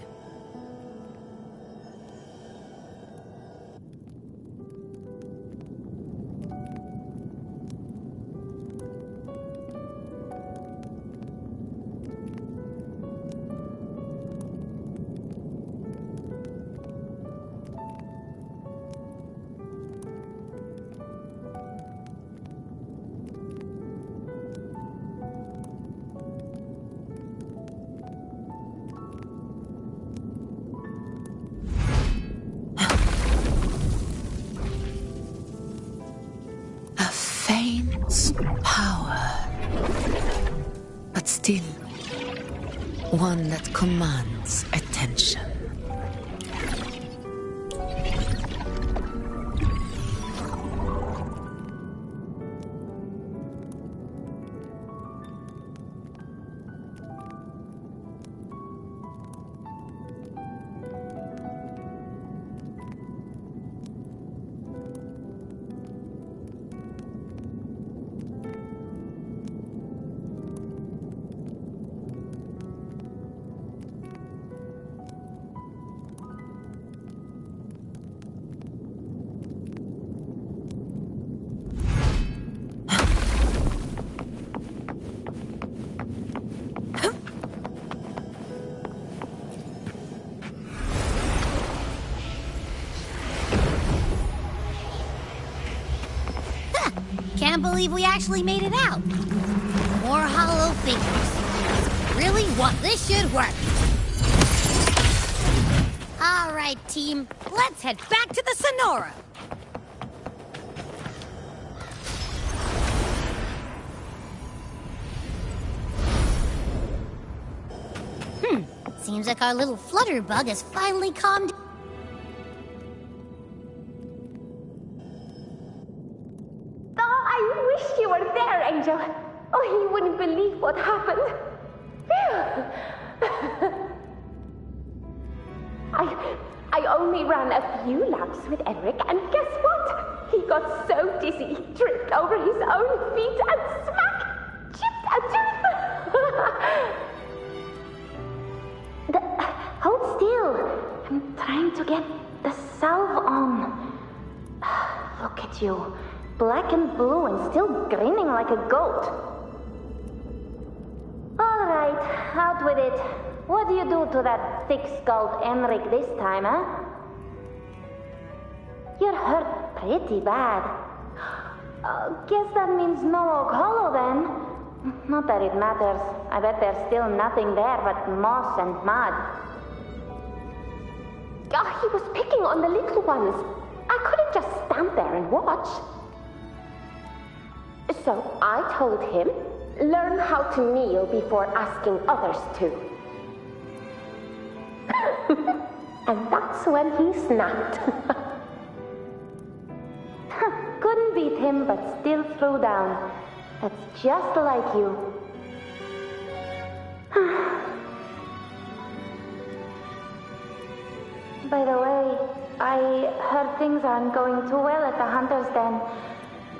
Power. But still, one that commands attention. Can't believe we actually made it out. More hollow figures. Really what this should work. All right, team. Let's head back to the Sonora. Seems like our little flutterbug has finally calmed. Oh, I wish you were there, Angel. Oh, you wouldn't believe what happened. I only ran a few laps with Eric, and guess what? He got so dizzy, tripped over his own feet, and smack! Chipped a tooth! Hold still. I'm trying to get the salve on. Look at you. Black and blue and still grinning like a goat. All right, out with it. What do you do to that thick-skulled Enric this time, huh? You're hurt pretty bad. Guess that means no Oak Hollow then. Not that it matters. I bet there's still nothing there but moss and mud. He was picking on the little ones. I couldn't just stand there and watch. So I told him, learn how to kneel before asking others to. And that's when he snapped. Couldn't beat him, but still threw down. That's just like you. By the way, I heard things aren't going too well at the Hunter's Den.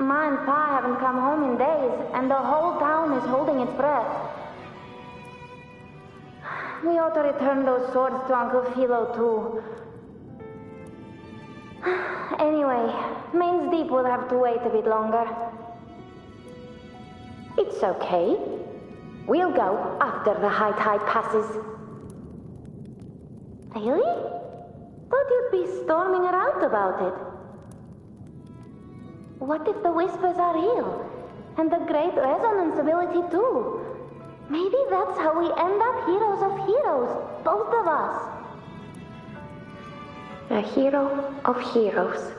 Ma and Pa haven't come home in days, and the whole town is holding its breath. We ought to return those swords to Uncle Philo, too. Anyway, Main's Deep will have to wait a bit longer. It's okay. We'll go after the high tide passes. Really? Thought you'd be storming around about it. What if the whispers are real? And the great resonance ability too? Maybe that's how we end up heroes of heroes, both of us. A hero of heroes.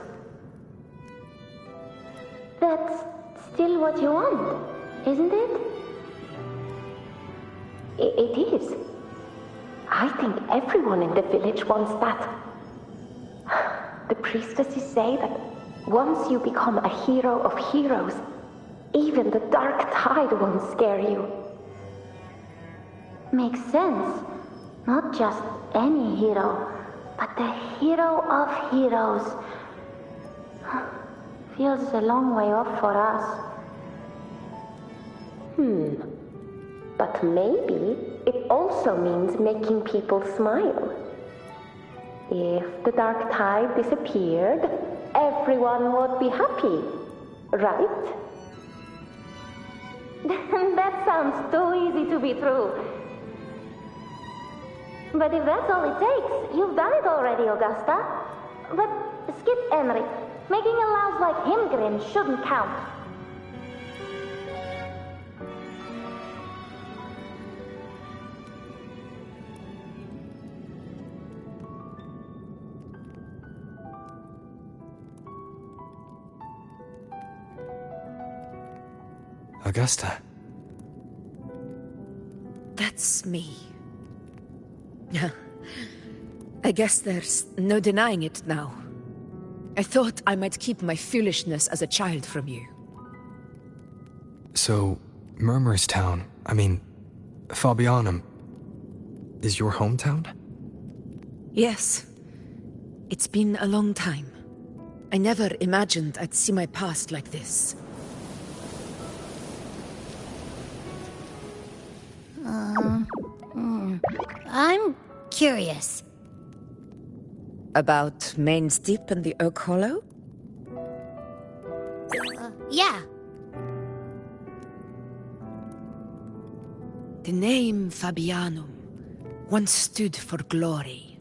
That's still what you want, isn't it? It is. I think everyone in the village wants that. The priestesses say that once you become a hero of heroes, even the dark tide won't scare you. Makes sense. Not just any hero, but the hero of heroes. Feels a long way off for us. But maybe it also means making people smile. If the dark tide disappeared, everyone would be happy, right? That sounds too easy to be true. But if that's all it takes, you've done it already, Augusta. But skip Enric. Making a louse like him grin shouldn't count. Augusta. That's me. I guess there's no denying it now. I thought I might keep my foolishness as a child from you. So, Murmurstown, Fabianum, is your hometown? Yes. It's been a long time. I never imagined I'd see my past like this. I'm curious. About Main's Deep and the Oak Hollow? Yeah. The name Fabianum once stood for glory.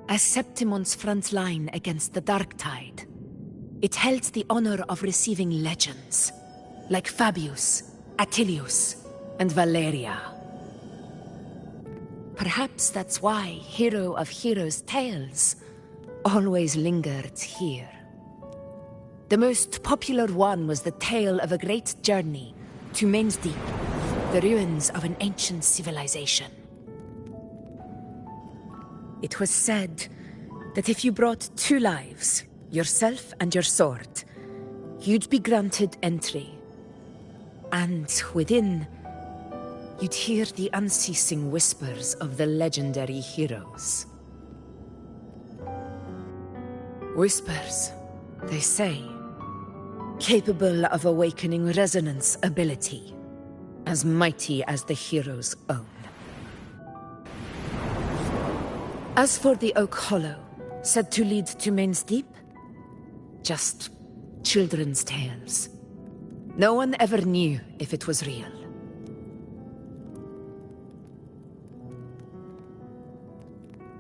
As Septimon's front line against the dark tide, It held the honor of receiving legends, like Fabius, Attilius, and Valeria. Perhaps that's why Hero of Heroes' tales always lingered here. The most popular one was the tale of a great journey to Main's Deep, the ruins of an ancient civilization. It was said that if you brought 2 lives, yourself and your sword, you'd be granted entry. And within, you'd hear the unceasing whispers of the legendary heroes. Whispers, they say, capable of awakening resonance ability, as mighty as the hero's own. As for the Oak Hollow, said to lead to Main's Deep, just children's tales. No one ever knew if it was real.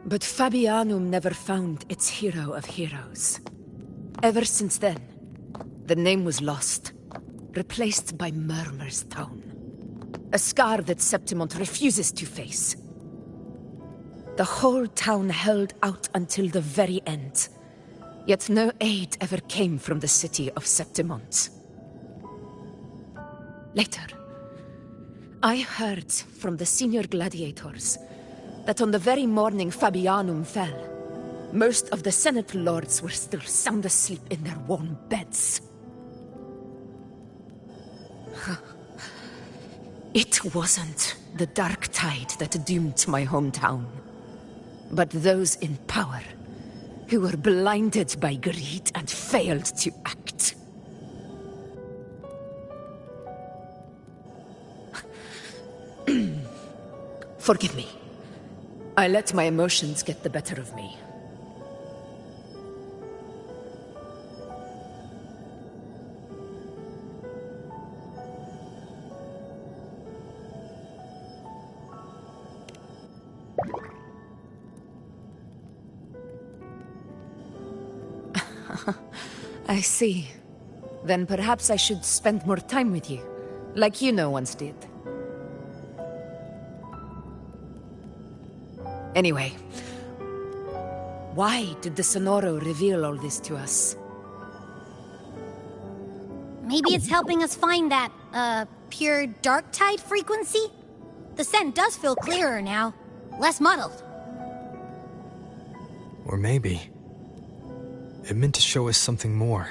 But Fabianum never found its hero of heroes. Ever since then, the name was lost, replaced by Murmur's tone. A scar that Septimont refuses to face. The whole town held out until the very end, yet no aid ever came from the city of Septimont. Later, I heard from the senior gladiators that on the very morning Fabianum fell, most of the Senate lords were still sound asleep in their warm beds. It wasn't the dark tide that doomed my hometown, but those in power who were blinded by greed and failed to act. Forgive me. I let my emotions get the better of me. I see. Then perhaps I should spend more time with you, like you once did. Anyway, why did the Sonoro reveal all this to us? Maybe it's helping us find that, pure dark tide frequency? The scent does feel clearer now, less muddled. Or maybe it meant to show us something more.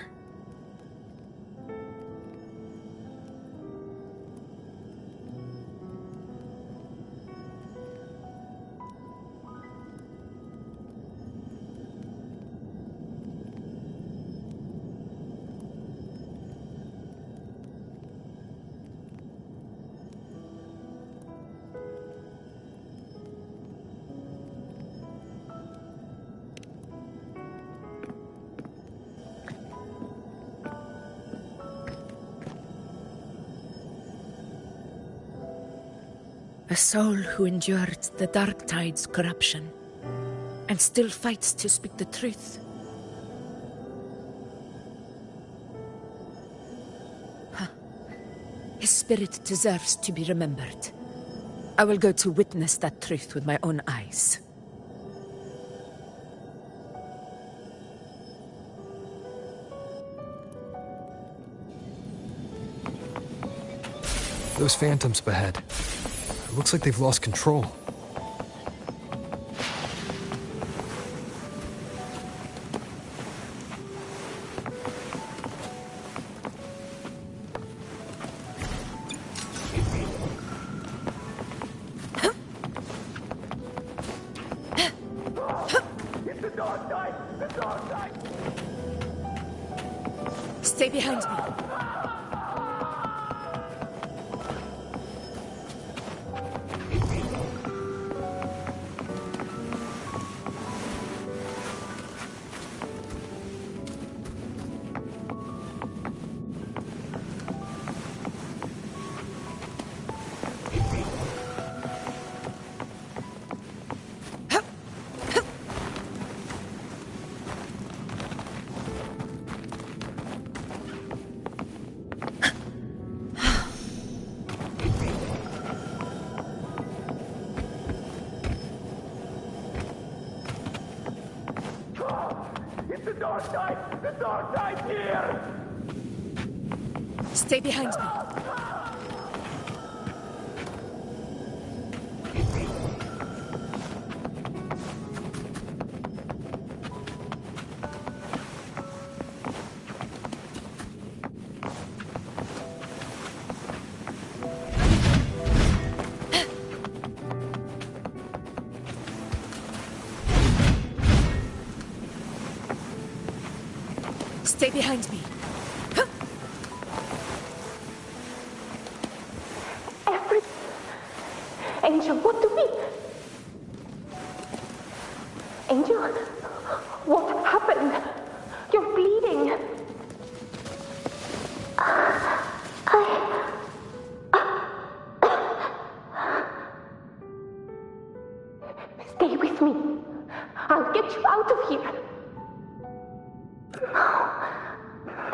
A soul who endured the Dark Tide's corruption, and still fights to speak the truth. His spirit deserves to be remembered. I will go to witness that truth with my own eyes. Those phantoms ahead. It looks like they've lost control. Stay behind me. The dark side here! Stay behind me. Stay behind me. Angel, what do we... Angel, what happened? You're bleeding. Stay with me. I'll get you out of here.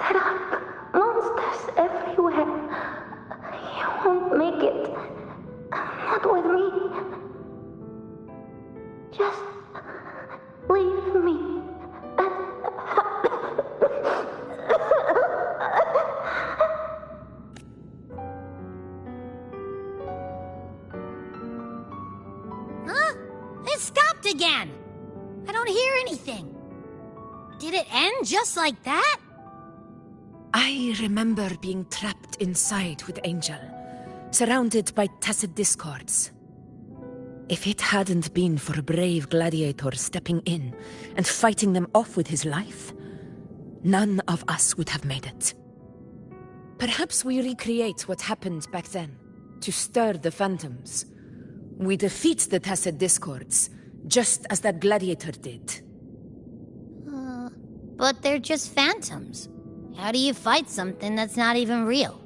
There are monsters everywhere. You won't make it. Not with me. Just leave me. Huh? It stopped again. I don't hear anything. Did it end just like that? I remember being trapped inside with Angel, surrounded by tacit discords. If it hadn't been for a brave gladiator stepping in and fighting them off with his life, none of us would have made it. Perhaps we recreate what happened back then, to stir the phantoms. We defeat the tacit discords, just as that gladiator did. But they're just phantoms. How do you fight something that's not even real?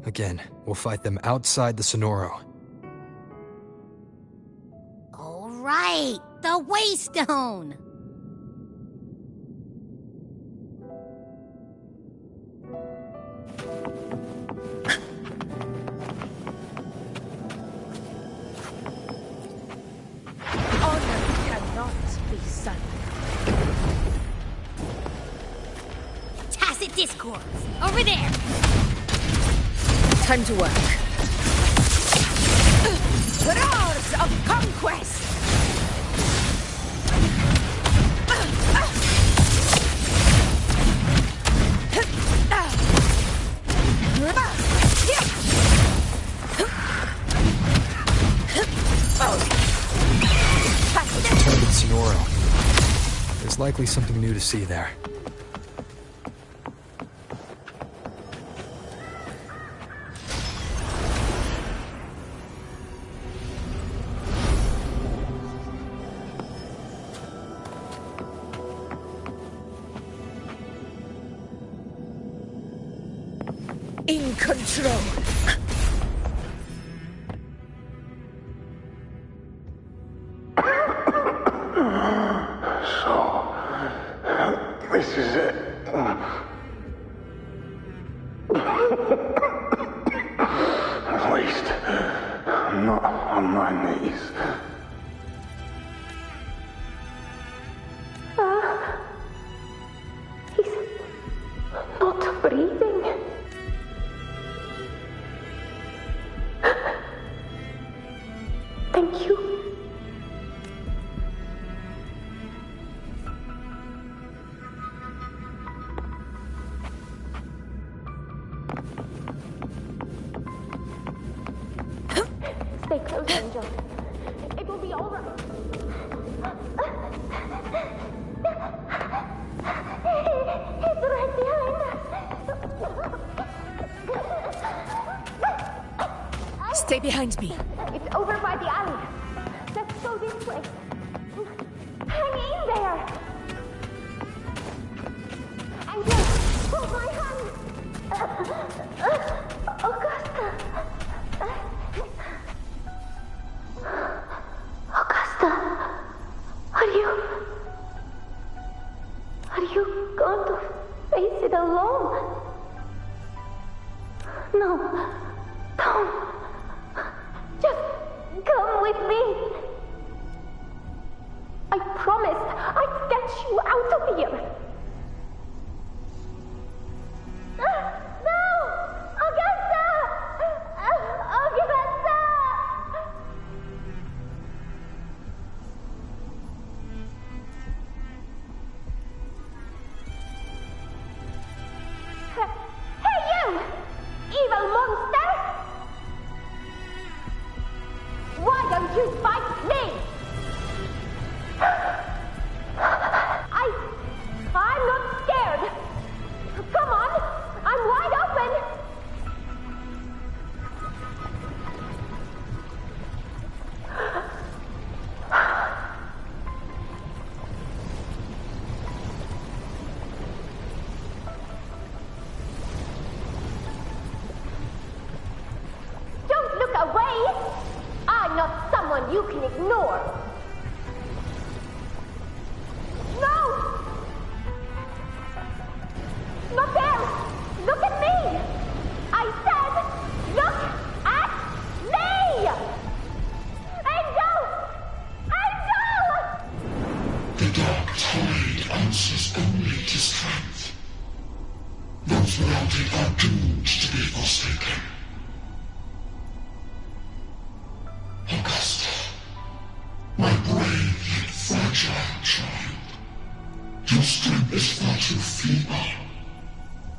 Again, we'll fight them outside the Sonoro. All right, the Waystone! Honor cannot be sunk. Tacit discords, over there! Time to work. Roars of conquest! Target Sonoro. There's likely something new to see there. In control. So, this is it. At least, I'm not on my knees. He's not breathing. Thank you. Stay close, Angel. It will be over. It's right behind us. Stay behind me. It's over by the alley. Let's go this way. Hang in there. Angel, hold my hand. Augusta. Augusta, are you going to face it alone? No, don't. Just come with me. I promised I'd get get you out of here! No! Augusta! Augusta! Hey you! Evil monster! Why don't you fight me? I'm not scared. Come on, I'm wide open. Don't look away. I'm not someone you can ignore. No! Not there! Look at me! I said, look at me! Angel! Angel! The dark tide answers only to strength. Those without it are doomed to be forsaken. Augusta, my brave yet fragile child, your strength is far too feeble,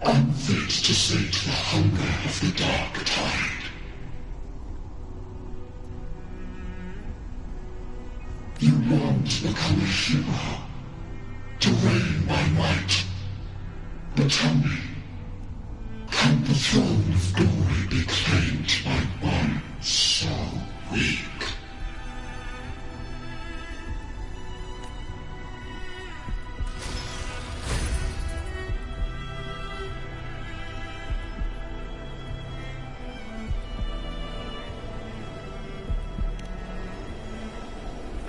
unfit to sate the hunger of the dark tide. You long to become a hero, to reign by might. But tell me, can the throne of glory be claimed by one so weak?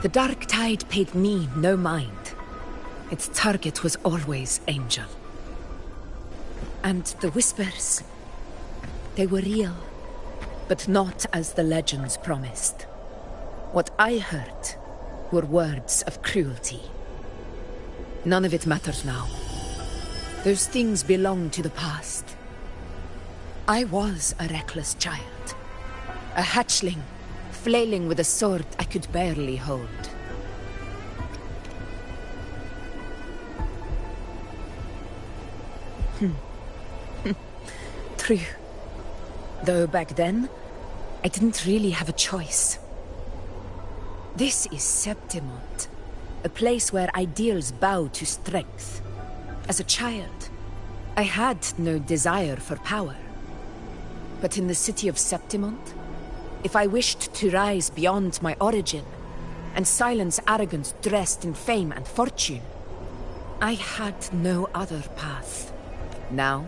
The dark tide paid me no mind. Its target was always Angel. And the whispers, they were real, but not as the legends promised. What I heard were words of cruelty. None of it matters now. Those things belong to the past. I was a reckless child, a hatchling, flailing with a sword I could barely hold. True. Though back then, I didn't really have a choice. This is Septimont, a place where ideals bow to strength. As a child, I had no desire for power. But in the city of Septimont, if I wished to rise beyond my origin and silence arrogance dressed in fame and fortune, I had no other path. Now,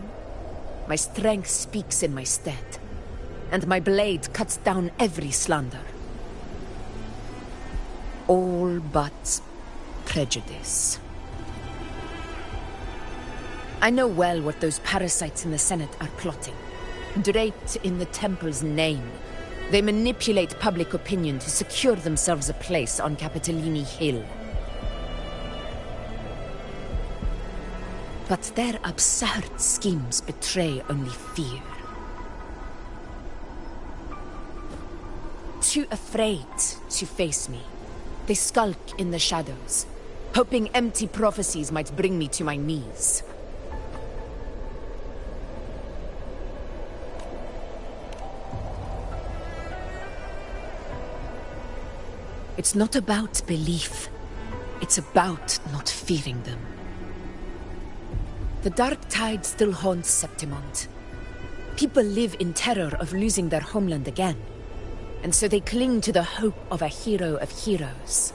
my strength speaks in my stead, and my blade cuts down every slander. All but prejudice. I know well what those parasites in the Senate are plotting. Draped in the Temple's name, they manipulate public opinion to secure themselves a place on Capitolini Hill. But their absurd schemes betray only fear. Too afraid to face me, they skulk in the shadows, hoping empty prophecies might bring me to my knees. It's not about belief. It's about not fearing them. The dark tide still haunts Septimont. People live in terror of losing their homeland again, and so they cling to the hope of a hero of heroes.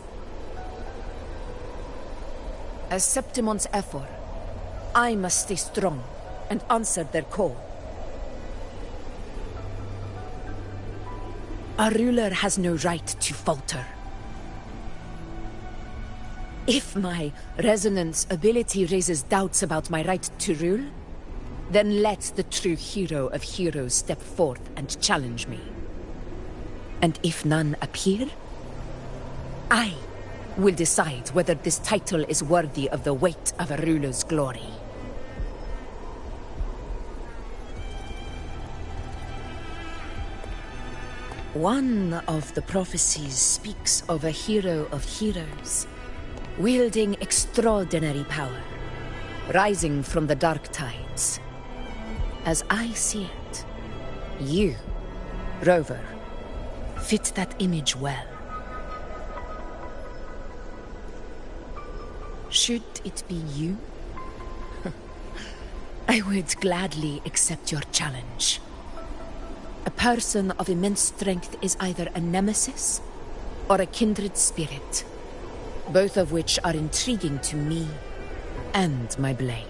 As Septimont's Ephor, I must stay strong and answer their call. Our ruler has no right to falter. If my resonance ability raises doubts about my right to rule, then let the true hero of heroes step forth and challenge me. And if none appear, I will decide whether this title is worthy of the weight of a ruler's glory. One of the prophecies speaks of a hero of heroes, wielding extraordinary power, rising from the dark tides. As I see it, you, Rover, fit that image well. Should it be you, I would gladly accept your challenge. A person of immense strength is either a nemesis or a kindred spirit, both of which are intriguing to me and my blade.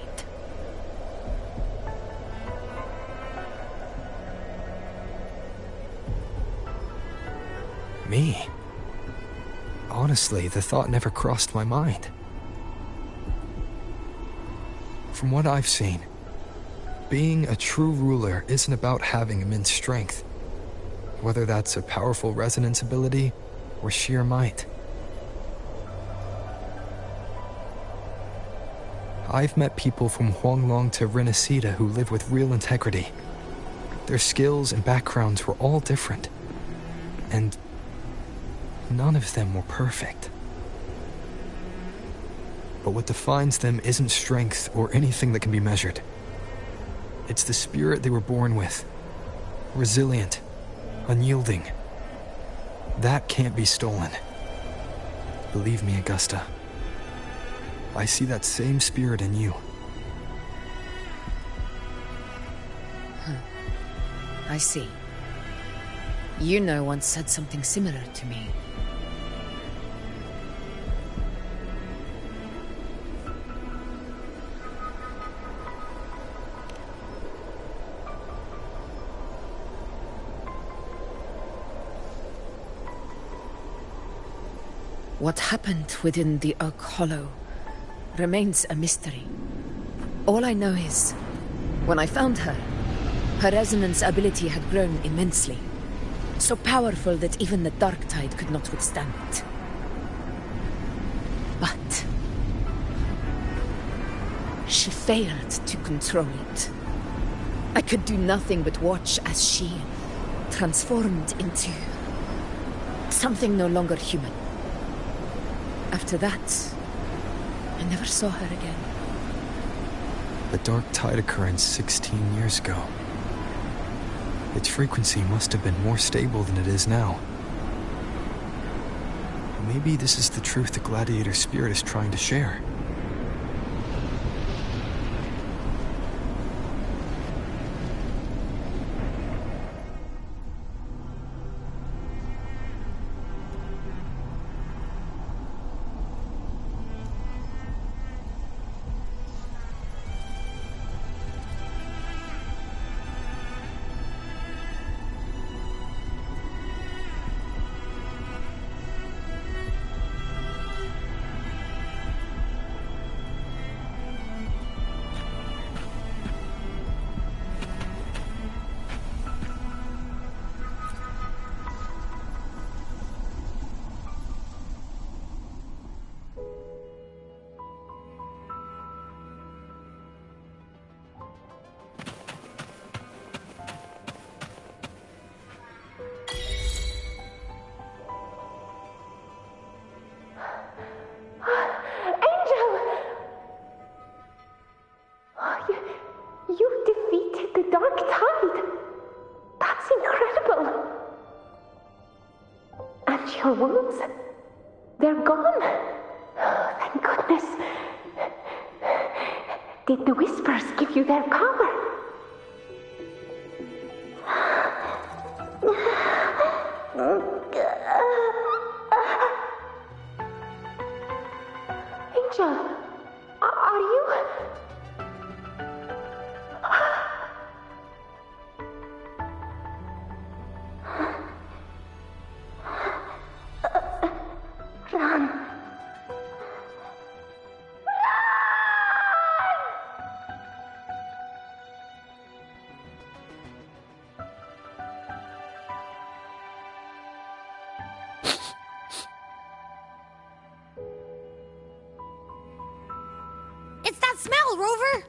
Me? Honestly, the thought never crossed my mind. From what I've seen, being a true ruler isn't about having immense strength, whether that's a powerful resonance ability or sheer might. I've met people from Huanglong to Renacida who live with real integrity. Their skills and backgrounds were all different, and none of them were perfect. But what defines them isn't strength or anything that can be measured. It's the spirit they were born with. Resilient, unyielding. That can't be stolen. Believe me, Augusta. I see that same spirit in you. I see. Yuno once said something similar to me. What happened within the Oak Hollow remains a mystery. All I know is, when I found her, her resonance ability had grown immensely. So powerful that even the Dark Tide could not withstand it. But she failed to control it. I could do nothing but watch as she transformed into something no longer human. After that, I never saw her again. The Dark Tide occurrence 16 years ago. Its frequency must have been more stable than it is now. Maybe this is the truth the Gladiator spirit is trying to share. Your wounds? They're gone? Oh, thank goodness. Did the Whispers give you their power? Angel, are you... Run. that smell, Rover?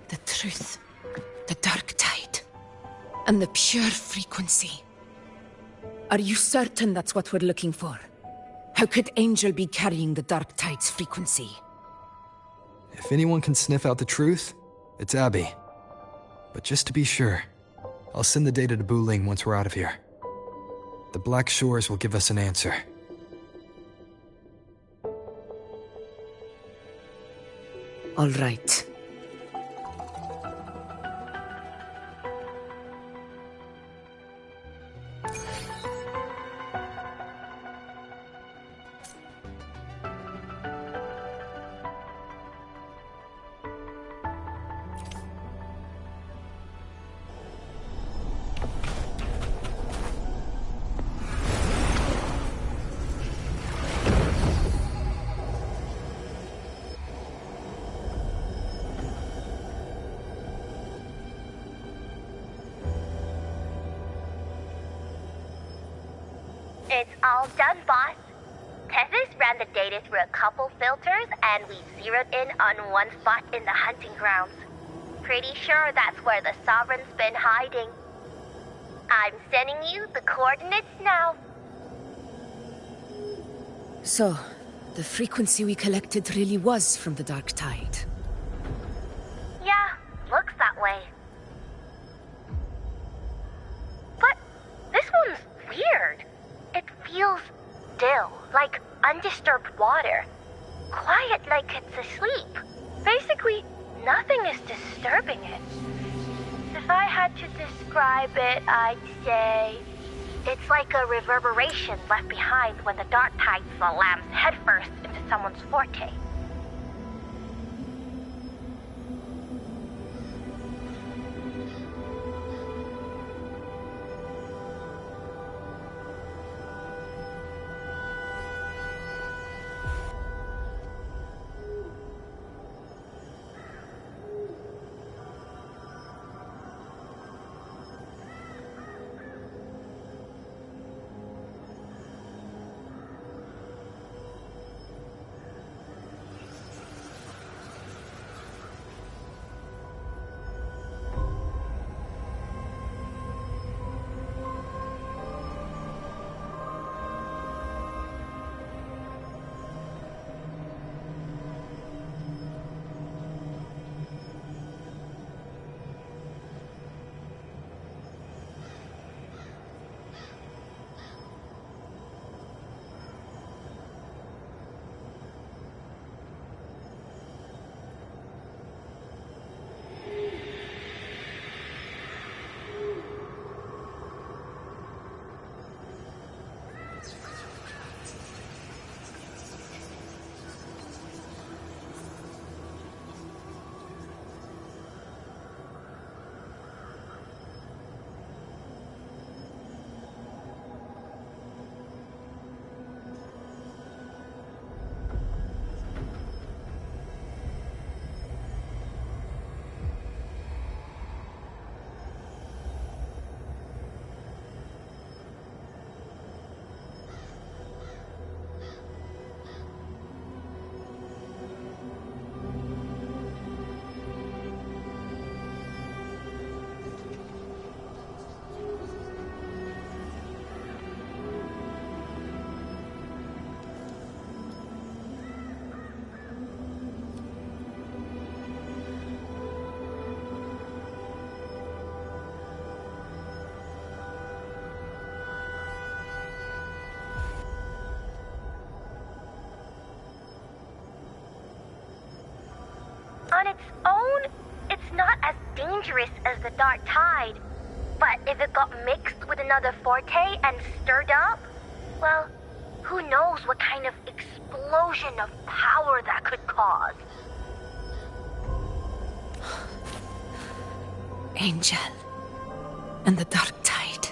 The truth, the dark tide, and the pure frequency. Are you certain that's what we're looking for? How could Angel be carrying the dark tide's frequency? If anyone can sniff out the truth, it's Abby. But just to be sure, I'll send the data to Buling once we're out of here. The Black Shores will give us an answer. All right. It's all done, boss. Tethys ran the data through a couple filters, and we zeroed in on one spot in the hunting grounds. Pretty sure that's where the Sovereign's been hiding. I'm sending you the coordinates now. So, the frequency we collected really was from the dark tide. Yeah, looks that way. But this one's weird. It feels still, like undisturbed water. Quiet like it's asleep. Basically, nothing is disturbing it. If I had to describe it, I'd say it's like a reverberation left behind when the dark tide slams headfirst into someone's forte. On its own, it's not as dangerous as the dark tide. But if it got mixed with another forte and stirred up, well, who knows what kind of explosion of power that could cause. Angel and the dark tide.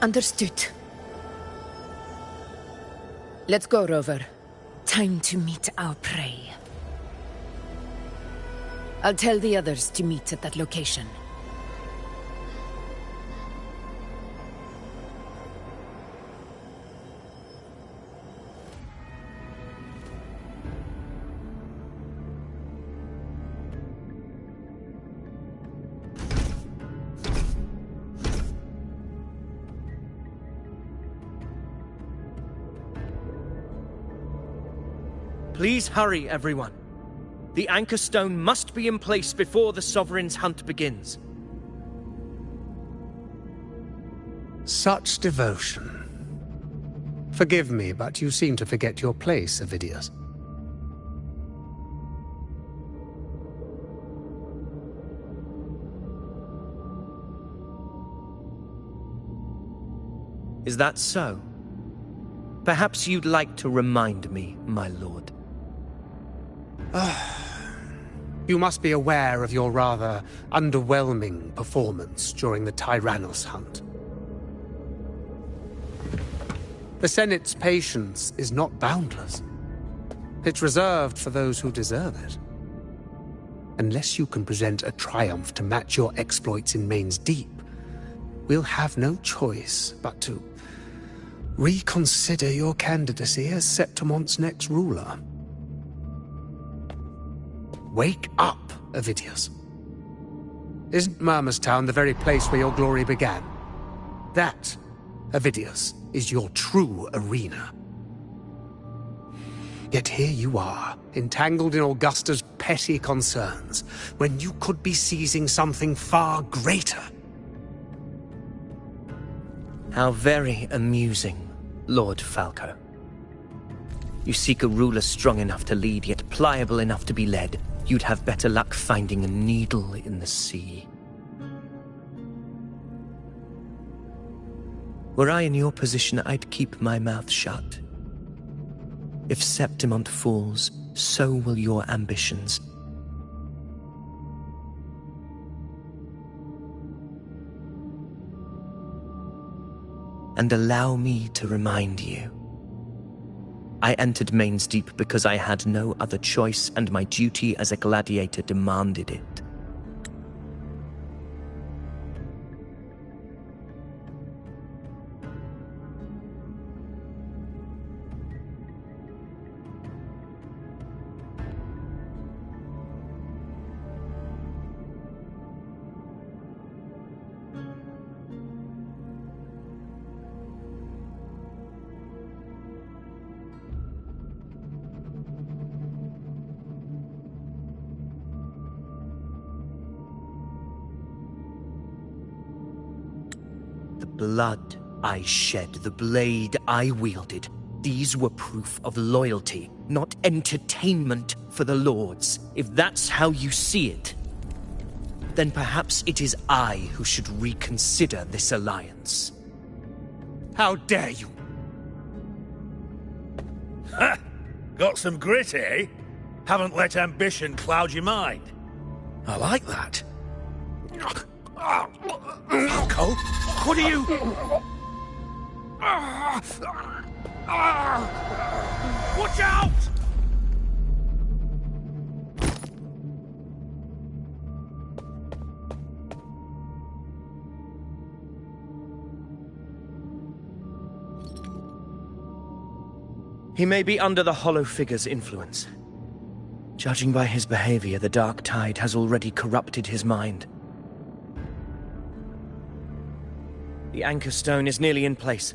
Understood. Let's go, Rover. Time to meet our prey. I'll tell the others to meet at that location. Please hurry, everyone. The anchor stone must be in place before the Sovereign's hunt begins. Such devotion. Forgive me, but you seem to forget your place, Avidius. Is that so? Perhaps you'd like to remind me, my lord. You must be aware of your rather underwhelming performance during the Tyrannos hunt. The Senate's patience is not boundless. It's reserved for those who deserve it. Unless you can present a triumph to match your exploits in Main's Deep, we'll have no choice but to reconsider your candidacy as Septimon's next ruler. Wake up, Avidius. Isn't Murmustown the very place where your glory began? That, Avidius, is your true arena. Yet here you are, entangled in Augusta's petty concerns, when you could be seizing something far greater. How very amusing, Lord Falco. You seek a ruler strong enough to lead, yet pliable enough to be led. You'd have better luck finding a needle in the sea. Were I in your position, I'd keep my mouth shut. If Septimont falls, so will your ambitions. And allow me to remind you. I entered Main's Deep because I had no other choice, and my duty as a gladiator demanded it. Blood I shed, the blade I wielded, these were proof of loyalty, not entertainment for the Lords. If that's how you see it, then perhaps it is I who should reconsider this alliance. How dare you? Ha! Got some grit, eh? Haven't let ambition cloud your mind. I like that. Falco, what are you... Watch out! He may be under the Hollow Figure's influence. Judging by his behavior, the Dark Tide has already corrupted his mind. The anchor stone is nearly in place.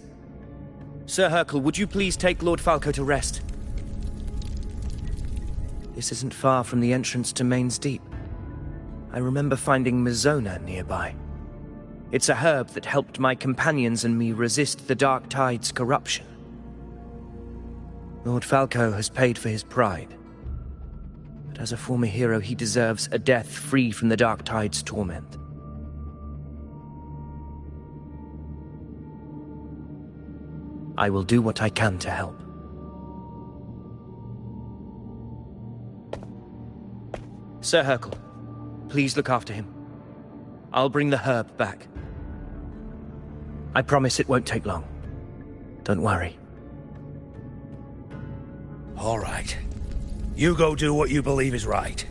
Sir Hercule, would you please take Lord Falco to rest? This isn't far from the entrance to Main's Deep. I remember finding Mizona nearby. It's a herb that helped my companions and me resist the Dark Tide's corruption. Lord Falco has paid for his pride. But as a former hero, he deserves a death free from the Dark Tide's torment. I will do what I can to help. Sir Hercule, please look after him. I'll bring the herb back. I promise it won't take long. Don't worry. All right. You go do what you believe is right.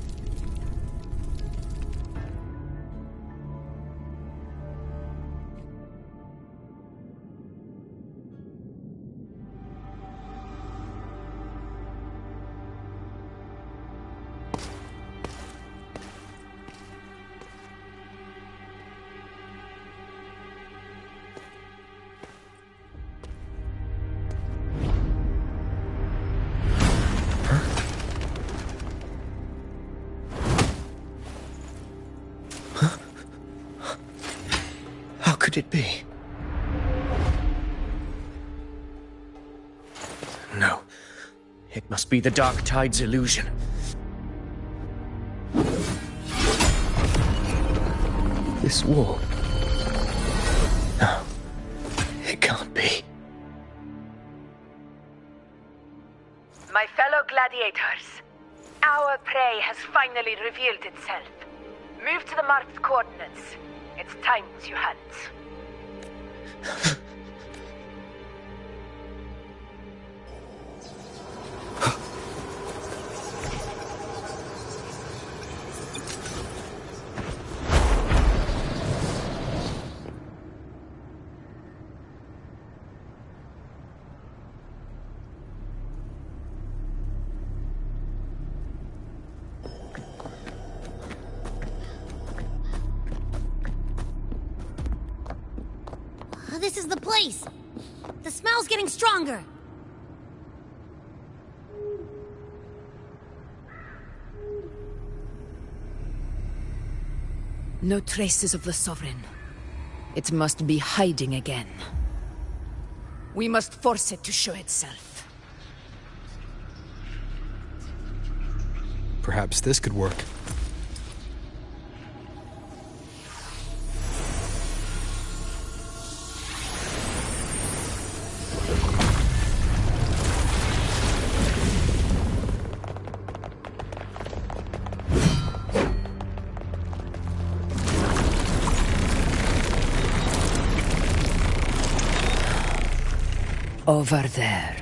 How could it be? No. It must be the Dark Tide's illusion. This wall. No. It can't be. My fellow gladiators, our prey has finally revealed itself. Move to the marked coordinates. It's time to hunt. This is the place! The smell's getting stronger! No traces of the Sovereign. It must be hiding again. We must force it to show itself. Perhaps this could work. Over there.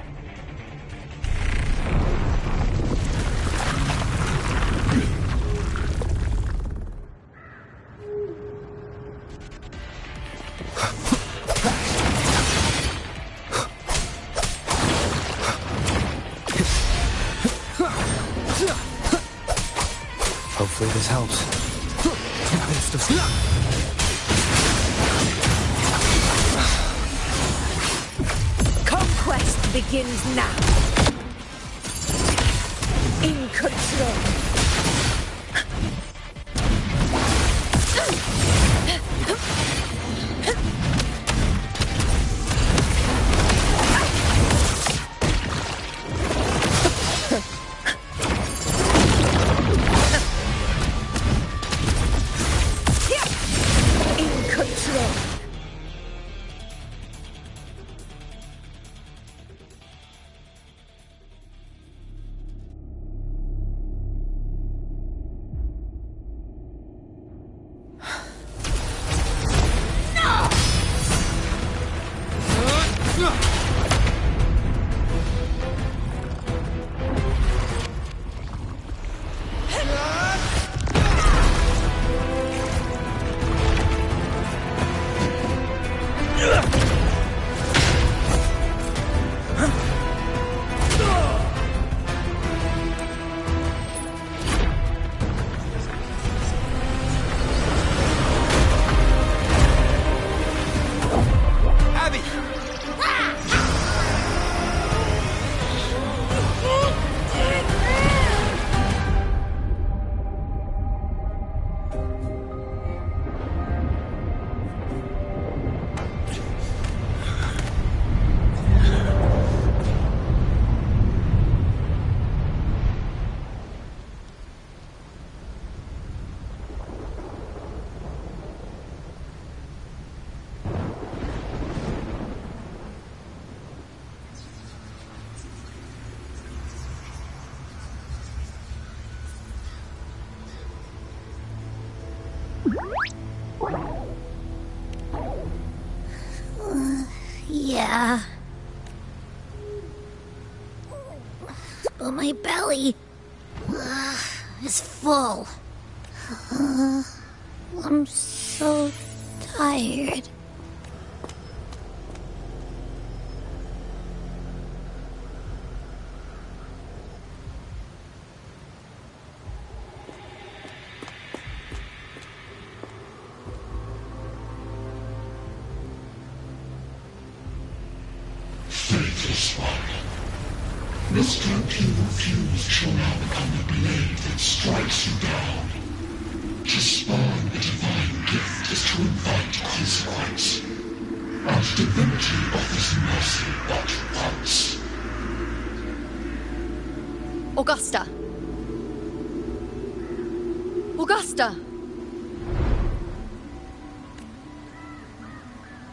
Hopefully this helps. Conquest begins now. In control. In control. Well, my belly is full. I'm so tired. Faithless one. This gently refused shall now become the blade that strikes you down. To spawn a divine gift is to invite consequence. And divinity offers mercy but once. Augusta! Augusta!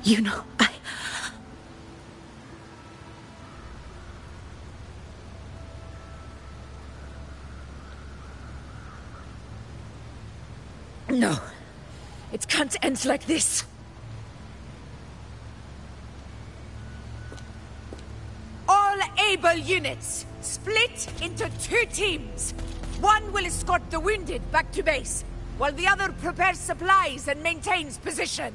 You know, No. It can't end like this. All able units, split into 2 teams. One will escort the wounded back to base, while the other prepares supplies and maintains position.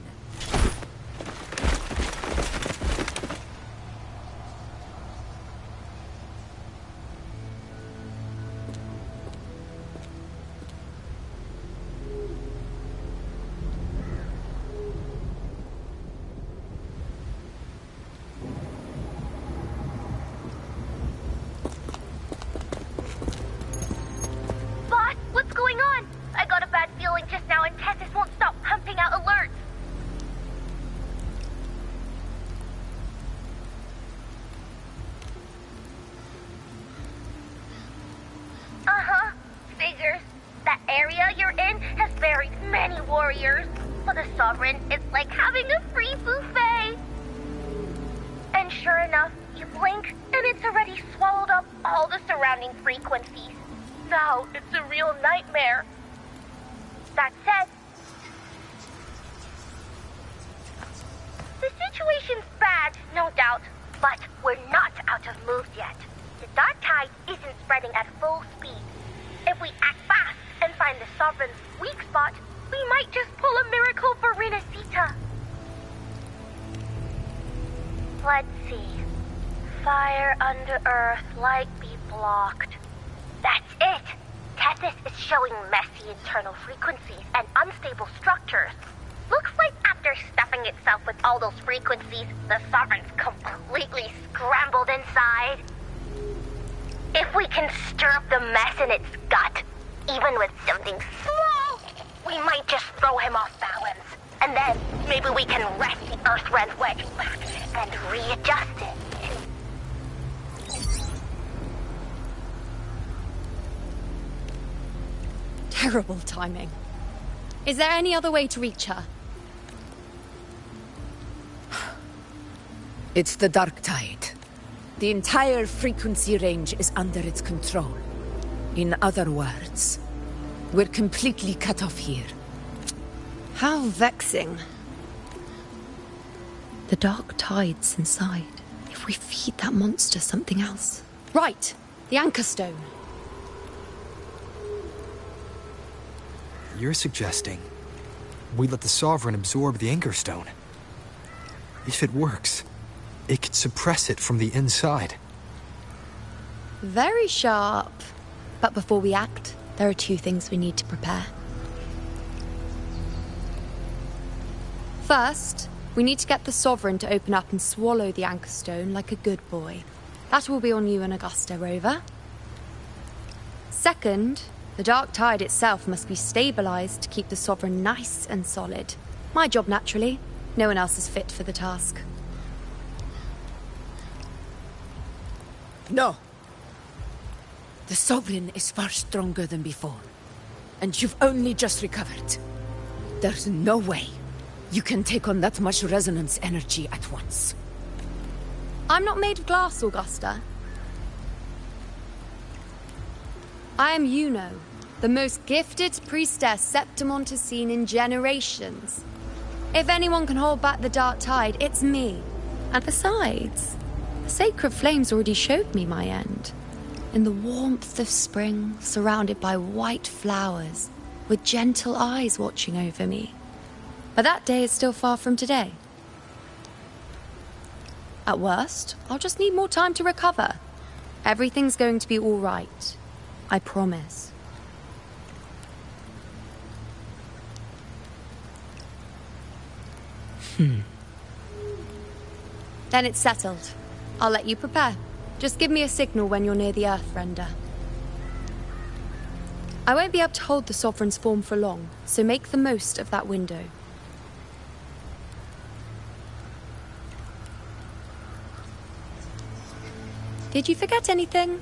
Terrible timing. Is there any other way to reach her? It's the Dark Tide. The entire frequency range is under its control. In other words, we're completely cut off here. How vexing. The Dark Tide's inside. If we feed that monster something else. Right! The Anchor Stone. You're suggesting we let the Sovereign absorb the Anchor Stone. If it works, it could suppress it from the inside. Very sharp. But before we act, there are 2 things we need to prepare. First, we need to get the Sovereign to open up and swallow the Anchor Stone like a good boy. That will be on you and Augusta, Rover. Second, the Dark Tide itself must be stabilized to keep the Sovereign nice and solid. My job, naturally. No one else is fit for the task. No. The Sovereign is far stronger than before. And you've only just recovered. There's no way you can take on that much resonance energy at once. I'm not made of glass, Augusta. I am Yuno, the most gifted priestess Septimont has seen in generations. If anyone can hold back the Dark Tide, it's me. And besides, the Sacred Flames already showed me my end. In the warmth of spring, surrounded by white flowers, with gentle eyes watching over me. But that day is still far from today. At worst, I'll just need more time to recover. Everything's going to be all right. I promise. Then it's settled. I'll let you prepare. Just give me a signal when you're near the Earthrender. I won't be able to hold the Sovereign's form for long, so make the most of that window. Did you forget anything?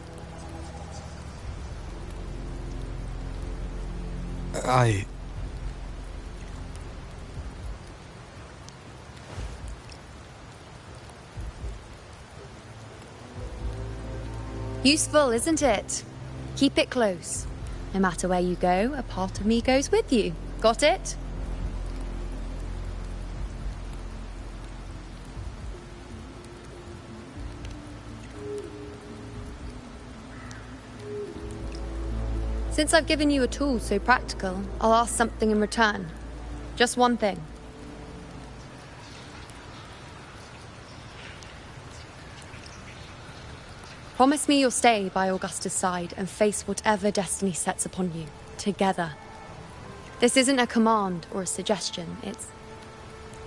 Useful, isn't it? Keep it close. No matter where you go, a part of me goes with you. Got it? Since I've given you a tool so practical, I'll ask something in return. Just one thing. Promise me you'll stay by Augusta's side and face whatever destiny sets upon you, together. This isn't a command or a suggestion, it's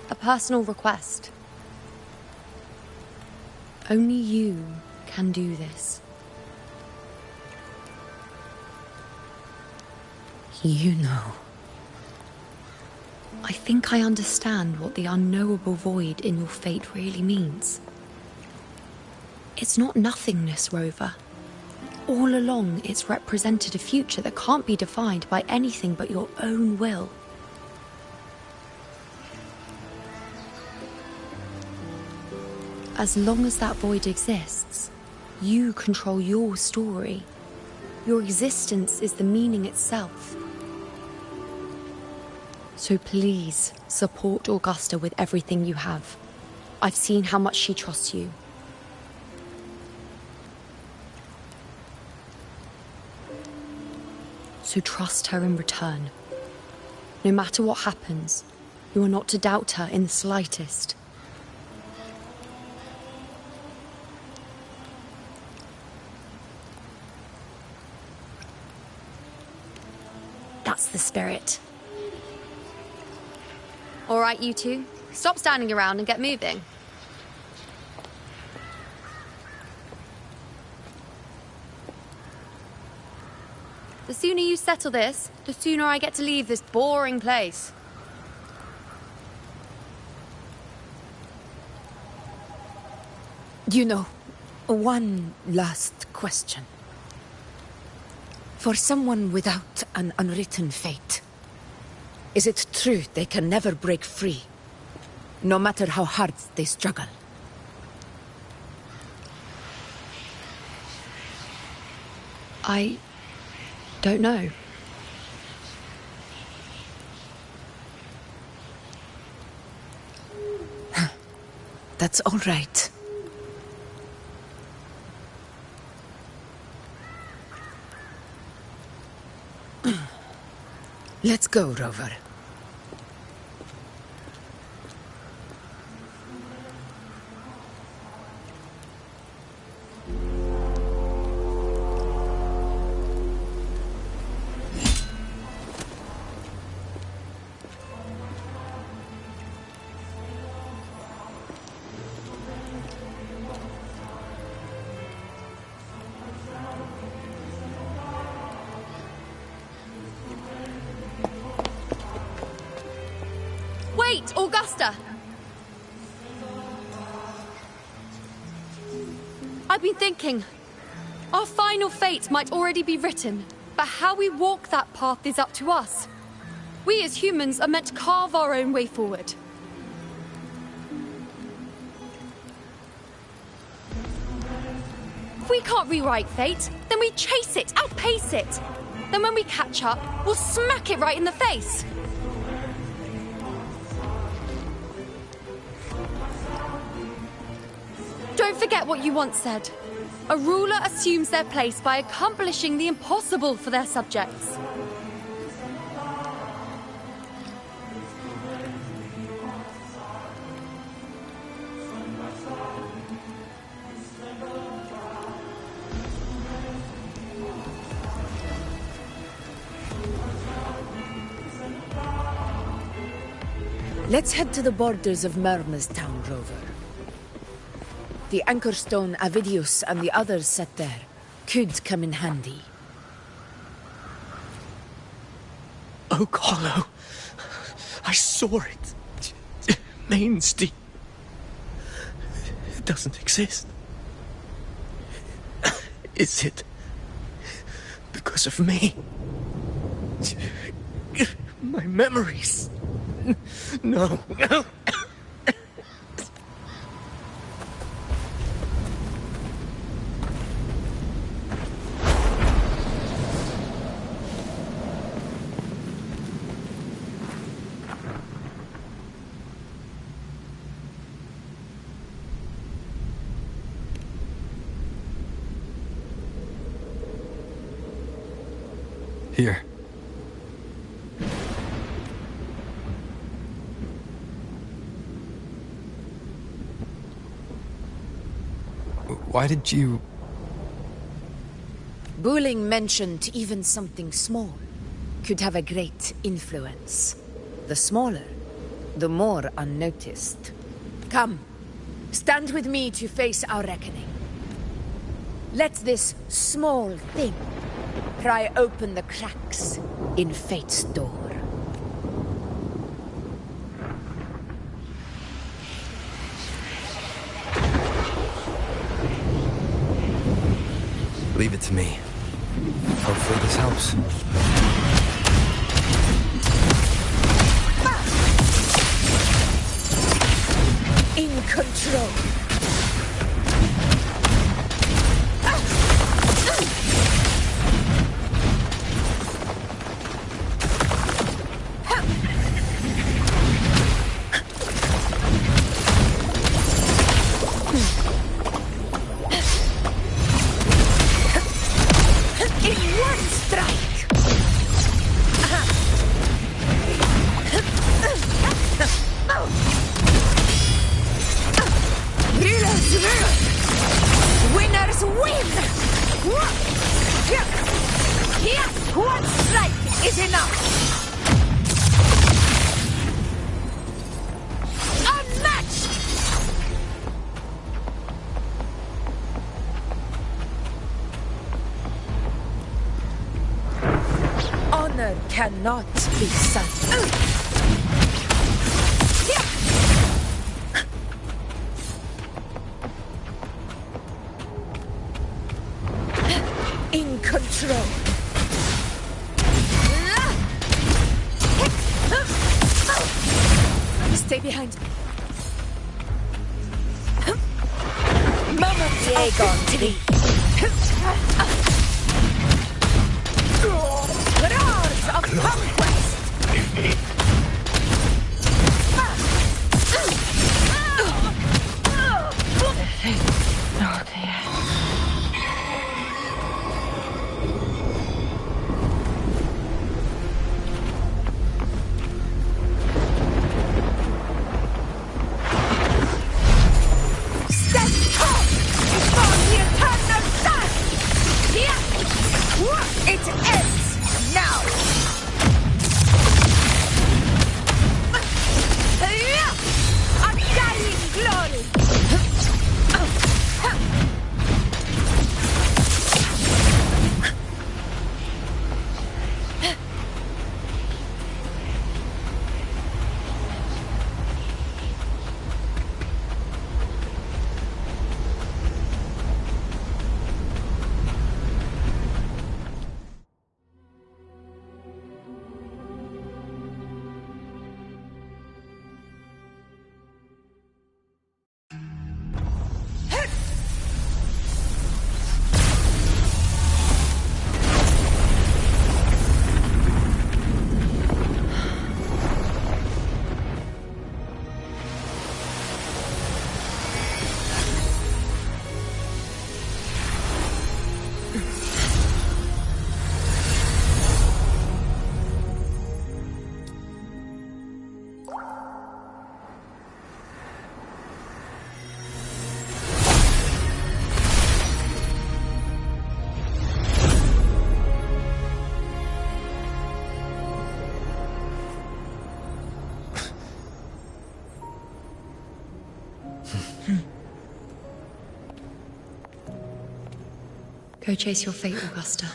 a personal request. Only you can do this. You know. I think I understand what the unknowable void in your fate really means. It's not nothingness, Rover. All along, it's represented a future that can't be defined by anything but your own will. As long as that void exists, you control your story. Your existence is the meaning itself. So please, support Augusta with everything you have. I've seen how much she trusts you. So trust her in return. No matter what happens, you are not to doubt her in the slightest. That's the spirit. All right, you two. Stop standing around and get moving. The sooner you settle this, the sooner I get to leave this boring place. You know, one last question. For someone without an unwritten fate, is it true they can never break free, no matter how hard they struggle? I don't know. That's all right. Let's go, Rover. Wait, Augusta! I've been thinking. Our final fate might already be written, but how we walk that path is up to us. We as humans are meant to carve our own way forward. If we can't rewrite fate, then we chase it, outpace it. Then when we catch up, we'll smack it right in the face. Don't forget what you once said. A ruler assumes their place by accomplishing the impossible for their subjects. Let's head to the borders of Myrna's town, Rover. The anchor stone Avidius and the others set there could come in handy. Oak Hollow. I saw it. Mainstein. It doesn't exist. Is it because of me? My memories. No. Here. Why did you... Buling mentioned even something small could have a great influence. The smaller, the more unnoticed. Come, stand with me to face our reckoning. Let this small thing pry open the cracks in fate's door. Leave it to me. Hopefully this helps. In control. Winners win! One strike is enough! Unmatched! Honor cannot be sunk. In control. Stay behind me. Moment Aegon to thee. Roars of conquest. Not here. It ends now! Undying glory! Go chase your fate, Augusta.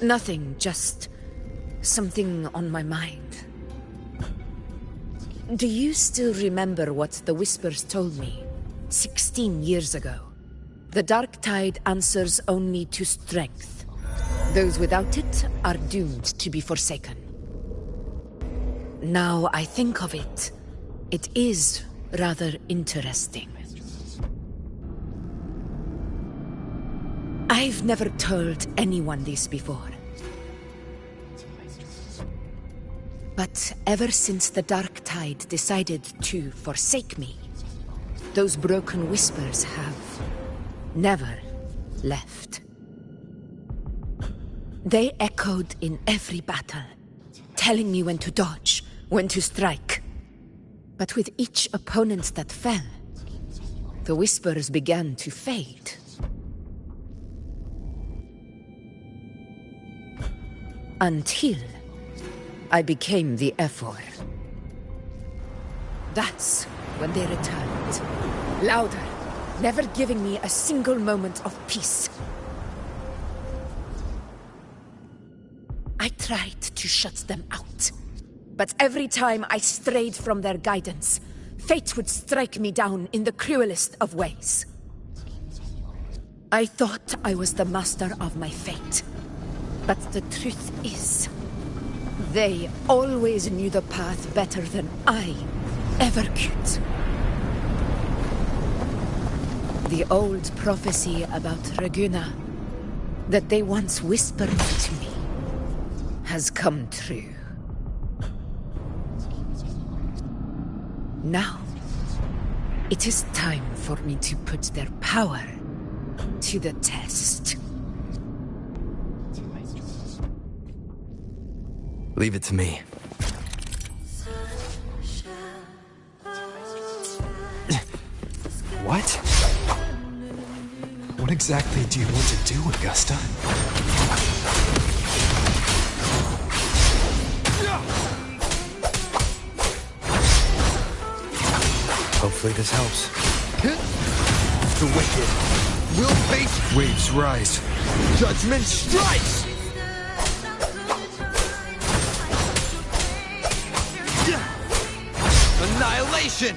Nothing, just something on my mind. Do you still remember what the Whispers told me 16 years ago? The dark tide answers only to strength. Those without it are doomed to be forsaken. Now I think of it, it is rather interesting. I've never told anyone this before. But ever since the dark tide decided to forsake me, those broken whispers have never left. They echoed in every battle, telling me when to dodge, when to strike. But with each opponent that fell, the whispers began to fade. Until I became the F4. That's when they returned. Louder, never giving me a single moment of peace. I tried to shut them out, but every time I strayed from their guidance, fate would strike me down in the cruelest of ways. I thought I was the master of my fate. But the truth is, they always knew the path better than I ever could. The old prophecy about Raguna, that they once whispered to me, has come true. Now, it is time for me to put their power to the test. Leave it to me. What? What exactly do you want to do, Augusta? Hopefully this helps. The wicked will face waves rise. Judgment strikes! Annihilation!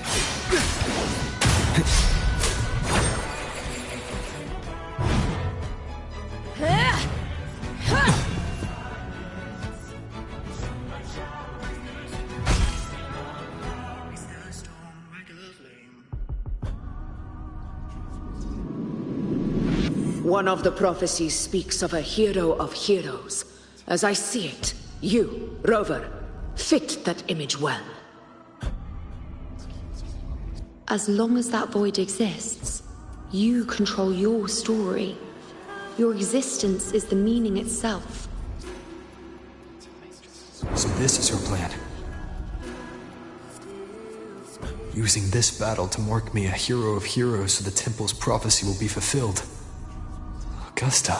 One of the prophecies speaks of a hero of heroes. As I see it, you, Rover, fit that image well. As long as that void exists, you control your story. Your existence is the meaning itself. So this is her plan. Using this battle to mark me a hero of heroes so the temple's prophecy will be fulfilled. Augusta.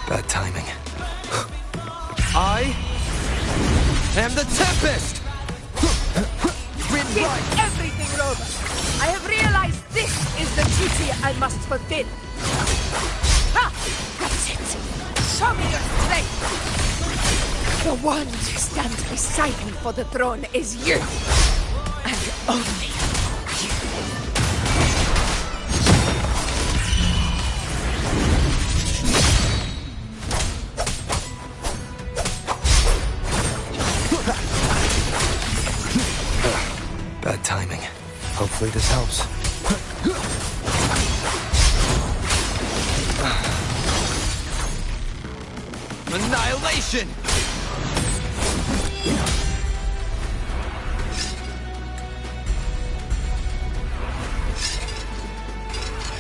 Bad timing. I am the Tempest! Give everything, Rover. I have realized this is the duty I must fulfill. Ha! That's it. Show me your strength. The one who stands beside me for the throne is you. And only you. Bad timing. Hopefully this helps. Annihilation!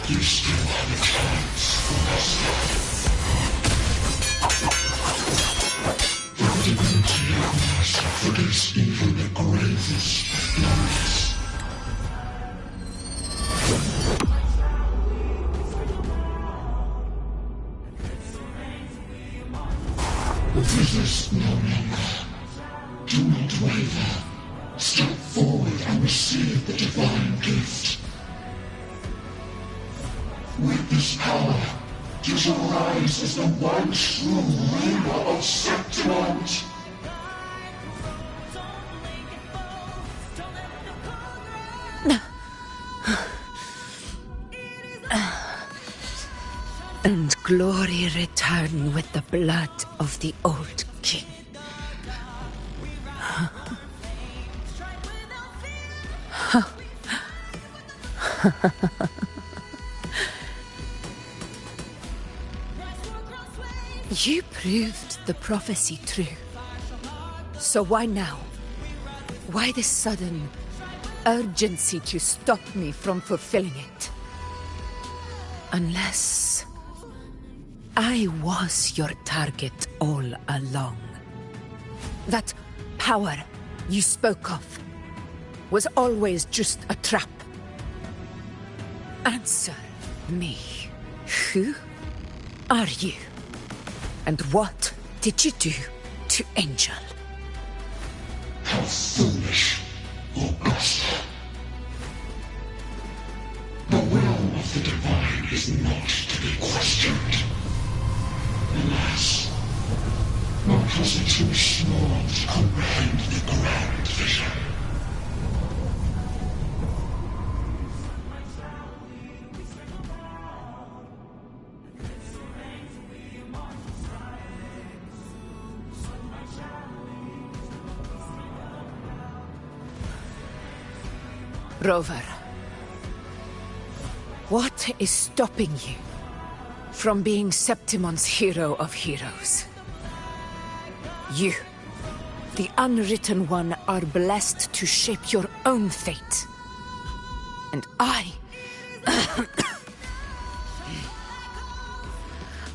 You still have a chance, Augusta. The divinity of Master forgets even the gravest blunders. Resist no longer. Do not waver. Step forward and receive the divine gift. With this power, you shall rise as the one true ruler of Septimont. And glory return with the blood of the old king. You proved the prophecy true. So why now? Why this sudden urgency to stop me from fulfilling it? Unless I was your target all along. That power you spoke of was always just a trap. Answer me. Who are you? And what did you do to Angel? How foolish, Augusta. The will of the divine is not to be questioned. Alas, my cousin too small to comprehend the grand vision. Rover, what is stopping you from being Septimon's hero of heroes? You, the unwritten one, are blessed to shape your own fate. And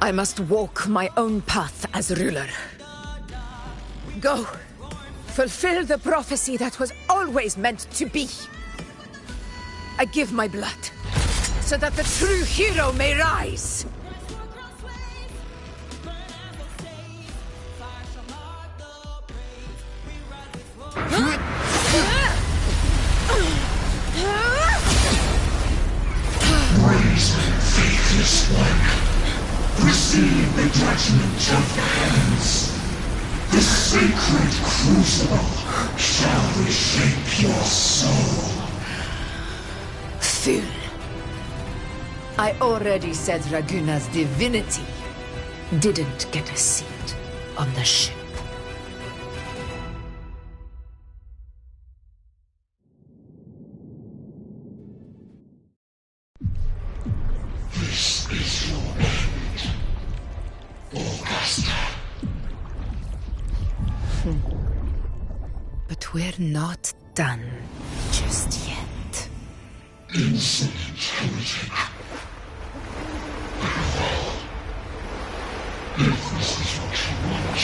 I must walk my own path as ruler. Go, fulfill the prophecy that was always meant to be. I give my blood, so that the true hero may rise! Brazen, faithless one, receive the judgment of the heavens. The sacred crucible shall reshape your soul. Fool. I already said Raguna's divinity didn't get a seat on the ship. This is your end, Augusta. But we're not done just yet. Insolent heretic. If this is what you want,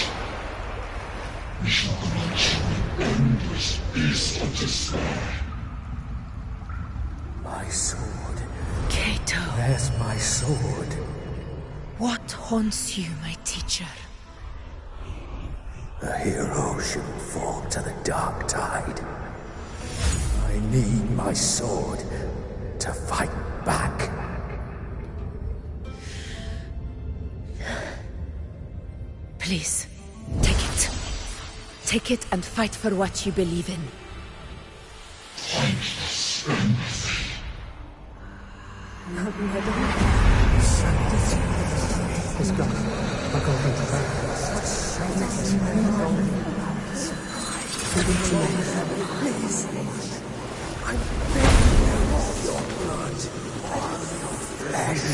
we shall grant you an endless beast of despair. My sword. Cato. Where's my sword? What haunts you, my teacher? A hero shouldn't fall to the dark tide. I need my sword to fight back. Please, take it. Take it and fight for what you believe in. Let's go. I'll go into Please. I'm begging your blood. Flesh.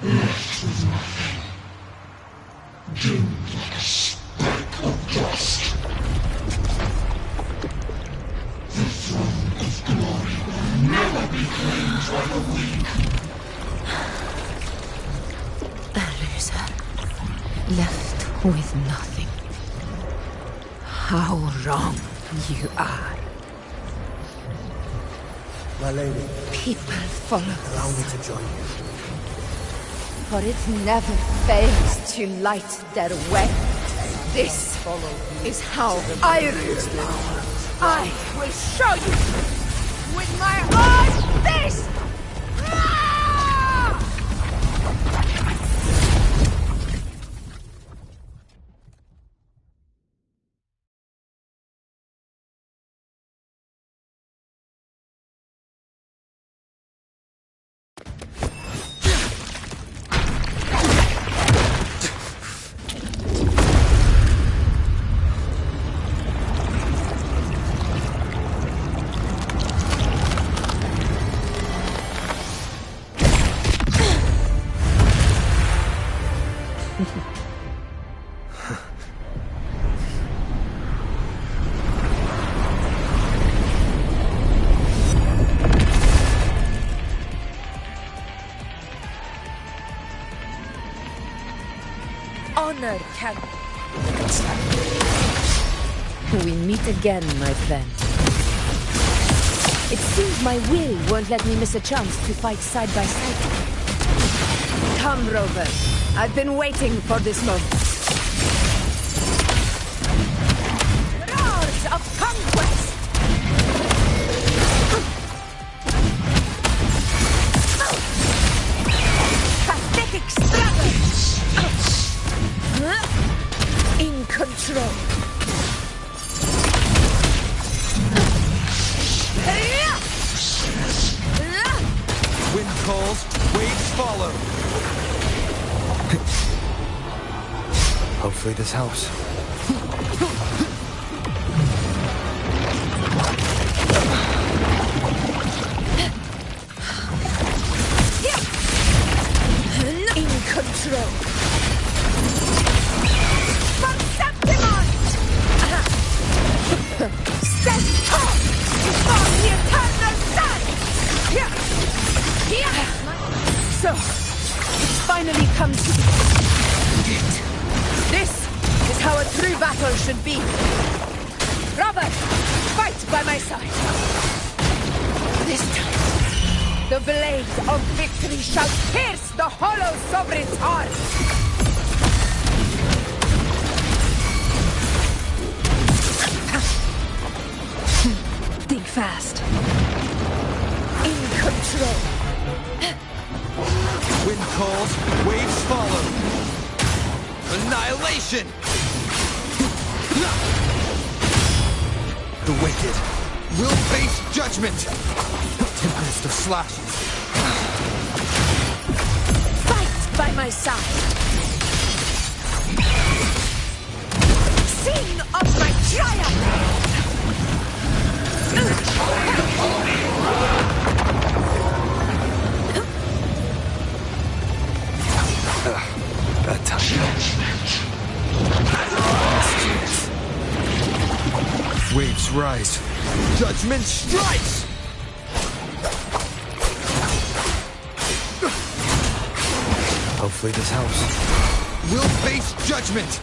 Left with nothing. Doomed like a speck of dust. The throne of glory will never be claimed by the weak. A loser. Left with nothing. How wrong you are. My lady. People follow Allow us. me to join you. For it never fails to light their way. This is how I rule. I will show you with my own fist! Honor can... We meet again, my friend. It seems my will won't let me miss a chance to fight side by side. Come, Rover. I've been waiting for this moment. Roars of conquest! Pathetic struggle! In control. Wind calls, waves follow. Hopefully this helps. In control. From Septimon! Stand tall before the eternal sun! So, it's finally come to it. This is how a true battle should be. Robert, fight by my side. This time, the blade of victory shall pierce the hollow sovereign's heart. Think fast. In control. Wind calls, waves follow. Annihilation! The wicked will face judgment! Tempest of slashes. Fight by my side. Sing of my triumph! Bad time. Waves rise. Judgment strikes! Hopefully this helps. We'll face judgment!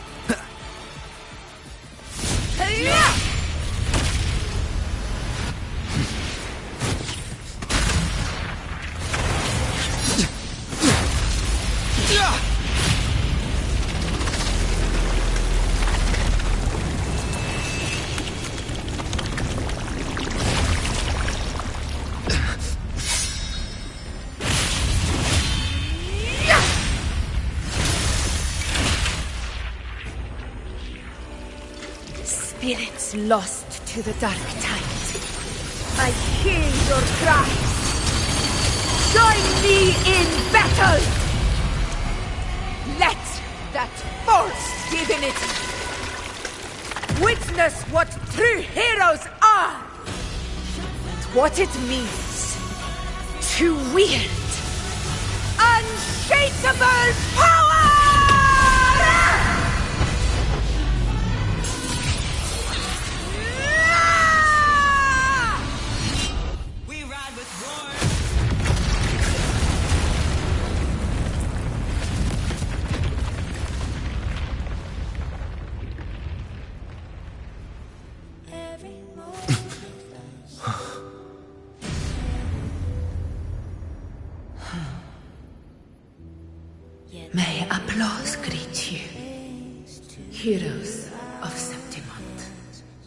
spirits lost to the dark tide, I hear your cries. Join me in battle! Let that false divinity witness what true heroes are! And what it means to wield unshakable power! May applause greet you, heroes of Septimont.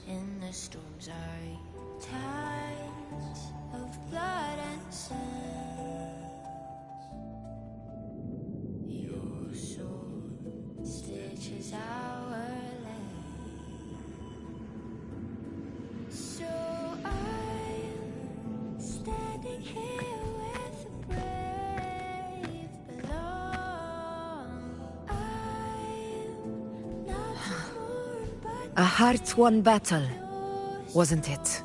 In the storms are tides of blood and sand. Your sword stitches our land. So I am standing here with the brave below. A heart-won battle, wasn't it?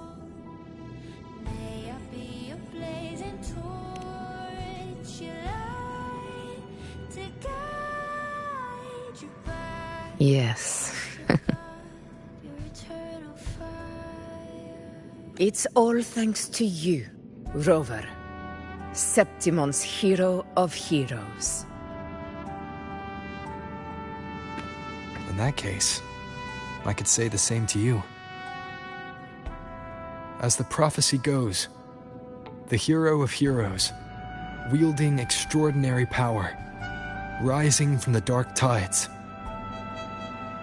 May I be a blazing torch, your light to guide you back. Yes. Your eternal fire. It's all thanks to you, Rover, Septimont's hero of heroes. In that case, I could say the same to you. As the prophecy goes, the hero of heroes, wielding extraordinary power, rising from the dark tides.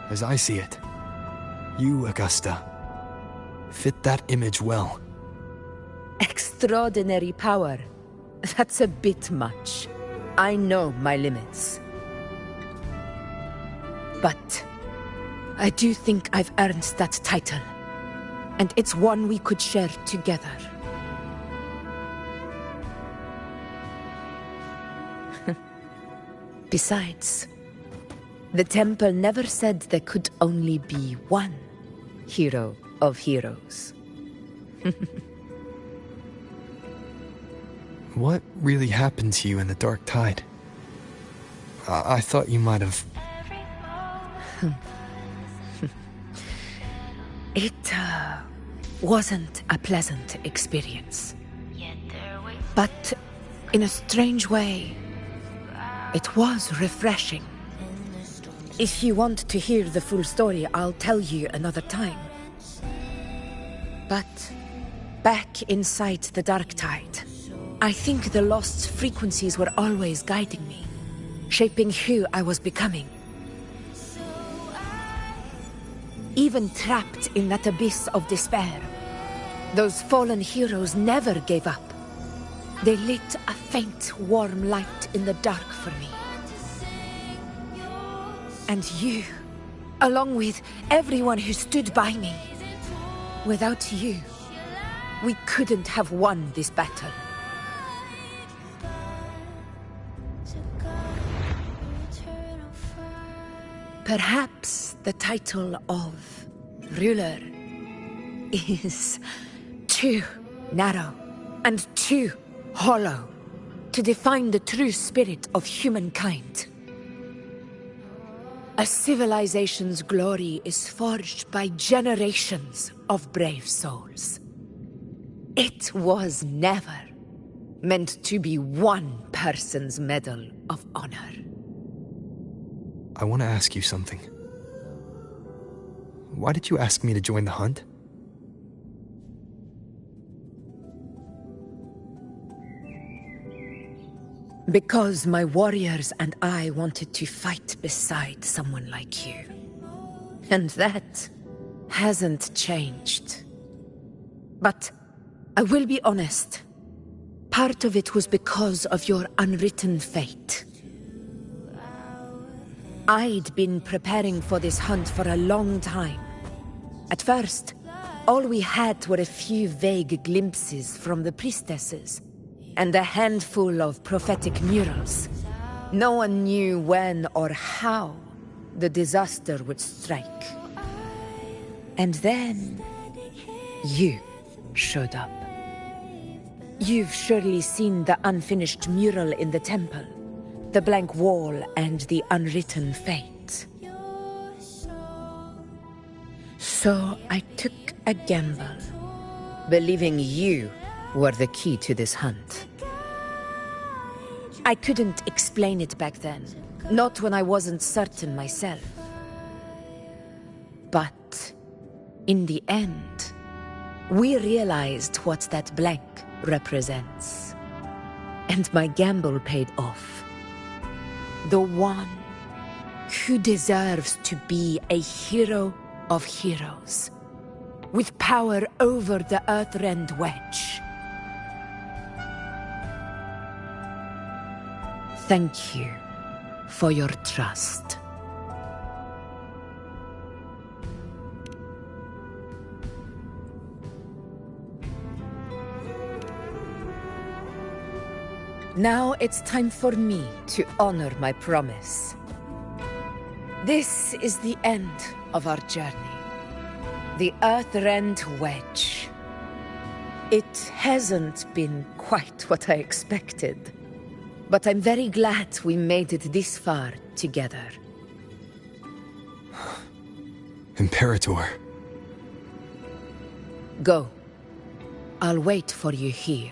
As I see it, you, Augusta, fit that image well. Extraordinary power. That's a bit much. I know my limits. But I do think I've earned that title, and it's one we could share together. Besides, the temple never said there could only be one hero of heroes. What really happened to you in the dark tide? I thought you might have... It wasn't a pleasant experience. But in a strange way, it was refreshing. If you want to hear the full story, I'll tell you another time. But back inside the dark tide, I think the lost frequencies were always guiding me, shaping who I was becoming. Even trapped in that abyss of despair, those fallen heroes never gave up. They lit a faint, warm light in the dark for me. And you, along with everyone who stood by me. Without you, we couldn't have won this battle. Perhaps the title of ruler is too narrow and too hollow to define the true spirit of humankind. A civilization's glory is forged by generations of brave souls. It was never meant to be one person's medal of honor. I want to ask you something. Why did you ask me to join the hunt? Because my warriors and I wanted to fight beside someone like you. And that hasn't changed. But I will be honest. Part of it was because of your unwritten fate. I'd been preparing for this hunt for a long time. At first, all we had were a few vague glimpses from the priestesses, and a handful of prophetic murals. No one knew when or how the disaster would strike. And then, you showed up. You've surely seen the unfinished mural in the temple, the blank wall and the unwritten fate. So I took a gamble, believing you were the key to this hunt. I couldn't explain it back then, not when I wasn't certain myself. But in the end, we realized what that blank represents. And my gamble paid off. The one who deserves to be a hero of heroes, with power over the Earthrend Wedge. Thank you for your trust. Now it's time for me to honor my promise. This is the end of our journey. The Earthrend Wedge. It hasn't been quite what I expected, but I'm very glad we made it this far together. Imperator. Go. I'll wait for you here.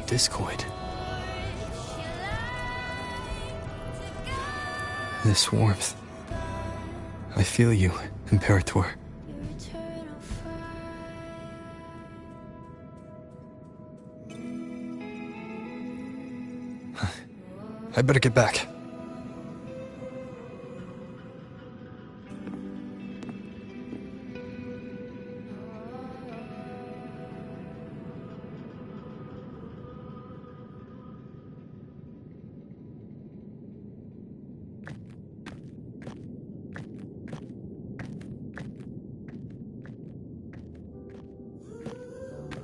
Discoid. This warmth. I feel you, Imperator. I better get back.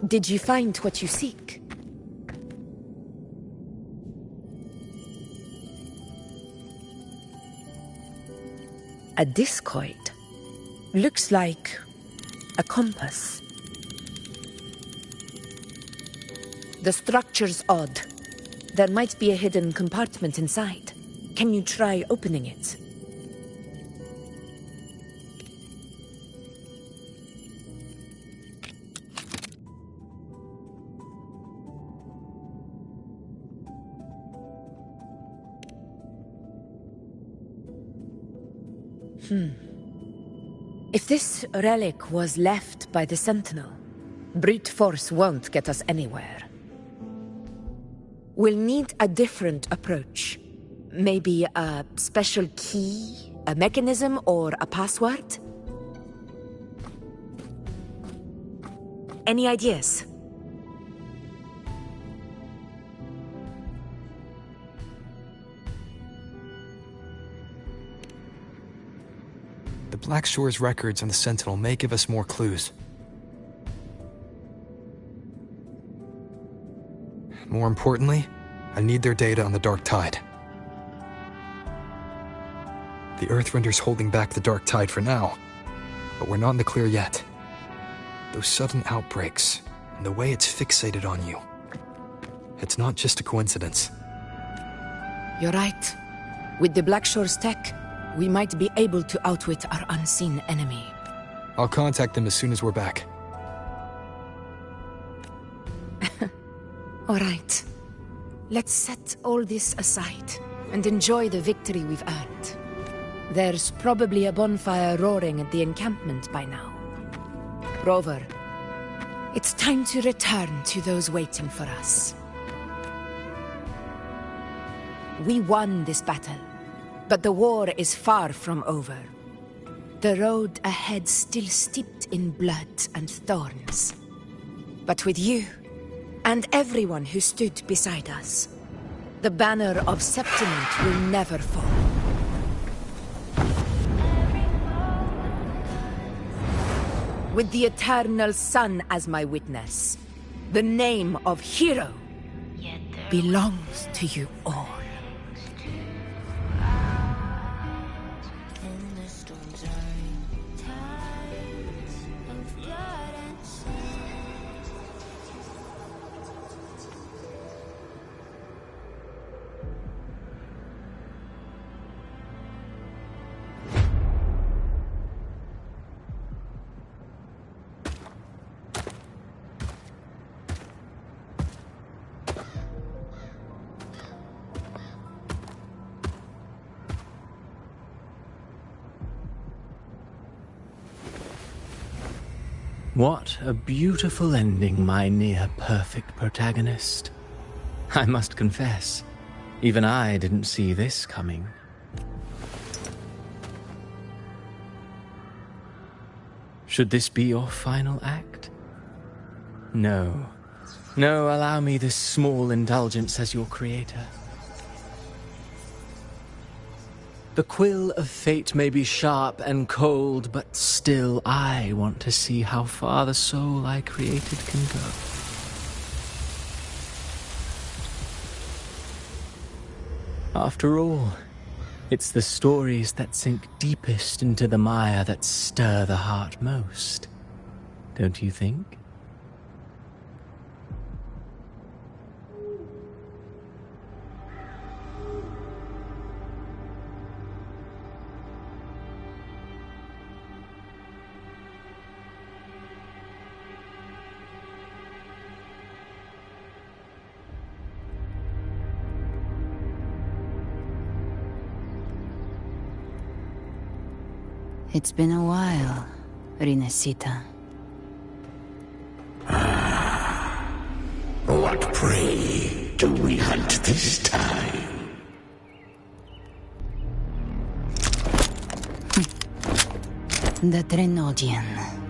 Did you find what you seek? A discoid. Looks like a compass. The structure's odd. There might be a hidden compartment inside. Can you try opening it? If this relic was left by the Sentinel, brute force won't get us anywhere. We'll need a different approach. Maybe a special key, a mechanism, or a password? Any ideas? The Black Shore's records on the Sentinel may give us more clues. More importantly, I need their data on the Dark Tide. The Earthrender's holding back the Dark Tide for now, but we're not in the clear yet. Those sudden outbreaks, and the way it's fixated on you. It's not just a coincidence. You're right. With the Black Shore's tech, we might be able to outwit our unseen enemy. I'll contact them as soon as we're back. All right. Let's set all this aside and enjoy the victory we've earned. There's probably a bonfire roaring at the encampment by now. Rover, it's time to return to those waiting for us. We won this battle, but the war is far from over. The road ahead still steeped in blood and thorns. But with you, and everyone who stood beside us, the banner of Septiment will never fall. With the eternal sun as my witness, the name of hero belongs to you all. What a beautiful ending, my near-perfect protagonist. I must confess, even I didn't see this coming. Should this be your final act? No. No, allow me this small indulgence as your creator. The quill of fate may be sharp and cold, but still I want to see how far the soul I created can go. After all, it's the stories that sink deepest into the mire that stir the heart most, don't you think? It's been a while, Rinesita. What prey do we hunt this time? The Trenodian.